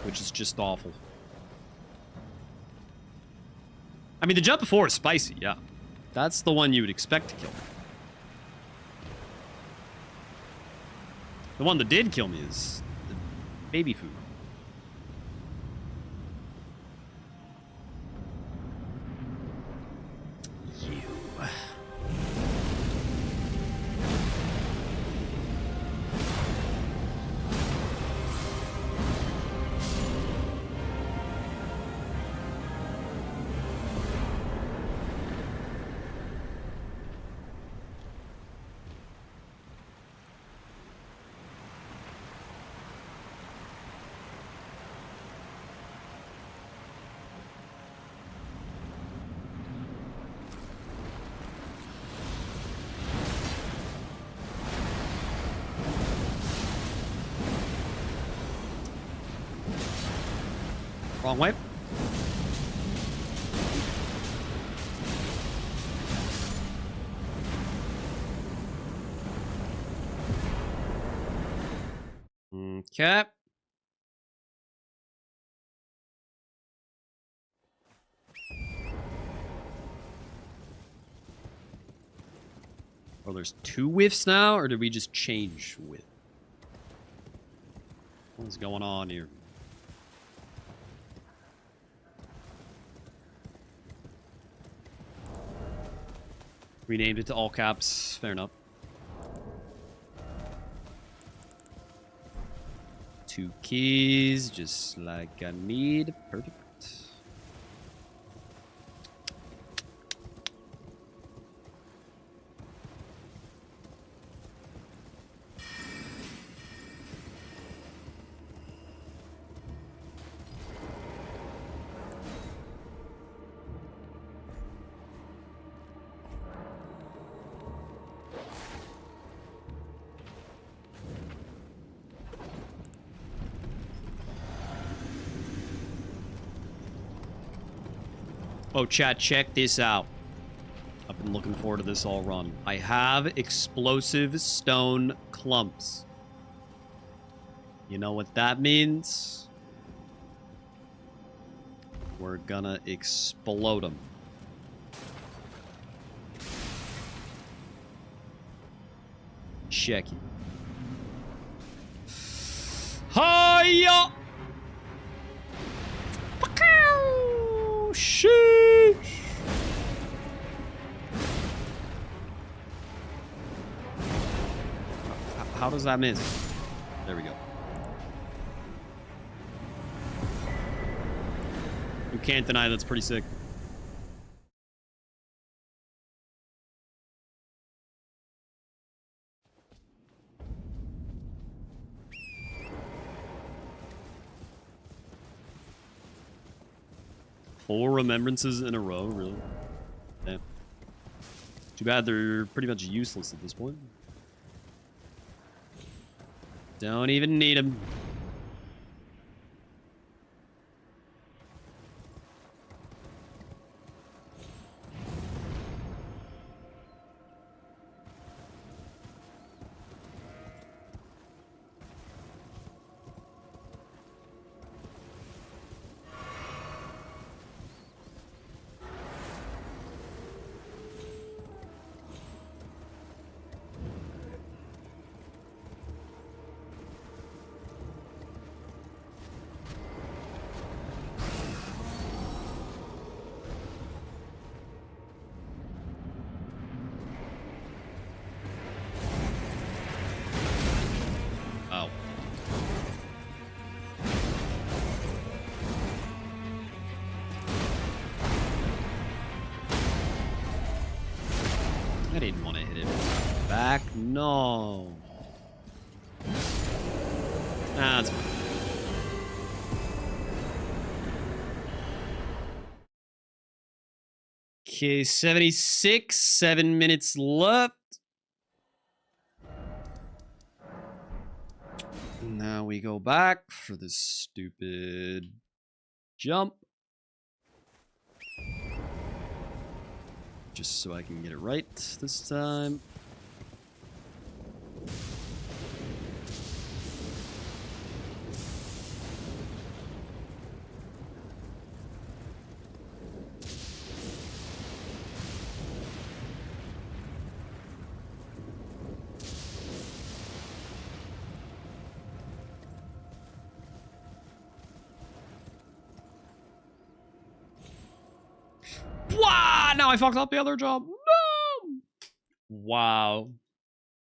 Speaker 1: Which is just awful. I mean, the jump before is spicy, yeah. That's the one you would expect to kill me. The one that did kill me is the baby food. Wrong way. Okay. Oh, there's 2 whiffs now, or did we just change whiff? What's going on here? Renamed it to all caps. Fair enough. 2 keys, just like I need. Perfect. Oh, chat, check this out. I've been looking forward to this all run. I have explosive stone clumps. You know what that means? We're gonna explode them. Check it. Hiya! Sheesh! How does that miss? There we go. You can't deny that's pretty sick. Four remembrances in a row, really? Damn. Too bad they're pretty much useless at this point. Don't even need them. Oh. I didn't want to hit it back. No. Ah, that's fine. Okay, 76, 7 minutes left. Now we go back for this stupid jump. Just so I can get it right this time. Wow! Now I fucked up the other job. No! Wow.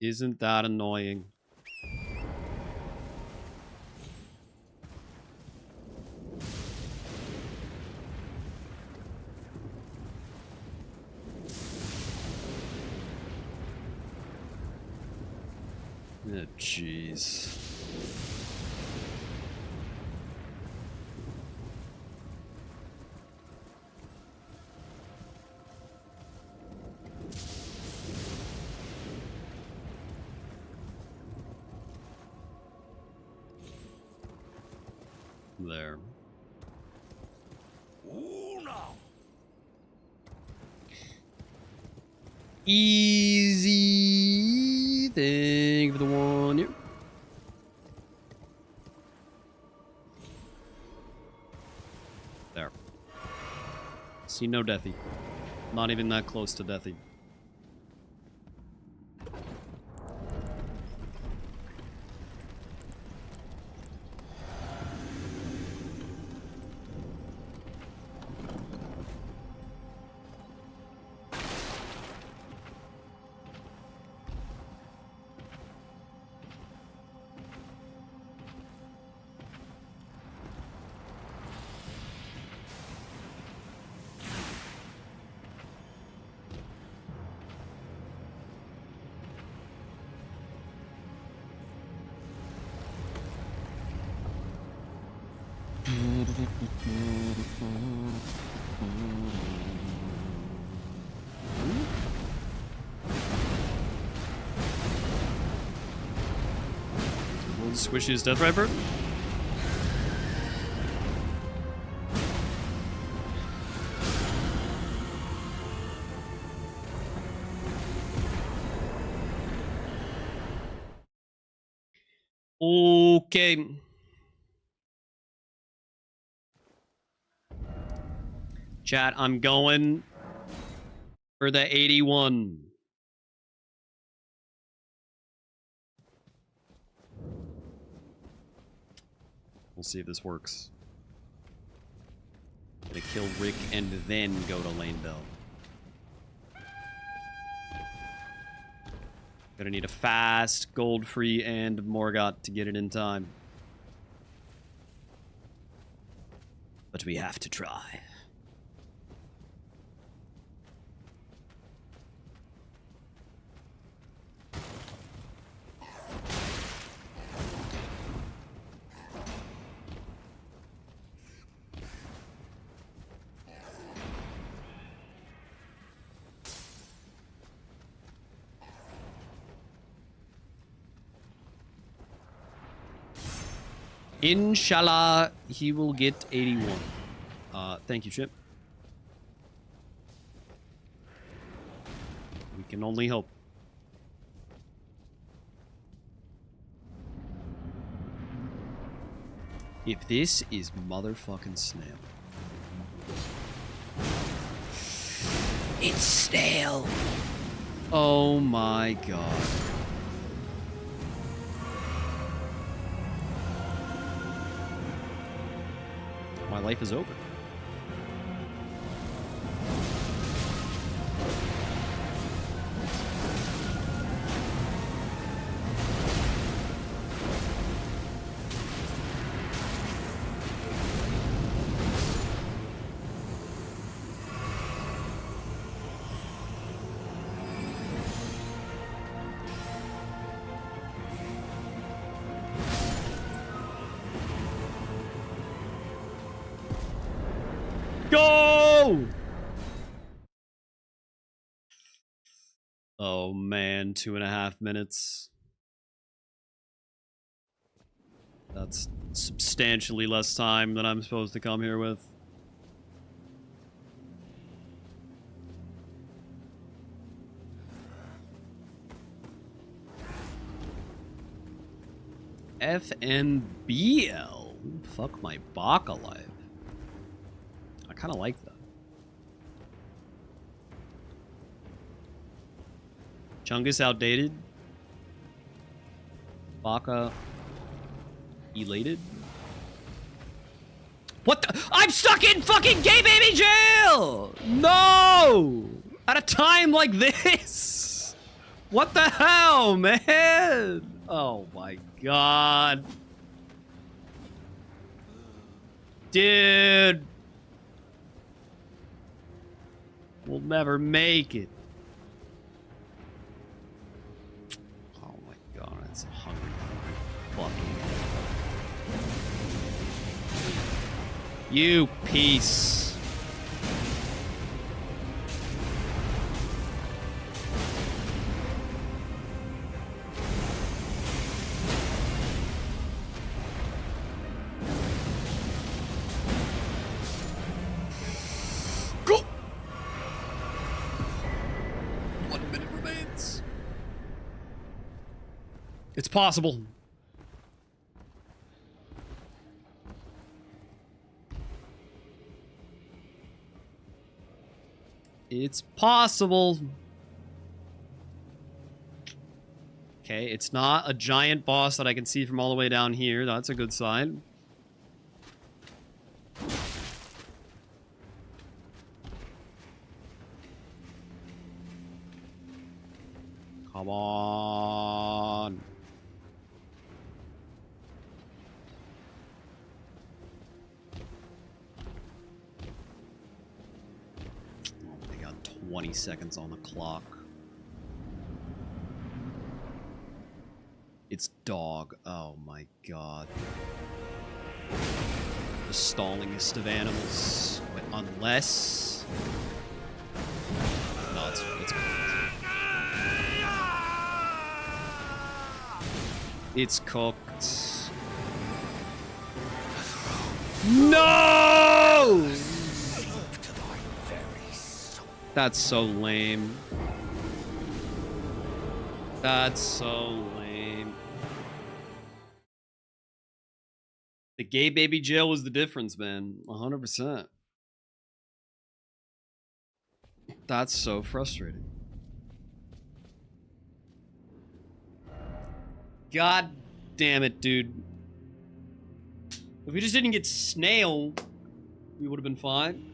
Speaker 1: Isn't that annoying? Oh, jeez. There. Easy. Thank you for the 1 year. There. See, no deathy. Not even that close to deathy. World's squishiest Death Riper. Okay. Chat, I'm going for the 81. We'll see if this works. Gonna kill Rick and then go to Lane Bell. Gonna need a fast, gold-free, and Morgott to get it in time. But we have to try. Inshallah, he will get 81. Thank you, Chip. We can only hope. If this is motherfucking snail. It's snail. Oh my god. My life is over. Go! Oh man, 2.5 minutes. That's substantially less time than I'm supposed to come here with. FNBL? Fuck my Baka life. I kind of like that. Chungus outdated. Baka elated. What the? I'm stuck in fucking gay baby jail! No! At a time like this! What the hell, man? Oh my god. Dude. We'll never make it. Oh my god, that's a hungry fucking. You piece. It's possible. It's possible. Okay, it's not a giant boss that I can see from all the way down here. That's a good sign. Come on. Oh, they got 20 seconds on the clock. It's dog. Oh my god. The stallingest of animals. But unless... No, it's It's cooked. No! That's so lame. That's so lame. The gay baby jail was the difference, man. 100%. That's so frustrating. God damn it, dude. If we just didn't get snail, we would have been fine.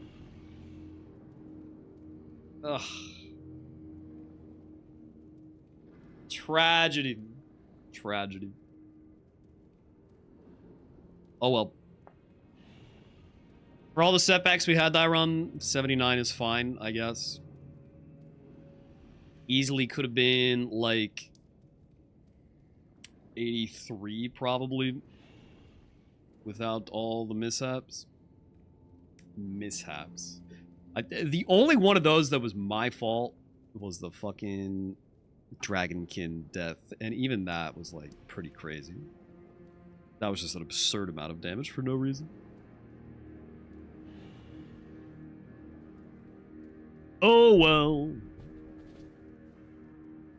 Speaker 1: Ugh. Tragedy. Tragedy. Oh well. For all the setbacks we had that run, 79 is fine, I guess. Easily could have been, like... 83 probably, without all the mishaps. The only one of those that was my fault was the fucking Dragonkin death, and even that was like pretty crazy. That was just an absurd amount of damage for no reason. Oh well.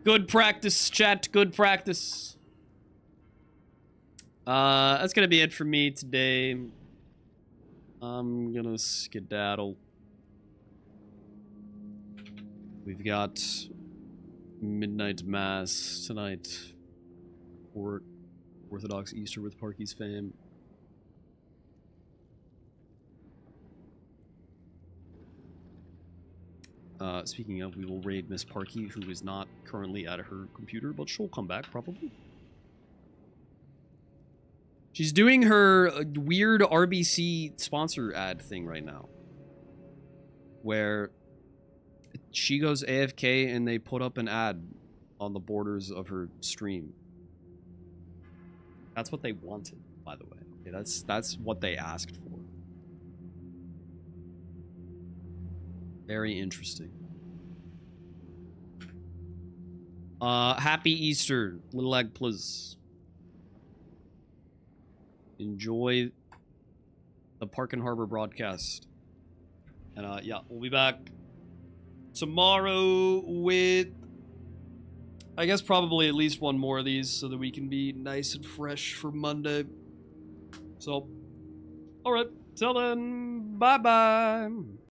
Speaker 1: Good practice, chat, good practice. That's gonna be it for me today. I'm gonna skedaddle. We've got midnight mass tonight. Or Orthodox Easter with Parky's fam. Speaking of, we will raid Miss Parky, who is not currently at her computer, but she'll come back probably. She's doing her weird RBC sponsor ad thing right now. Where she goes AFK and they put up an ad on the borders of her stream. That's what they wanted, by the way. Okay, that's what they asked for. Very interesting. Happy Easter, LilAggy, please. Enjoy the Park and Harbor broadcast. And yeah, we'll be back tomorrow with, I guess, probably at least one more of these so that we can be nice and fresh for Monday. So, alright, till then, bye-bye.